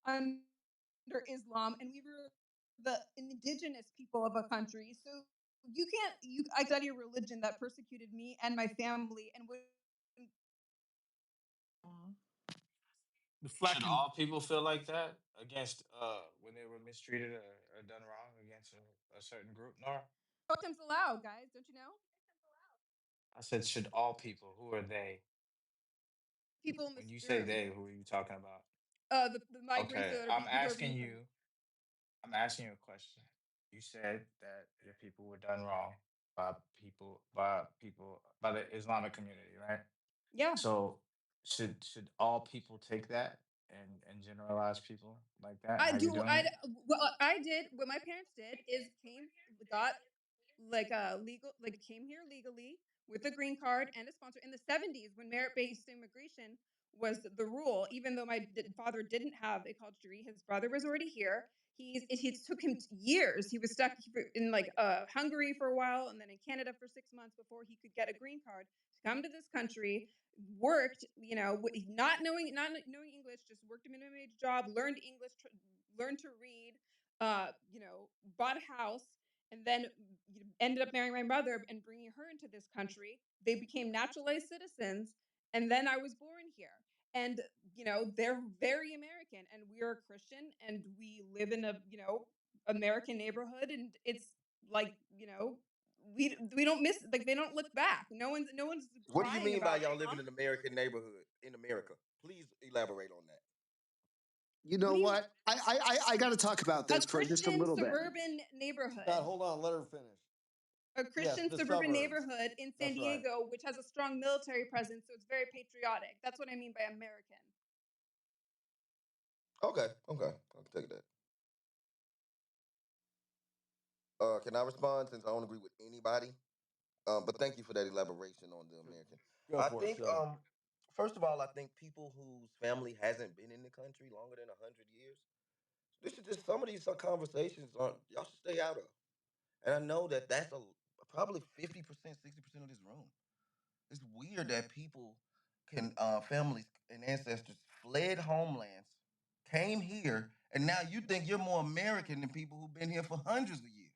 Speaker 17: under Islam, and we were the indigenous people of a country. So you can't. I study a religion that persecuted me and my family, and would.
Speaker 14: Should
Speaker 15: Deflecting.
Speaker 14: all people feel like that against when they were mistreated or done wrong against a certain group? Nor
Speaker 17: Victims allowed, guys. Don't you know?
Speaker 14: I said, should all people? Who are they?
Speaker 17: People in
Speaker 14: When
Speaker 17: this
Speaker 14: you say
Speaker 17: room,
Speaker 14: they, who are you talking about?
Speaker 17: the migrants
Speaker 14: Okay,
Speaker 17: that are who are being.
Speaker 14: I'm asking you a question. You said that your people were done wrong by the Islamic community, right?
Speaker 17: Yeah,
Speaker 14: So should all people take that and generalize people like that?
Speaker 17: I
Speaker 14: How you're
Speaker 17: do.
Speaker 14: doing it?
Speaker 17: I did. What my parents did is got legal, came here legally with a green card and a sponsor in the 70s when merit-based immigration was the rule. Even though my father didn't have a college degree, his brother was already here. It took him years. He was stuck in Hungary for a while and then in Canada for 6 months before he could get a green card to come to this country. Worked, not knowing English, just worked a minimum wage job, learned English, learned to read, bought a house, and then ended up marrying my mother and bringing her into this country. They became naturalized citizens, and then I was born here. And they're very American, and we are Christian, and we live in a American neighborhood, and it's we don't miss they don't look back. No one's
Speaker 19: What do you
Speaker 17: crying
Speaker 19: mean by
Speaker 17: about
Speaker 19: y'all live in an American neighborhood in America? Please elaborate on that.
Speaker 12: You
Speaker 17: what
Speaker 12: know
Speaker 17: do you
Speaker 12: what? I got to talk about
Speaker 17: a
Speaker 12: this for just a
Speaker 17: Christian
Speaker 12: little bit.
Speaker 17: suburban
Speaker 2: Scott,
Speaker 17: neighborhood.
Speaker 2: hold on. Let her finish.
Speaker 17: A
Speaker 2: Yes,
Speaker 17: Christian
Speaker 2: the
Speaker 17: suburban
Speaker 2: suburbs.
Speaker 17: neighborhood in San
Speaker 2: That's right.
Speaker 17: Diego, which has a strong military presence, so it's very patriotic. That's what I mean by American.
Speaker 19: Okay, okay, I'll take that. Can I respond since I don't agree with anybody? But thank you for that elaboration on the American.
Speaker 2: Go
Speaker 19: I
Speaker 2: for it,
Speaker 19: think,
Speaker 2: Shay.
Speaker 19: first of all, I think people whose family hasn't been in the country longer than 100 years, this is just some of these conversations aren't y'all should stay out of. And I know that that's probably 50%, 60% of this room. It's weird that people can families and ancestors fled homelands, came here, and now you think you're more American than people who've been here for hundreds of years.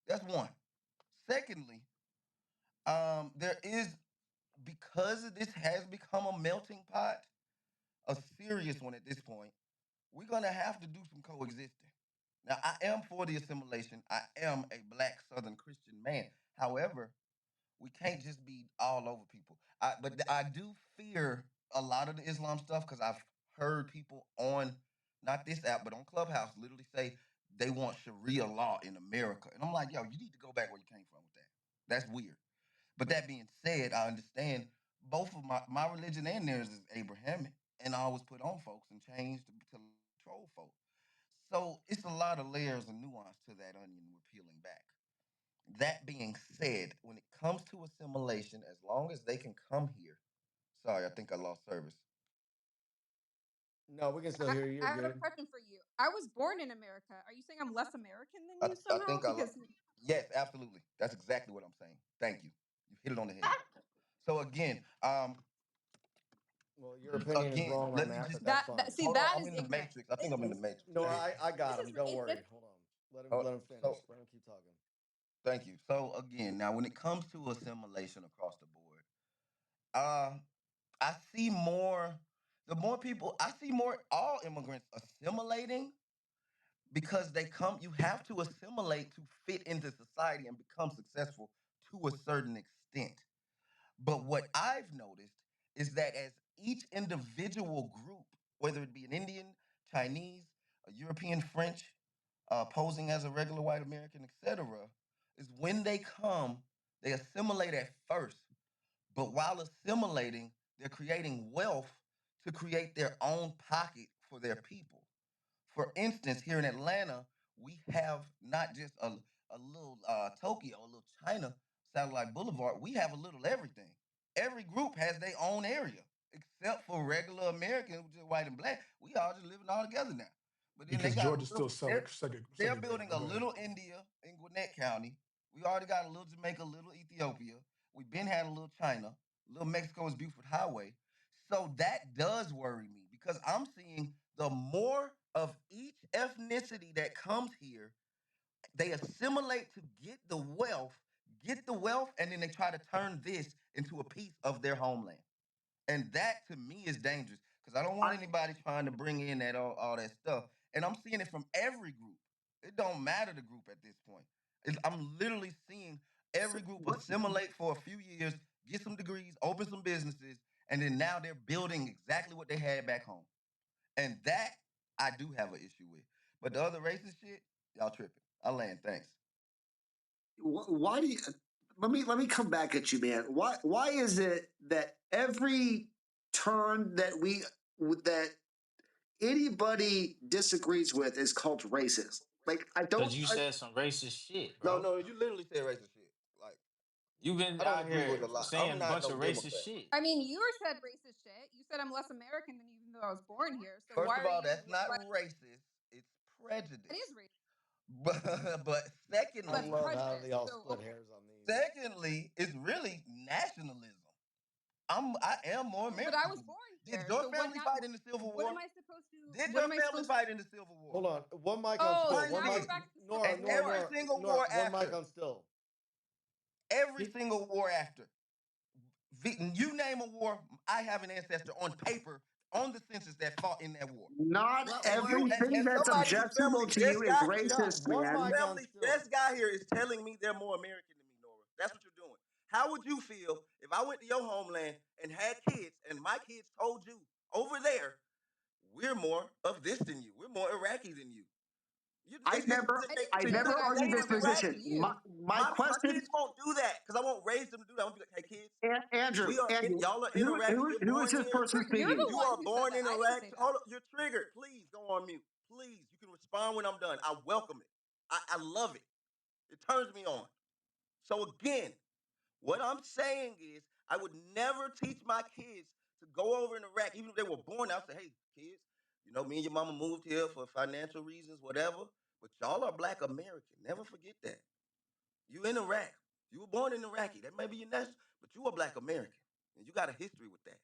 Speaker 19: That's one. Secondly, there is because this has become a melting pot, a serious one at this point. we're gonna have to do some coexisting. Now, I am for the assimilation. I am a black Southern Christian man. However, we can't just be all over people. But I do fear a lot of the Islam stuff because I've heard people on not this app, but on Clubhouse literally say they want Sharia law in America. And I'm like, yo, you need to go back where you came from with that. That's weird. But that being said, I understand both of my religion and theirs is Abrahamic, and I always put on folks and changed to control folks. So it's a lot of layers and nuance to that onion we're peeling back. That being said, when it comes to assimilation, as long as they can come here, sorry, I think I lost service.
Speaker 2: No, we can still
Speaker 17: I,
Speaker 2: hear you.
Speaker 17: I
Speaker 2: You're
Speaker 17: have a
Speaker 2: good.
Speaker 17: question for you. I was born in America. Are you saying I'm less American than
Speaker 19: I,
Speaker 17: you
Speaker 19: I
Speaker 17: somehow?
Speaker 19: think I lost.
Speaker 17: Because
Speaker 19: Yes, absolutely. That's exactly what I'm saying. Thank you. You hit it on the head. So
Speaker 2: Well, your opinion is wrong on
Speaker 19: let me
Speaker 2: that,
Speaker 19: just
Speaker 2: but that's
Speaker 17: that
Speaker 2: fine.
Speaker 17: see
Speaker 19: hold on.
Speaker 17: that
Speaker 19: I'm
Speaker 17: is
Speaker 19: in the
Speaker 17: ignorant.
Speaker 19: matrix. I think I'm in the matrix.
Speaker 2: Nora,
Speaker 19: Here.
Speaker 2: I got
Speaker 17: This
Speaker 2: him.
Speaker 17: is
Speaker 2: Don't
Speaker 17: if
Speaker 2: worry. Hold on.
Speaker 19: Uh,
Speaker 2: Let him finish.
Speaker 19: so
Speaker 2: Let him keep talking.
Speaker 19: thank you. So again, now when it comes to assimilation across the board, uh, I see more. The more people I see more all immigrants assimilating because they come. You have to assimilate to fit into society and become successful to a certain extent. But what I've noticed is that as each individual group, whether it be an Indian, Chinese, a European, French, posing as a regular white American, etc., is when they come, they assimilate at first. But while assimilating, they're creating wealth to create their own pocket for their people. For instance, here in Atlanta, we have not just a little Tokyo, a little China satellite boulevard. We have a little everything. Every group has their own area, except for regular Americans, which is white and black. We all just living all together now. But then they
Speaker 15: Because
Speaker 19: got a
Speaker 15: Georgia's
Speaker 19: little.
Speaker 15: still
Speaker 19: They're
Speaker 15: segregated.
Speaker 19: building
Speaker 15: But
Speaker 19: a
Speaker 15: go ahead.
Speaker 19: little India in Gwinnett County. We already got a little Jamaica, a little Ethiopia. We've been had a little China. Little Mexico is Buford Highway. So that does worry me because I'm seeing the more of each ethnicity that comes here, they assimilate to get the wealth, and then they try to turn this into a piece of their homeland. And that to me is dangerous because I don't want anybody trying to bring in that all that stuff. And I'm seeing it from every group. It don't matter the group at this point. I'm literally seeing
Speaker 12: So
Speaker 19: every group
Speaker 12: what?
Speaker 19: assimilate for a few years, get some degrees, open some businesses, and then now they're building exactly what they had back home. And that I do have an issue with. But the other racist shit, y'all tripping. I land. Thanks.
Speaker 12: Why do you? Let me come back at you, man. Why is it that every turn that anybody disagrees with is called racist? Like I
Speaker 14: Cause
Speaker 12: don't.
Speaker 14: you said some racist shit,
Speaker 19: No,
Speaker 14: bro.
Speaker 19: no, you literally said racist shit. Like,
Speaker 14: You've been
Speaker 19: I don't
Speaker 14: out
Speaker 19: agree with
Speaker 14: here
Speaker 19: a lot. I'm
Speaker 14: saying a
Speaker 19: not
Speaker 14: bunch
Speaker 19: no
Speaker 14: of racist
Speaker 19: Democrat.
Speaker 14: shit.
Speaker 17: I mean, you said racist shit. You said I'm less American than you, even though I was born here. So
Speaker 19: First
Speaker 17: why
Speaker 19: of
Speaker 17: are
Speaker 19: all,
Speaker 17: you?
Speaker 19: that's not
Speaker 17: Why,
Speaker 19: racist. It's
Speaker 17: it
Speaker 19: prejudice.
Speaker 17: is racist,
Speaker 19: But
Speaker 2: I
Speaker 17: but it's
Speaker 19: secondly,
Speaker 2: love how they
Speaker 17: prejudice.
Speaker 2: all
Speaker 17: So
Speaker 2: split
Speaker 17: okay,
Speaker 2: hairs on these.
Speaker 19: it's really nationalism. I am more
Speaker 17: but I was
Speaker 19: American.
Speaker 17: born
Speaker 19: Did
Speaker 17: here.
Speaker 19: your
Speaker 17: So what
Speaker 19: family
Speaker 17: now?
Speaker 19: fight in the Civil
Speaker 17: What am
Speaker 19: War?
Speaker 17: I supposed to?
Speaker 19: Did
Speaker 17: What
Speaker 19: your
Speaker 17: am I
Speaker 19: family
Speaker 17: supposed to?
Speaker 19: fight in the Civil War?
Speaker 2: Hold on. One mic on
Speaker 17: Oh,
Speaker 2: still.
Speaker 17: so
Speaker 19: Mine
Speaker 2: One
Speaker 17: now we're
Speaker 2: mic.
Speaker 19: did.
Speaker 17: back to the
Speaker 2: Nora,
Speaker 17: Civil
Speaker 19: And
Speaker 2: Nora,
Speaker 17: War.
Speaker 19: every
Speaker 2: Nora,
Speaker 19: single
Speaker 2: Nora.
Speaker 19: war
Speaker 2: One mic
Speaker 19: after,
Speaker 2: on still.
Speaker 19: every single war after, you name a war, I have an ancestor on paper on the census that fought in that war.
Speaker 12: Not
Speaker 3: What
Speaker 19: And
Speaker 3: war
Speaker 19: you
Speaker 3: did
Speaker 12: everything
Speaker 19: and
Speaker 12: that's
Speaker 19: somebody whose
Speaker 12: objectionable
Speaker 19: family
Speaker 12: to you
Speaker 19: just
Speaker 12: is
Speaker 19: got here,
Speaker 2: Scott,
Speaker 12: racist,
Speaker 2: one
Speaker 19: whose
Speaker 12: man.
Speaker 2: mic on
Speaker 19: family
Speaker 2: still.
Speaker 19: just got here is telling me they're more American than me, Nora. That's what you're doing. How would you feel if I went to your homeland and had kids and my kids told you over there, we're more of this than you. We're more Iraqi than you.
Speaker 12: I never,
Speaker 17: I
Speaker 19: They
Speaker 17: didn't
Speaker 12: I
Speaker 17: say you
Speaker 12: never
Speaker 19: literally
Speaker 17: guys were
Speaker 12: argued
Speaker 19: say
Speaker 17: more
Speaker 12: this
Speaker 19: it's
Speaker 17: American
Speaker 12: position.
Speaker 17: than
Speaker 19: Iraqi.
Speaker 12: My,
Speaker 17: you.
Speaker 12: my
Speaker 19: My
Speaker 12: question,
Speaker 19: kids won't do that because I won't raise them to do that. I'm gonna be like, hey kids,
Speaker 12: Andrew, Andrew,
Speaker 19: y'all are in
Speaker 12: who,
Speaker 19: Iraq.
Speaker 12: who,
Speaker 19: You're
Speaker 12: who is
Speaker 19: born
Speaker 12: this
Speaker 19: here.
Speaker 12: person
Speaker 17: You're the
Speaker 12: speaking?
Speaker 19: You
Speaker 17: one
Speaker 19: are
Speaker 17: who said
Speaker 19: born
Speaker 17: that.
Speaker 19: in
Speaker 17: I didn't
Speaker 19: Iraq.
Speaker 17: say that.
Speaker 19: Hold on, you're triggered. Please go on mute. Please, you can respond when I'm done. I welcome it. I love it. It turns me on. So again, what I'm saying is, I would never teach my kids to go over in Iraq, even if they were born. I'll say, hey, kids, me and your mama moved here for financial reasons, whatever. But y'all are Black American. Never forget that. You in Iraq. You were born in Iraqi. That may be your national, but you are Black American, and you got a history with that.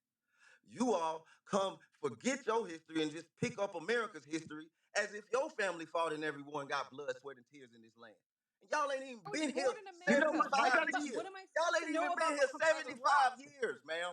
Speaker 19: You all come forget your history and just pick up America's history as if your family fought in every war and got blood, sweat, and tears in this land. And y'all ain't even
Speaker 17: I was
Speaker 19: been here
Speaker 17: born in
Speaker 12: You know what?
Speaker 17: America.
Speaker 12: I
Speaker 19: 75
Speaker 12: got
Speaker 17: What
Speaker 12: to,
Speaker 17: about? What
Speaker 19: years.
Speaker 17: am I
Speaker 19: Y'all
Speaker 17: supposed to
Speaker 19: ain't
Speaker 17: know
Speaker 19: even been
Speaker 17: about
Speaker 19: here
Speaker 17: Iraq?
Speaker 19: 75 years, ma'am.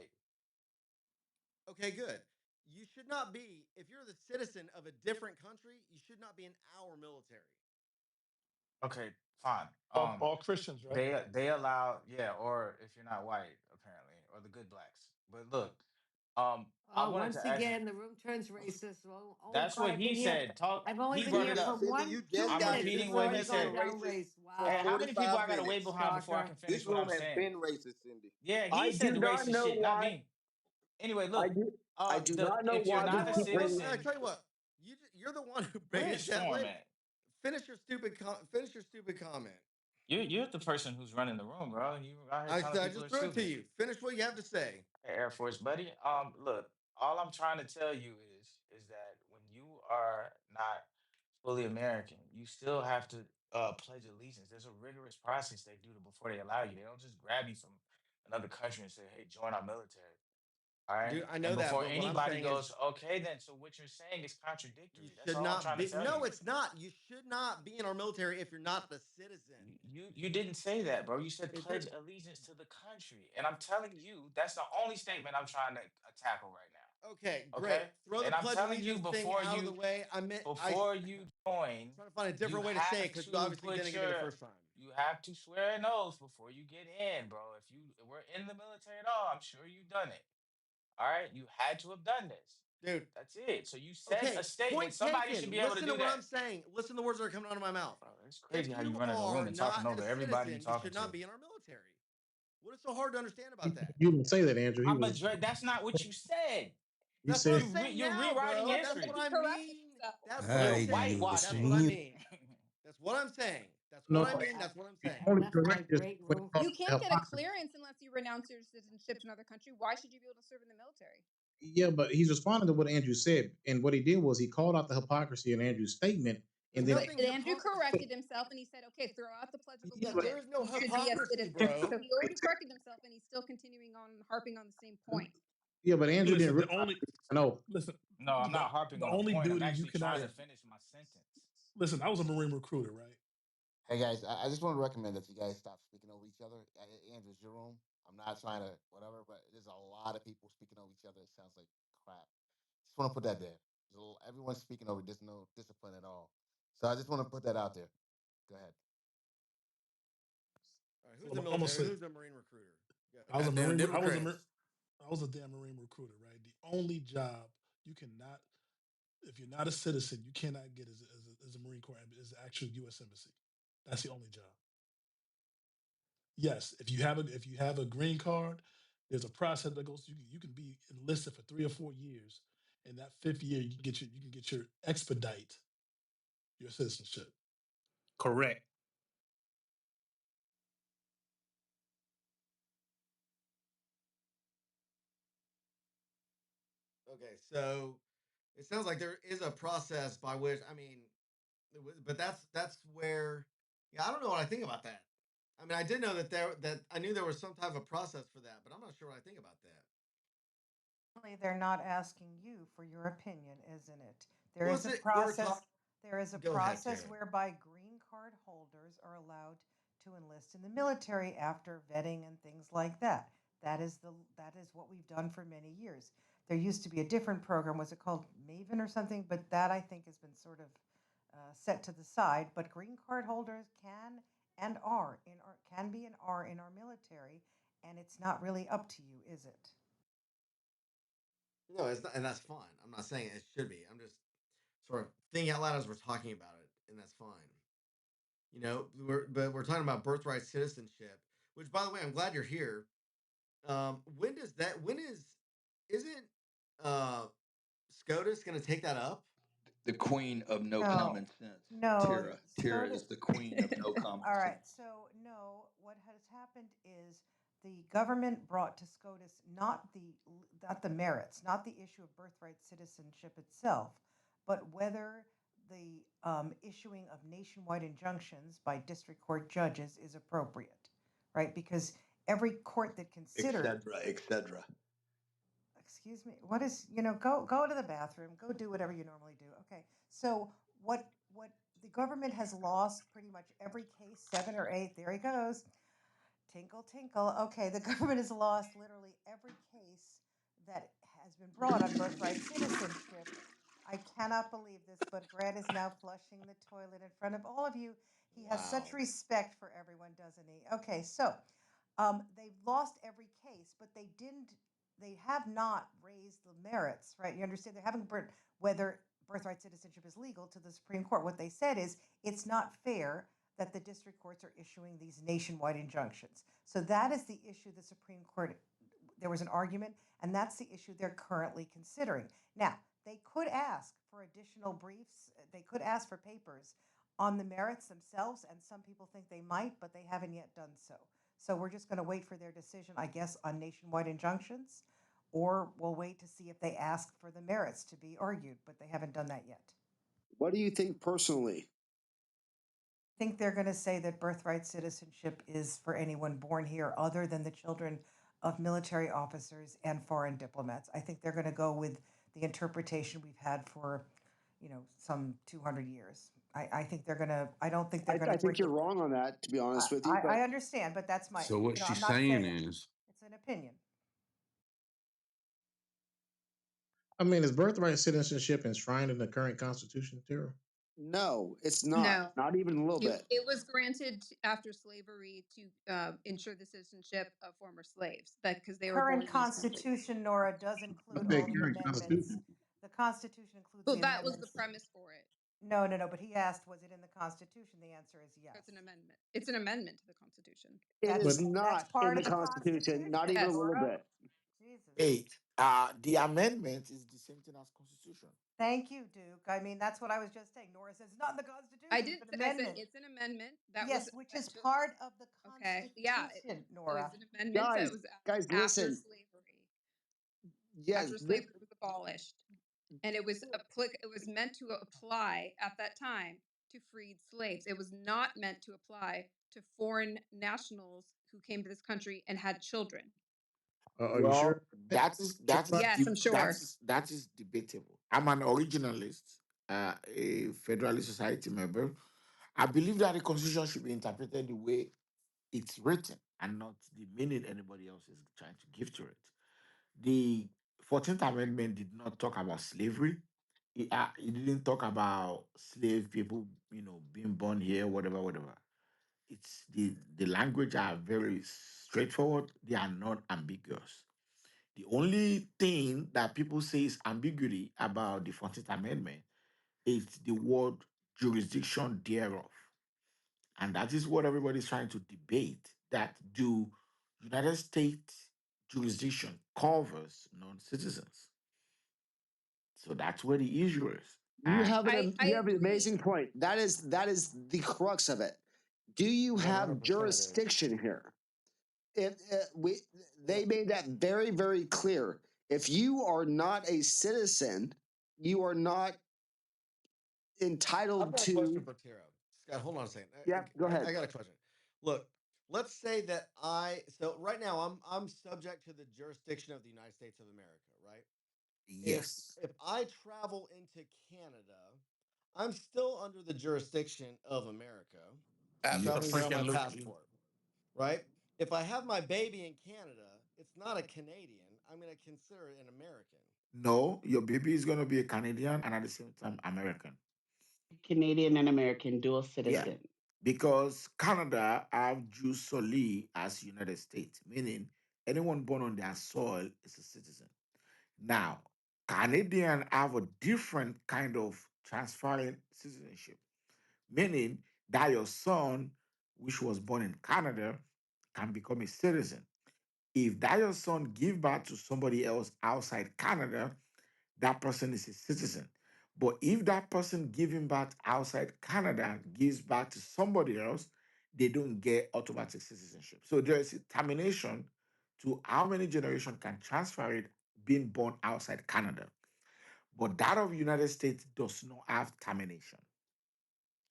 Speaker 2: Okay, good. You should not be, if you're the citizen of a different country, you should not be in our military.
Speaker 21: Okay, fine.
Speaker 15: All Christians, right?
Speaker 21: They allow, yeah, or if you're not white, apparently, or the good blacks. But look, I wanted
Speaker 6: Once
Speaker 21: to ask.
Speaker 6: again, the room turns racist. Only
Speaker 21: That's
Speaker 6: part
Speaker 21: what
Speaker 6: I've been
Speaker 21: he
Speaker 6: here.
Speaker 21: said. Talk.
Speaker 6: I've only
Speaker 21: He
Speaker 6: been
Speaker 21: brought
Speaker 6: here
Speaker 21: it
Speaker 6: for
Speaker 21: up.
Speaker 19: Cindy, you
Speaker 6: one, two
Speaker 19: just
Speaker 21: I'm
Speaker 19: got
Speaker 6: minutes.
Speaker 19: this
Speaker 21: repeating
Speaker 6: It's
Speaker 21: what
Speaker 19: room
Speaker 21: he
Speaker 6: already
Speaker 19: has
Speaker 6: gone
Speaker 19: been
Speaker 21: said.
Speaker 6: down
Speaker 19: racist
Speaker 6: race.
Speaker 19: for
Speaker 21: Hey,
Speaker 6: Wow.
Speaker 21: how many people I
Speaker 19: 45
Speaker 21: gotta wait
Speaker 19: minutes.
Speaker 21: behind before I can
Speaker 6: Shocker.
Speaker 21: finish
Speaker 19: This
Speaker 21: what
Speaker 19: room
Speaker 21: I'm
Speaker 19: has
Speaker 21: saying?
Speaker 19: been racist, Cindy.
Speaker 21: Yeah,
Speaker 12: I
Speaker 21: he said
Speaker 12: do
Speaker 21: the
Speaker 12: not
Speaker 21: racist
Speaker 12: know
Speaker 21: shit, not
Speaker 12: why.
Speaker 21: me. Anyway,
Speaker 12: I
Speaker 21: look,
Speaker 12: do. I do
Speaker 21: the
Speaker 12: not know
Speaker 21: if you're
Speaker 12: why
Speaker 2: You
Speaker 12: this
Speaker 21: not
Speaker 2: know
Speaker 21: a
Speaker 2: what?
Speaker 12: room.
Speaker 2: I
Speaker 21: citizen,
Speaker 2: tell you what. You're the one who
Speaker 21: where
Speaker 2: made
Speaker 21: is
Speaker 2: that
Speaker 21: Storm
Speaker 2: late.
Speaker 21: at?
Speaker 2: Finish your stupid finish your stupid comment.
Speaker 21: You're the person who's running the room, bro. You out here telling
Speaker 2: I
Speaker 21: people
Speaker 2: just
Speaker 21: are
Speaker 2: threw it to
Speaker 21: stupid.
Speaker 2: you. Finish what you have to say.
Speaker 21: Hey, Air Force buddy. Look, all I'm trying to tell you is that when you are not fully American, you still have to pledge allegiance. There's a rigorous process they do before they allow you. They don't just grab you from another country and say, "Hey, join our military." All right.
Speaker 2: Dude, I
Speaker 21: And
Speaker 2: know that,
Speaker 21: before
Speaker 2: but what I'm
Speaker 21: anybody
Speaker 2: saying is
Speaker 21: goes, okay, then. So what you're saying is
Speaker 2: you
Speaker 21: contradictory. That's
Speaker 2: should
Speaker 21: all I'm
Speaker 2: not
Speaker 21: trying to
Speaker 2: be.
Speaker 21: tell
Speaker 2: No,
Speaker 21: you.
Speaker 2: it's not. You should not be in our military if you're not the citizen.
Speaker 21: You didn't say that, bro. You said
Speaker 2: If
Speaker 21: pledge
Speaker 2: you're
Speaker 21: allegiance to the country. And I'm telling you, that's the only statement I'm trying to tackle right now.
Speaker 2: okay, great.
Speaker 21: Okay?
Speaker 2: Throw the
Speaker 21: And I'm
Speaker 2: pledge
Speaker 21: telling you
Speaker 2: allegiance thing out of the way.
Speaker 21: before you
Speaker 2: I'm
Speaker 21: join,
Speaker 2: trying to find a
Speaker 21: you
Speaker 2: different way to say it
Speaker 21: have
Speaker 2: because you
Speaker 21: to
Speaker 2: obviously
Speaker 21: put
Speaker 2: didn't get me the
Speaker 21: your
Speaker 2: first time.
Speaker 21: you have to swear an oath before you get in, bro. If you were in the military at all, I'm sure you've done it. All right? You had to have done this.
Speaker 2: Dude,
Speaker 21: That's it. So you said a
Speaker 2: okay,
Speaker 21: statement.
Speaker 2: point
Speaker 21: Somebody should
Speaker 2: taken.
Speaker 21: be able to
Speaker 2: Listen to
Speaker 21: do
Speaker 2: what I'm
Speaker 21: that.
Speaker 2: saying. Listen to the words that are coming out of my mouth.
Speaker 21: Bro, it's crazy
Speaker 2: If
Speaker 21: how you
Speaker 2: you
Speaker 21: running the room
Speaker 2: are
Speaker 21: and talking
Speaker 2: not a
Speaker 21: over everybody you
Speaker 2: citizen, you
Speaker 21: talking
Speaker 2: should not
Speaker 21: to.
Speaker 2: be in our military. What is so hard to understand about that?
Speaker 13: You didn't say that, Andrew. He
Speaker 21: I'm
Speaker 13: was.
Speaker 21: a that's not what you said.
Speaker 13: You
Speaker 2: That's what I'm
Speaker 13: said.
Speaker 2: saying
Speaker 21: You're
Speaker 2: now,
Speaker 21: rewriting
Speaker 2: bro.
Speaker 17: Yes,
Speaker 2: That's
Speaker 17: but
Speaker 2: what
Speaker 21: history.
Speaker 17: he
Speaker 2: I
Speaker 17: corrected
Speaker 2: mean.
Speaker 17: himself.
Speaker 2: That's what I'm
Speaker 21: You're
Speaker 11: Hi,
Speaker 2: saying. That's what
Speaker 21: whitewashing.
Speaker 2: I
Speaker 11: USA.
Speaker 2: mean. That's what I'm saying. That's what
Speaker 13: No,
Speaker 2: I
Speaker 6: Oh,
Speaker 2: mean. That's what I'm
Speaker 13: you
Speaker 2: saying.
Speaker 13: only
Speaker 6: that's my
Speaker 13: corrected
Speaker 6: great
Speaker 13: yourself when it
Speaker 6: room.
Speaker 13: comes
Speaker 17: You
Speaker 13: to
Speaker 17: can't get a
Speaker 13: hypocrisy.
Speaker 17: clearance unless you renounce your citizenship to another country. Why should you be able to serve in the military?
Speaker 13: Yeah, but he's responding to what Andrew said, and what he did was he called out the hypocrisy in Andrew's statement,
Speaker 2: There's
Speaker 13: and then
Speaker 2: nothing
Speaker 17: Andrew
Speaker 2: hypocrisy.
Speaker 17: corrected himself and he said, okay, throw out the Pledge of
Speaker 13: yeah, but
Speaker 2: There
Speaker 17: Allegiance.
Speaker 2: is no
Speaker 17: You should be a
Speaker 2: hypocrisy,
Speaker 17: citizen.
Speaker 2: bro.
Speaker 17: So he already corrected himself and he's still continuing on harping on the same point.
Speaker 13: yeah, but Andrew didn't
Speaker 15: Listen,
Speaker 13: realize. No,
Speaker 15: listen,
Speaker 21: No, I'm not harping
Speaker 15: the
Speaker 21: on a
Speaker 15: only
Speaker 21: point. I'm
Speaker 15: duty you
Speaker 21: actually trying
Speaker 15: cannot
Speaker 21: to finish my sentence.
Speaker 15: listen. I was a Marine recruiter, right?
Speaker 20: Hey guys, I just want to recommend that you guys stop speaking over each other. Andrew, it's your room. I'm not trying to whatever, but there's a lot of people speaking over each other. It sounds like crap. Just want to put that there. Everyone's speaking over. There's no discipline at all. So I just want to put that out there. Go ahead.
Speaker 2: All right,
Speaker 15: So
Speaker 2: who's the
Speaker 15: I'm gonna
Speaker 2: military?
Speaker 15: say
Speaker 2: Who's the Marine recruiter? Go.
Speaker 15: I was a
Speaker 11: Goddamn
Speaker 15: Marine.
Speaker 11: Democrats.
Speaker 15: I was a damn Marine recruiter, right? The only job you cannot, if you're not a citizen, you cannot get as a Marine Corps is the actual U.S. Embassy. That's the only job. Yes, if you have a green card, there's a process that goes. You can be enlisted for 3 or 4 years, and that fifth year you can get your expedite your citizenship.
Speaker 10: Correct.
Speaker 2: Okay, so it sounds like there is a process by which I mean, but that's where yeah, I don't know what I think about that. I mean, I did know that I knew there was some type of process for that, but I'm not sure what I think about that.
Speaker 22: They're not asking you for your opinion, isn't it? There
Speaker 2: Well,
Speaker 22: is
Speaker 2: it's
Speaker 22: a
Speaker 2: we're
Speaker 22: process.
Speaker 2: talking.
Speaker 22: There is a
Speaker 2: Go ahead,
Speaker 22: process
Speaker 2: Karen.
Speaker 22: whereby green card holders are allowed to enlist in the military after vetting and things like that. That is what we've done for many years. There used to be a different program. Was it called Maven or something? But that I think has been sort of set to the side. But green card holders can and are in our can be and are in our military, and it's not really up to you, is it?
Speaker 2: No, it's not, and that's fine. I'm not saying it should be. I'm just sort of thinking out loud as we're talking about it, and that's fine. But we're talking about birthright citizenship, which, by the way, I'm glad you're here. When does that? When is? Isn't uh SCOTUS going to take that up?
Speaker 7: The queen of no
Speaker 22: No,
Speaker 7: common sense,
Speaker 22: no,
Speaker 7: Tara. Tara
Speaker 22: SCOTUS.
Speaker 7: is the queen of no common
Speaker 22: All
Speaker 7: sense.
Speaker 22: right, so no, what has happened is the government brought to SCOTUS not the merits, not the issue of birthright citizenship itself, but whether the issuing of nationwide injunctions by district court judges is appropriate, right? Because every court that considers
Speaker 7: Etc. Etc.
Speaker 22: excuse me, what is, go to the bathroom, go do whatever you normally do. Okay, so what the government has lost pretty much every case, 7 or 8, there he goes, tinkle tinkle. Okay, the government has lost literally every case that has been brought on birthright citizenship. I cannot believe this, but Grant is now flushing the toilet in front of all of you. He has such
Speaker 2: Wow.
Speaker 22: respect for everyone, doesn't he? Okay, so they've lost every case, but they didn't. They have not raised the merits, right? You understand? They haven't brought whether birthright citizenship is legal to the Supreme Court. What they said is it's not fair that the district courts are issuing these nationwide injunctions. So that is the issue the Supreme Court, there was an argument, and that's the issue they're currently considering. Now, they could ask for additional briefs, they could ask for papers on the merits themselves, and some people think they might, but they haven't yet done so. So we're just going to wait for their decision, I guess, on nationwide injunctions, or we'll wait to see if they ask for the merits to be argued, but they haven't done that yet.
Speaker 12: What do you think personally?
Speaker 22: I think they're going to say that birthright citizenship is for anyone born here other than the children of military officers and foreign diplomats. I think they're going to go with the interpretation we've had for, some 200 years. I think they're going to, I don't think they're going
Speaker 12: I
Speaker 22: to
Speaker 12: think
Speaker 22: bring
Speaker 12: you're
Speaker 22: it.
Speaker 12: wrong on that, to be honest with you.
Speaker 22: I
Speaker 12: But
Speaker 22: understand, but that's my,
Speaker 1: So what
Speaker 22: I'm
Speaker 1: she's
Speaker 22: not
Speaker 1: saying
Speaker 22: saying it.
Speaker 1: is,
Speaker 22: It's an opinion.
Speaker 13: I mean, is birthright citizenship enshrined in the current Constitution, Tara?
Speaker 12: no, it's not.
Speaker 17: No,
Speaker 12: Not even a little bit.
Speaker 17: it was granted after slavery to ensure the citizenship of former slaves, that because they were born
Speaker 22: Current
Speaker 17: in this country.
Speaker 22: Constitution, Nora, does
Speaker 13: I
Speaker 22: include
Speaker 13: said
Speaker 22: all the
Speaker 13: current
Speaker 22: amendments.
Speaker 13: Constitution.
Speaker 22: The Constitution includes
Speaker 17: Well,
Speaker 22: the
Speaker 17: that was the
Speaker 22: amendments.
Speaker 17: premise for it.
Speaker 22: No, no, no, but he asked, was it in the Constitution? The answer is
Speaker 17: It's an
Speaker 22: yes.
Speaker 17: amendment. It's an amendment to the Constitution.
Speaker 12: It
Speaker 22: That's
Speaker 13: But
Speaker 12: is
Speaker 22: that's
Speaker 12: not in
Speaker 22: part
Speaker 12: the
Speaker 22: of the
Speaker 12: Constitution, not
Speaker 22: Constitution,
Speaker 12: even a
Speaker 17: Yes.
Speaker 12: little
Speaker 22: Nora.
Speaker 12: bit.
Speaker 22: Jesus.
Speaker 4: Hey, the amendment is the same thing as constitution.
Speaker 22: Thank you, Duke. I mean, that's what I was just saying. Nora says it's not in the
Speaker 17: I
Speaker 22: Constitution, it's
Speaker 17: did.
Speaker 22: an
Speaker 17: I said
Speaker 22: amendment.
Speaker 17: it's an amendment that was
Speaker 22: Yes, which
Speaker 17: that
Speaker 22: is
Speaker 17: took.
Speaker 22: part of the
Speaker 17: Okay. Yeah.
Speaker 22: Constitution,
Speaker 17: It was
Speaker 22: Nora.
Speaker 17: an amendment that
Speaker 12: Guys,
Speaker 17: was after
Speaker 12: listen.
Speaker 17: slavery.
Speaker 12: Yes,
Speaker 17: After slavery was abolished, and it was meant to apply at that time to freed slaves. It was not meant to apply to foreign nationals who came to this country and had children.
Speaker 13: are you
Speaker 4: Well,
Speaker 13: sure? Sure about
Speaker 17: Yes, I'm sure.
Speaker 4: that is debatable. I'm an originalist, a Federalist Society member. I believe that the constitution should be interpreted the way it's written and not the meaning anybody else is trying to give to it. The 14th Amendment did not talk about slavery. It didn't talk about slave people, being born here, whatever, whatever. It's the language are very straightforward. They are not ambiguous. The only thing that people say is ambiguity about the 14th Amendment is the word jurisdiction thereof. And that is what everybody's trying to debate. That do United States jurisdiction covers non-citizens? So that's where the issue is. And
Speaker 12: You
Speaker 17: I
Speaker 12: have an
Speaker 17: agree.
Speaker 12: amazing point. That is the crux of it. Do you have
Speaker 2: 100% it is.
Speaker 12: jurisdiction here? If
Speaker 2: Well,
Speaker 12: they made that very, very clear. If you are not a citizen, you are not
Speaker 2: I've
Speaker 12: entitled
Speaker 2: got a question
Speaker 12: to.
Speaker 2: for Tara. Scott, hold on a second.
Speaker 12: Yeah, go
Speaker 2: I
Speaker 12: ahead.
Speaker 2: got a question. Look, let's say that so right now I'm subject to the jurisdiction of the United States of America, right? If
Speaker 4: yes,
Speaker 2: if I travel into Canada, I'm still under the jurisdiction of America. Show me there on
Speaker 4: yes.
Speaker 2: my passport, right? If I have my baby in Canada, it's not a Canadian. I'm going to consider it an American.
Speaker 4: No, your baby is going to be a Canadian and at the same time American.
Speaker 23: Canadian and American dual
Speaker 4: Yeah,
Speaker 23: citizen.
Speaker 4: because Canada have jus soli as United States, meaning anyone born on their soil is a citizen. Now, Canadian have a different kind of transferring citizenship, meaning that your son, which was born in Canada, can become a citizen. If that your son give birth to somebody else outside Canada, that person is a citizen. But if that person giving birth outside Canada gives birth to somebody else, they don't get automatic citizenship. So there is a termination to how many generations can transfer it being born outside Canada. But that of United States does not have termination.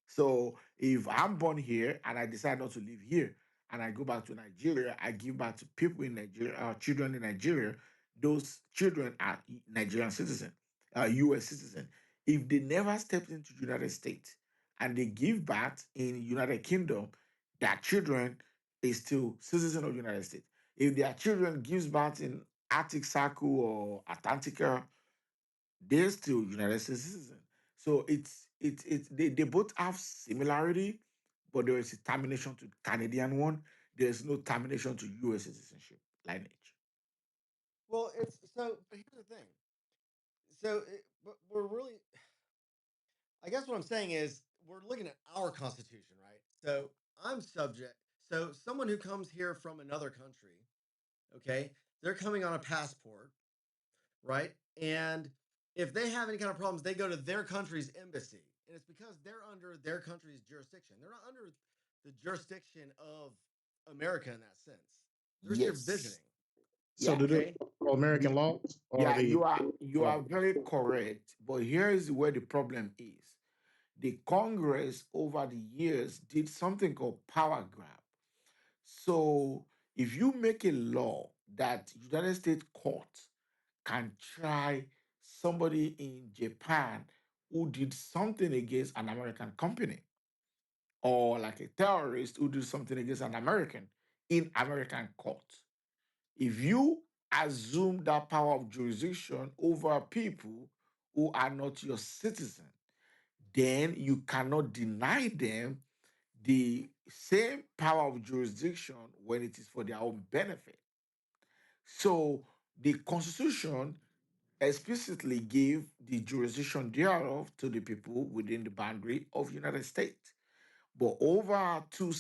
Speaker 4: So if I'm born here and I decide not to live here and I go back to Nigeria, I give back to people in Nigeria, children in Nigeria, those children are Nigerian citizen, US citizen. If they never stepped into the United States and they give back in United Kingdom, their children is still citizen of the United States. If their children gives back in Arctic Circle or Antarctica, they're still United States citizens. So they both have similarity, but there is a termination to Canadian one. There's no termination to US citizenship lineage.
Speaker 2: Well, it's so. But here's the thing. But we're really. I guess what I'm saying is we're looking at our constitution, right? So I'm subject. So someone who comes here from another country, okay, they're coming on a passport, right? And if they have any kind of problems, they go to their country's embassy, and it's because they're under their country's jurisdiction. They're not under the jurisdiction of America in that sense. They're just here
Speaker 4: Yes.
Speaker 2: visiting.
Speaker 8: So
Speaker 4: Yeah.
Speaker 8: do they
Speaker 2: Okay.
Speaker 8: follow American law or
Speaker 4: Yeah,
Speaker 8: the
Speaker 4: you
Speaker 8: law?
Speaker 4: are very correct. But here is where the problem is. The Congress over the years did something called power grab. So if you make a law that United States courts can try somebody in Japan who did something against an American company, or like a terrorist who did something against an American in American court. If you assume that power of jurisdiction over people who are not your citizen, then you cannot deny them the same power of jurisdiction when it is for their own benefit. So the Constitution explicitly gave the jurisdiction thereof to the people within the boundary of United States. But over 2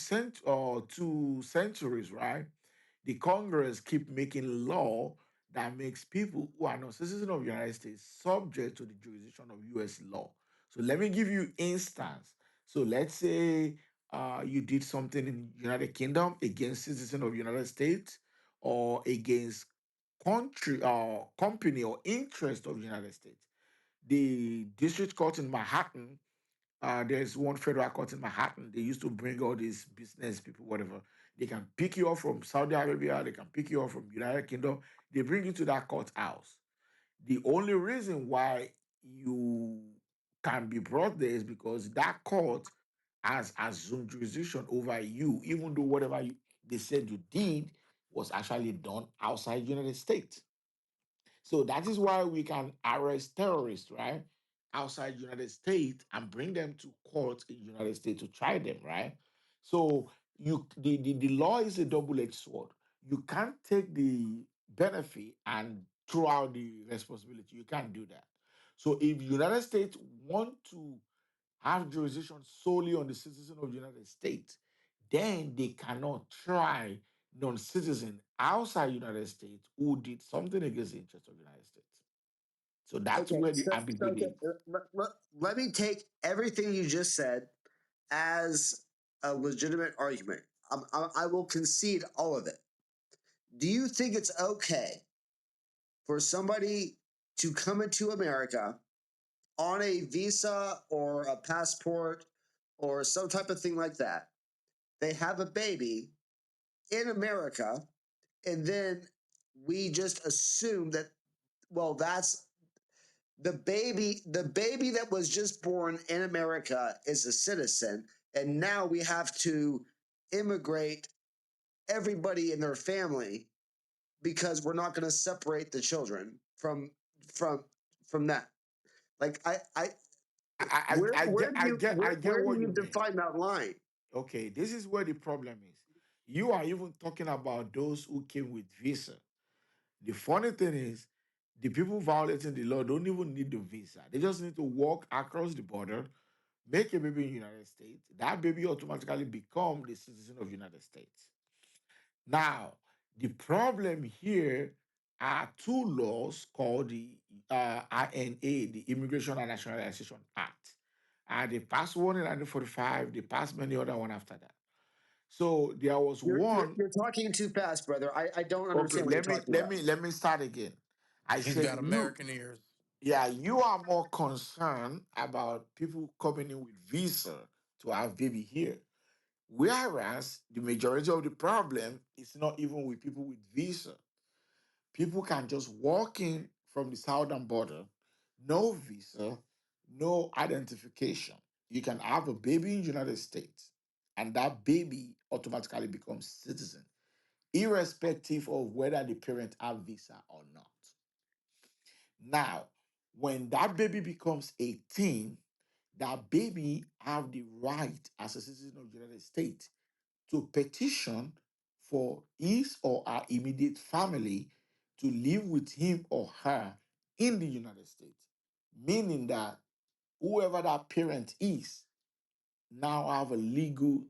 Speaker 4: centuries, right? The Congress keep making law that makes people who are not citizens of the United States subject to the jurisdiction of U.S. law. So let me give you instance. So let's say you did something in United Kingdom against citizen of United States or against country or company or interest of United States. The district court in Manhattan, there's one federal court in Manhattan. They used to bring all these business people, whatever. They can pick you up from Saudi Arabia. They can pick you up from United Kingdom. They bring you to that courthouse. The only reason why you can be brought there is because that court has assumed jurisdiction over you, even though whatever they said you did was actually done outside United States. So that is why we can arrest terrorists, right? Outside United States and bring them to court in United States to try them, right? So the law is a double-edged sword. You can't take the benefit and throw out the responsibility. You can't do that. So if United States want to have jurisdiction solely on the citizen of the United States, then they cannot try non-citizen outside United States who did something against the interest of the United States. So that's
Speaker 12: Okay,
Speaker 4: where the ambiguity
Speaker 12: okay,
Speaker 4: is.
Speaker 12: let me take everything you just said as a legitimate argument. I will concede all of it. Do you think it's okay for somebody to come into America on a visa or a passport or some type of thing like that? They have a baby in America, and then we just assume that, well, that's the baby that was just born in America is a citizen, and now we have to immigrate everybody in their family because we're not going to separate the children from from that. Like I
Speaker 4: I get
Speaker 12: where do
Speaker 4: what
Speaker 12: you
Speaker 4: you mean.
Speaker 12: define that line?
Speaker 4: Okay, this is where the problem is. You are even talking about those who came with visa. The funny thing is, the people violating the law don't even need the visa. They just need to walk across the border, make a baby in the United States. That baby automatically become the citizen of the United States. Now, the problem here are two laws called the INA, the Immigration and Nationalization Act. They passed one in 1945. They passed many other one after that. So there was one.
Speaker 12: You're talking too fast, brother. I don't
Speaker 4: Okay,
Speaker 12: understand what you're talking about.
Speaker 4: let me start again. I
Speaker 1: He's
Speaker 4: said
Speaker 1: got
Speaker 4: you,
Speaker 1: American ears.
Speaker 4: yeah, you are more concerned about people coming in with visa to have baby here. Whereas the majority of the problem is not even with people with visa. People can just walk in from the southern border, no visa, no identification. You can have a baby in the United States, and that baby automatically becomes citizen. irrespective of whether the parent have visa or not. Now, when that baby becomes 18, that baby have the right as a citizen of the United States to petition for his or her immediate family to live with him or her in the United States, meaning that whoever that parent is now have a legal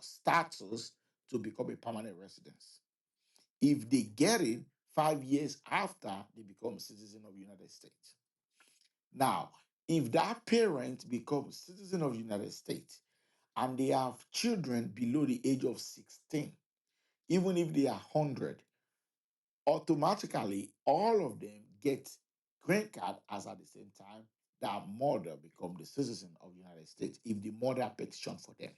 Speaker 4: status to become a permanent resident. If they get it 5 years after they become a citizen of the United States. Now, if that parent becomes citizen of the United States and they have children below the age of 16, even if they are 100, automatically all of them get green card as at the same time that mother become the citizen of the United States if the mother petition for them.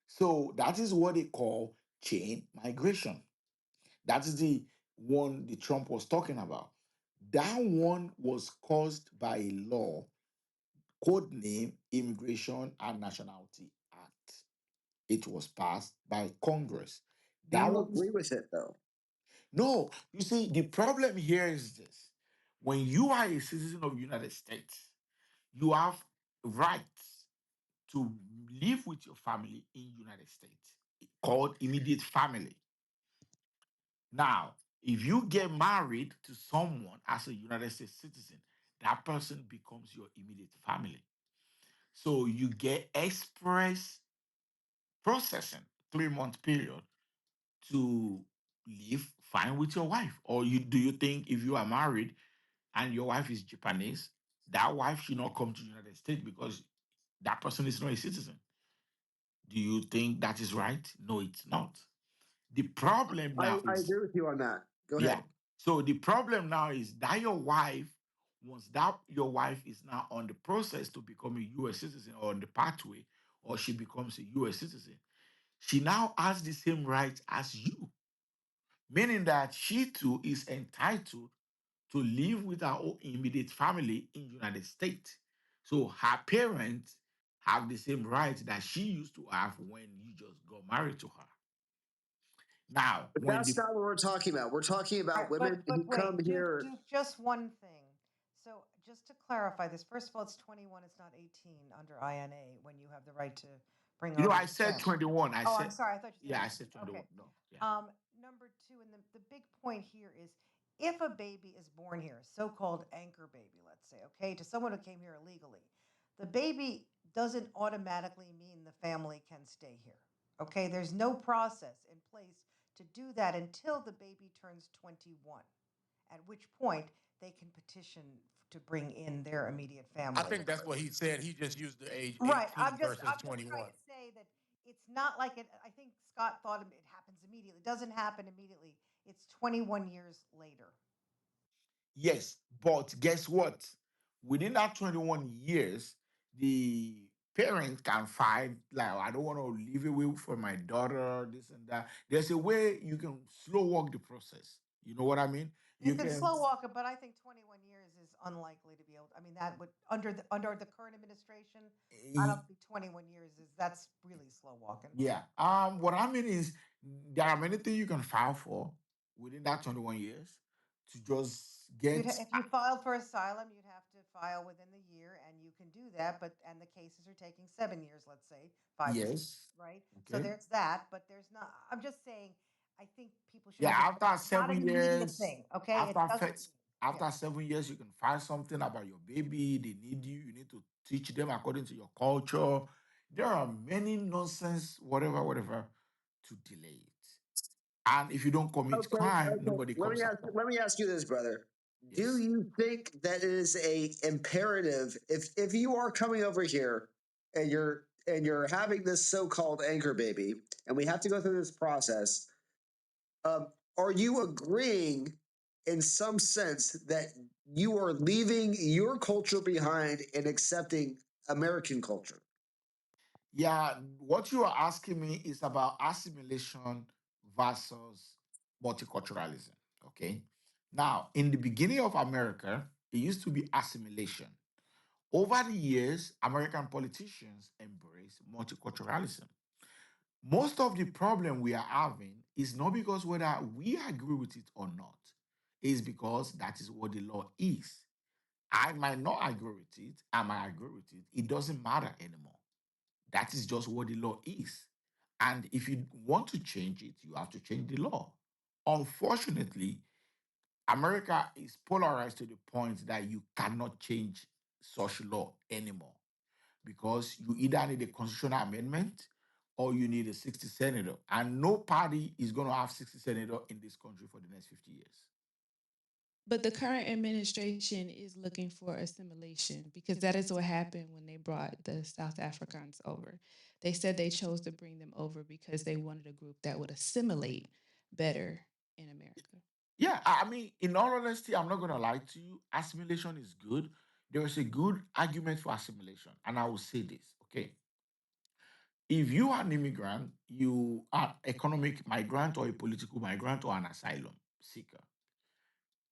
Speaker 4: So that is what they call chain migration. That is the one the Trump was talking about. That one was caused by a law, code name Immigration and Nationality Act. It was passed by Congress.
Speaker 12: Do
Speaker 4: That
Speaker 12: you
Speaker 4: was
Speaker 12: agree with it though?
Speaker 4: no. You see, the problem here is this: when you are a citizen of the United States, you have rights to live with your family in United States, called immediate family. Now, if you get married to someone as a United States citizen, that person becomes your immediate family. So you get express processing, 3 month period to live fine with your wife. Or you think if you are married and your wife is Japanese, that wife should not come to the United States because that person is not a citizen? Do you think that is right? No, it's not. The problem now
Speaker 12: I
Speaker 4: is,
Speaker 12: agree with you on that. Go
Speaker 4: yeah.
Speaker 12: ahead.
Speaker 4: So the problem now is that your wife, once that your wife is now on the process to become a US citizen or on the pathway, or she becomes a US citizen, she now has the same rights as you, meaning that she too is entitled to live with her own immediate family in the United States. So her parents have the same rights that she used to have when you just got married to her. Now,
Speaker 12: But
Speaker 4: when
Speaker 12: that's
Speaker 4: the
Speaker 12: not what we're talking about. We're talking
Speaker 22: All
Speaker 12: about
Speaker 22: right,
Speaker 12: women who
Speaker 22: but
Speaker 12: come
Speaker 22: wait, Duke,
Speaker 12: here.
Speaker 22: Duke, just one thing. So just to clarify this, first of all, it's 21, it's not 18 under INA when you have the right to bring
Speaker 4: you know,
Speaker 22: over
Speaker 4: I
Speaker 22: your
Speaker 4: said
Speaker 22: family.
Speaker 4: 21. I
Speaker 22: Oh, I'm
Speaker 4: said,
Speaker 22: sorry, I thought you said
Speaker 4: yeah, I
Speaker 22: 18.
Speaker 4: said 21.
Speaker 22: Okay.
Speaker 4: No, yeah.
Speaker 22: Number two, and the big point here is if a baby is born here, so-called anchor baby, let's say, okay, to someone who came here illegally, the baby doesn't automatically mean the family can stay here. Okay, there's no process in place to do that until the baby turns 21, at which point they can petition to bring in their immediate
Speaker 20: I
Speaker 22: family.
Speaker 20: think that's what he said. He just used the age
Speaker 22: Right.
Speaker 20: 18 versus
Speaker 22: I'm just trying
Speaker 20: 21.
Speaker 22: to say that it's not like it. I think Scott thought it happens immediately. It doesn't happen immediately. It's 21 years later.
Speaker 4: Yes, but guess what? Within that 21 years, the parent can find, like, I don't want to leave away for my daughter, this and that. There's a way you can slow walk the process. You know what I mean?
Speaker 22: You
Speaker 4: You
Speaker 22: can
Speaker 4: can,
Speaker 22: slow walk it, but I think 21 years is unlikely to be able. I mean, that would under the current administration, I don't think 21 years is that's really slow walking.
Speaker 4: yeah. What I mean is there are many things you can file for within that 21 years to just get,
Speaker 22: If you filed for asylum, you'd have to file within the year, and you can do that. But and the cases are taking 7 years, let's say 5 to 6,
Speaker 4: yes.
Speaker 22: right? So
Speaker 4: Okay.
Speaker 22: there's that. But there's not. I'm just saying. I think people should
Speaker 4: Yeah,
Speaker 22: understand
Speaker 4: after
Speaker 22: it's not an
Speaker 4: 7
Speaker 22: immediate
Speaker 4: years,
Speaker 22: thing. Okay, it
Speaker 4: after
Speaker 22: doesn't.
Speaker 4: first,
Speaker 22: Yeah.
Speaker 4: after 7 years, you can find something about your baby. They need you. You need to teach them according to your culture. There are many nonsense, whatever, to delay it. And if you don't commit
Speaker 12: Okay,
Speaker 4: crime,
Speaker 12: okay.
Speaker 4: nobody comes after.
Speaker 12: Let me ask you this, brother. Do
Speaker 4: Yes.
Speaker 12: you think that it is a imperative if you are coming over here and you're having this so-called anchor baby, and we have to go through this process? Are you agreeing in some sense that you are leaving your culture behind and accepting American culture?
Speaker 4: Yeah, what you are asking me is about assimilation versus multiculturalism. Okay. Now, in the beginning of America, it used to be assimilation. Over the years, American politicians embrace multiculturalism. Most of the problem we are having is not because whether we agree with it or not, is because that is what the law is. I might not agree with it, I might agree with it. It doesn't matter anymore. That is just what the law is. And if you want to change it, you have to change the law. Unfortunately, America is polarized to the point that you cannot change such law anymore because you either need a constitutional amendment or you need a 60 senator. And no party is going to have 60 senator in this country for the next 50 years.
Speaker 1: But the current administration is looking for assimilation because that is what happened when they brought the South Africans over. They said they chose to bring them over because they wanted a group that would assimilate better in America.
Speaker 4: Yeah, I mean, in all honesty, I'm not going to lie to you. Assimilation is good. There is a good argument for assimilation. And I will say this, okay? If you are an immigrant, you are economic migrant or a political migrant or an asylum seeker,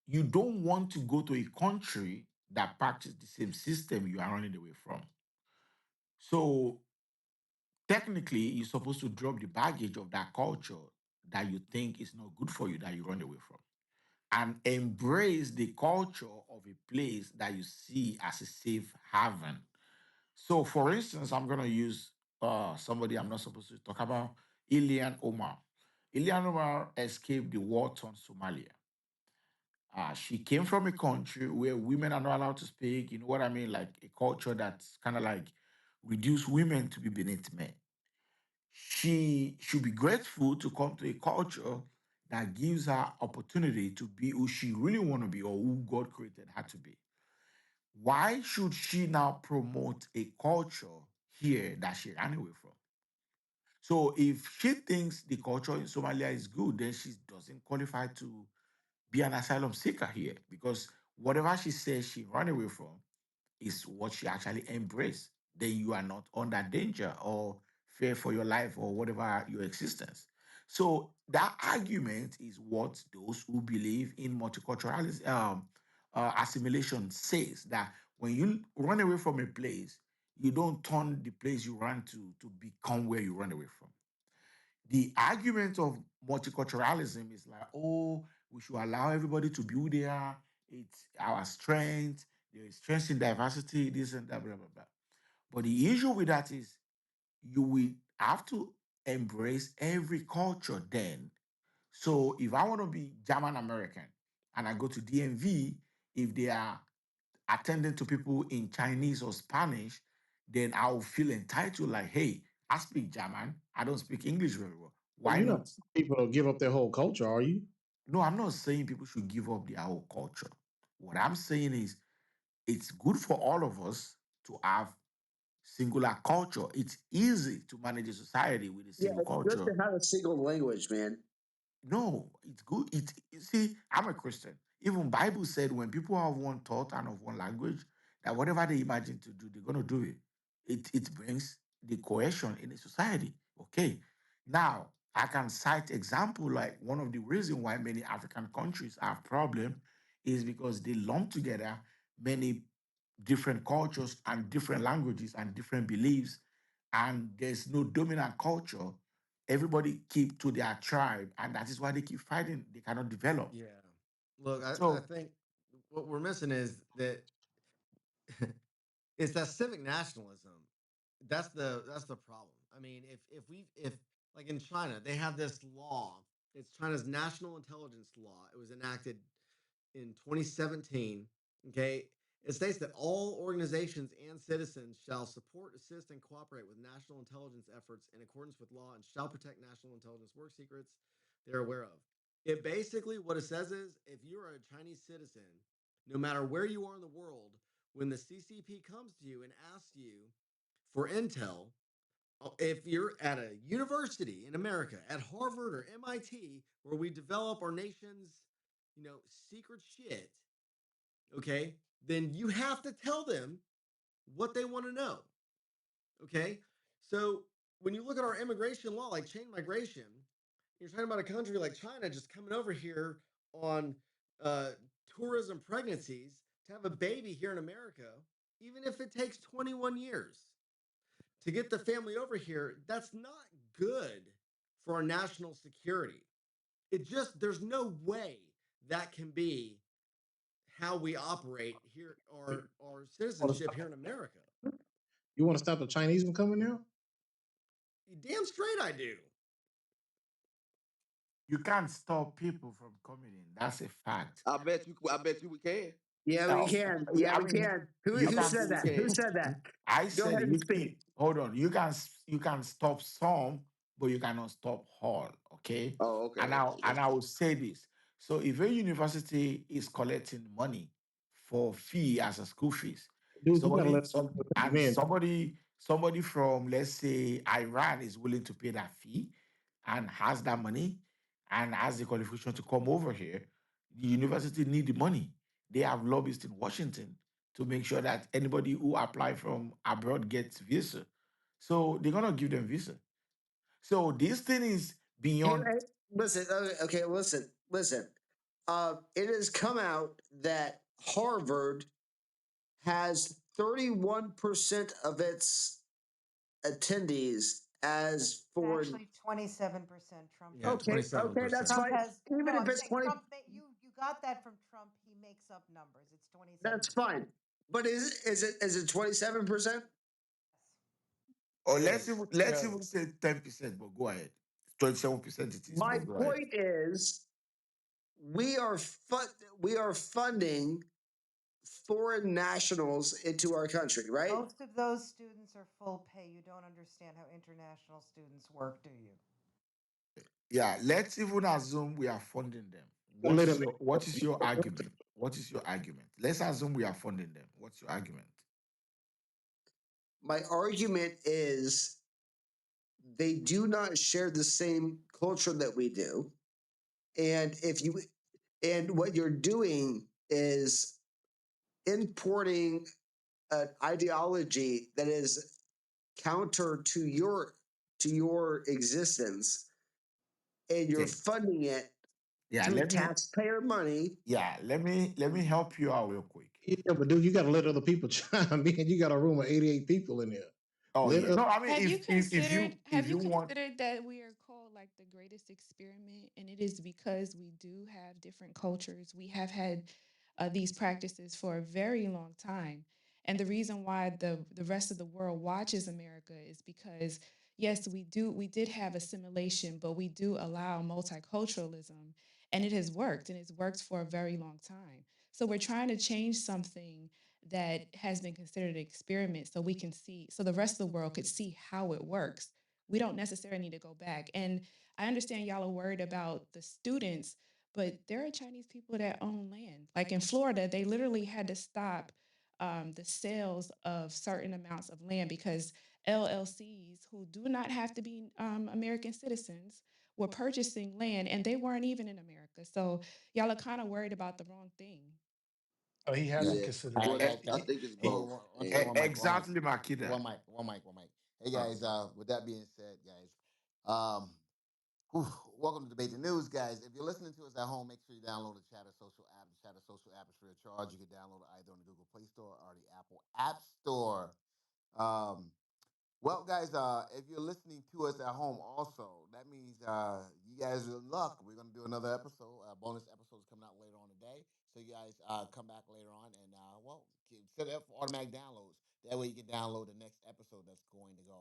Speaker 4: you don't want to go to a country that practices the same system you are running away from. So technically, you're supposed to drop the baggage of that culture that you think is not good for you, that you run away from, and embrace the culture of a place that you see as a safe haven. So, for instance, I'm going to use somebody I'm not supposed to talk about, Ilian Omar. Ilian Omar escaped the war-torn Somalia. She came from a country where women are not allowed to speak. You know what I mean? Like a culture that's kind of like reduce women to be beneath men. She should be grateful to come to a culture that gives her opportunity to be who she really want to be or who God created her to be. Why should she now promote a culture here that she ran away from? So if she thinks the culture in Somalia is good, then she doesn't qualify to be an asylum seeker here because whatever she says she ran away from is what she actually embraced. Then you are not under danger or fear for your life or whatever your existence. So that argument is what those who believe in multiculturalism, assimilation says that when you run away from a place, you don't turn the place you run to become where you run away from. The argument of multiculturalism is like, oh, we should allow everybody to be who they are. It's our strength. There is strength in diversity, this and that, blah, blah, blah. But the issue with that is you will have to embrace every culture then. So if I want to be German American and I go to DMV, if they are attending to people in Chinese or Spanish, then I'll feel entitled like, hey, I speak German. I don't speak English very well.
Speaker 8: But
Speaker 4: Why
Speaker 8: you're
Speaker 4: not?
Speaker 8: not telling people to give up their whole culture, are you?
Speaker 4: No, I'm not saying people should give up their whole culture. What I'm saying is it's good for all of us to have singular culture. It's easy to manage a society with a
Speaker 12: Yeah,
Speaker 4: single
Speaker 12: it's good
Speaker 4: culture.
Speaker 12: to have a single language, man.
Speaker 4: No, it's good. You see, I'm a Christian. Even Bible said when people have one thought and of one language, that whatever they imagine to do, they're gonna do it. It brings the cohesion in a society. Okay. Now I can cite example like one of the reasons why many African countries have problem is because they lump together many different cultures and different languages and different beliefs, and there's no dominant culture. Everybody keep to their tribe, and that is why they keep fighting. They cannot develop.
Speaker 2: Yeah. Look, I
Speaker 4: So
Speaker 2: think what we're missing is that it's that civic nationalism. That's the problem. I mean, if like in China, they have this law. It's China's national intelligence law. It was enacted in 2017. Okay. It states that all organizations and citizens shall support, assist, and cooperate with national intelligence efforts in accordance with law and shall protect national intelligence work secrets they're aware of. It basically, what it says is if you're a Chinese citizen, no matter where you are in the world, when the CCP comes to you and asks you for intel, if you're at a university in America, at Harvard or MIT, where we develop our nation's, secret shit, okay, then you have to tell them what they want to know. Okay. So when you look at our immigration law, like chain migration, you're talking about a country like China just coming over here on uh, tourism pregnancies to have a baby here in America, even if it takes 21 years to get the family over here. That's not good for our national security. It just, there's no way that can be how we operate here, our
Speaker 13: Want to
Speaker 2: citizenship
Speaker 13: stop,
Speaker 2: here in America.
Speaker 13: you want to stop the Chinese from coming now?
Speaker 2: Damn straight I do.
Speaker 4: You can't stop people from coming in. That's a fact.
Speaker 19: I bet you. I bet you we can.
Speaker 12: Yeah, we
Speaker 4: Uh,
Speaker 12: can. Yeah,
Speaker 4: I
Speaker 12: we
Speaker 4: mean,
Speaker 12: can. Who
Speaker 4: you
Speaker 19: I
Speaker 12: who
Speaker 4: can.
Speaker 19: bet
Speaker 12: said
Speaker 19: you we
Speaker 12: that? Who
Speaker 19: can.
Speaker 12: said that?
Speaker 4: I
Speaker 12: Go
Speaker 4: said
Speaker 12: ahead and
Speaker 4: you
Speaker 12: speak.
Speaker 4: hold on. You can stop some, but you cannot stop all. Okay,
Speaker 19: Oh, okay, okay.
Speaker 4: and
Speaker 19: That's
Speaker 4: I
Speaker 19: true.
Speaker 4: will say this. So if a university is collecting money for fee as a school fees,
Speaker 13: Dude, you gotta let them
Speaker 4: and
Speaker 13: in.
Speaker 4: somebody from, let's say, Iran is willing to pay that fee and has that money and has the qualification to come over here, the university need the money. They have lobbyists in Washington to make sure that anybody who apply from abroad gets visa. So they're gonna give them visa. So this thing is
Speaker 12: Here,
Speaker 4: beyond.
Speaker 12: listen. Okay, listen. It has come out that Harvard has 31% of its attendees as
Speaker 22: It's
Speaker 12: foreign.
Speaker 22: actually 27%. Trump
Speaker 2: Yeah,
Speaker 22: has
Speaker 12: Okay, okay, that's
Speaker 2: 27%.
Speaker 22: Trump
Speaker 12: fine.
Speaker 22: has
Speaker 12: Even
Speaker 22: no.
Speaker 12: if
Speaker 22: I'm
Speaker 12: it's
Speaker 22: saying
Speaker 12: 20,
Speaker 22: you got that from Trump. He makes up numbers. It's 27%.
Speaker 12: that's fine. But is it 27%?
Speaker 4: Or
Speaker 2: Joe,
Speaker 4: let's
Speaker 2: Joe,
Speaker 4: even say 10%, but go ahead. 27% it is,
Speaker 12: My
Speaker 4: but go ahead.
Speaker 12: point is we are we are funding foreign nationals into our country, right?
Speaker 22: Most of those students are full pay. You don't understand how international students work, do you?
Speaker 4: Yeah, let's even assume we are funding them.
Speaker 13: Let them in.
Speaker 4: What is your argument? What is your argument? Let's assume we are funding them. What's your argument?
Speaker 12: My argument is they do not share the same culture that we do. And if you and what you're doing is importing an ideology that is counter to your existence, and you're
Speaker 4: Okay.
Speaker 12: funding it
Speaker 4: Yeah,
Speaker 12: through taxpayer money.
Speaker 4: let me help you out real quick.
Speaker 13: Yeah, but dude, you gotta let other people chime in. You got a room of 88 people in there.
Speaker 4: Oh
Speaker 13: Let
Speaker 4: yeah.
Speaker 13: us.
Speaker 4: No, I mean
Speaker 1: Have you considered
Speaker 4: if
Speaker 1: have you
Speaker 4: you want.
Speaker 1: considered that we are called like the greatest experiment, and it is because we do have different cultures. We have had these practices for a very long time. And the reason why the rest of the world watches America is because yes, we did have assimilation, but we do allow multiculturalism, and it has worked, and it's worked for a very long time. So we're trying to change something that has been considered an experiment so we can see, so the rest of the world could see how it works. We don't necessarily need to go back. And I understand y'all are worried about the students, but there are Chinese people that own land. Like in Florida, they literally had to stop the sales of certain amounts of land because LLCs who do not have to be American citizens were purchasing land and they weren't even in America. So y'all are kind of worried about the wrong thing.
Speaker 15: Oh, he hasn't
Speaker 20: Yeah.
Speaker 19: Yeah.
Speaker 15: considered
Speaker 20: All right,
Speaker 19: Well,
Speaker 15: that.
Speaker 20: guys,
Speaker 19: I
Speaker 20: guys.
Speaker 19: think it's
Speaker 15: He
Speaker 19: both. And
Speaker 20: One mic,
Speaker 4: Exactly, Makida.
Speaker 20: one mic. Hey
Speaker 4: Oh,
Speaker 20: guys, with that being said, guys, um, whew, welcome to Debate the News, guys. If you're listening to us at home, make sure you download the Chatter Social app. The Chatter Social app is free of charge. You can download it either on the Google Play Store or the Apple App Store. Um, well, guys, if you're listening to us at home, also that means you guys are in luck. We're gonna do another episode. Bonus episodes coming out later on today, so you guys come back later on and set it up for automatic downloads. That way, you can download the next episode that's going to go.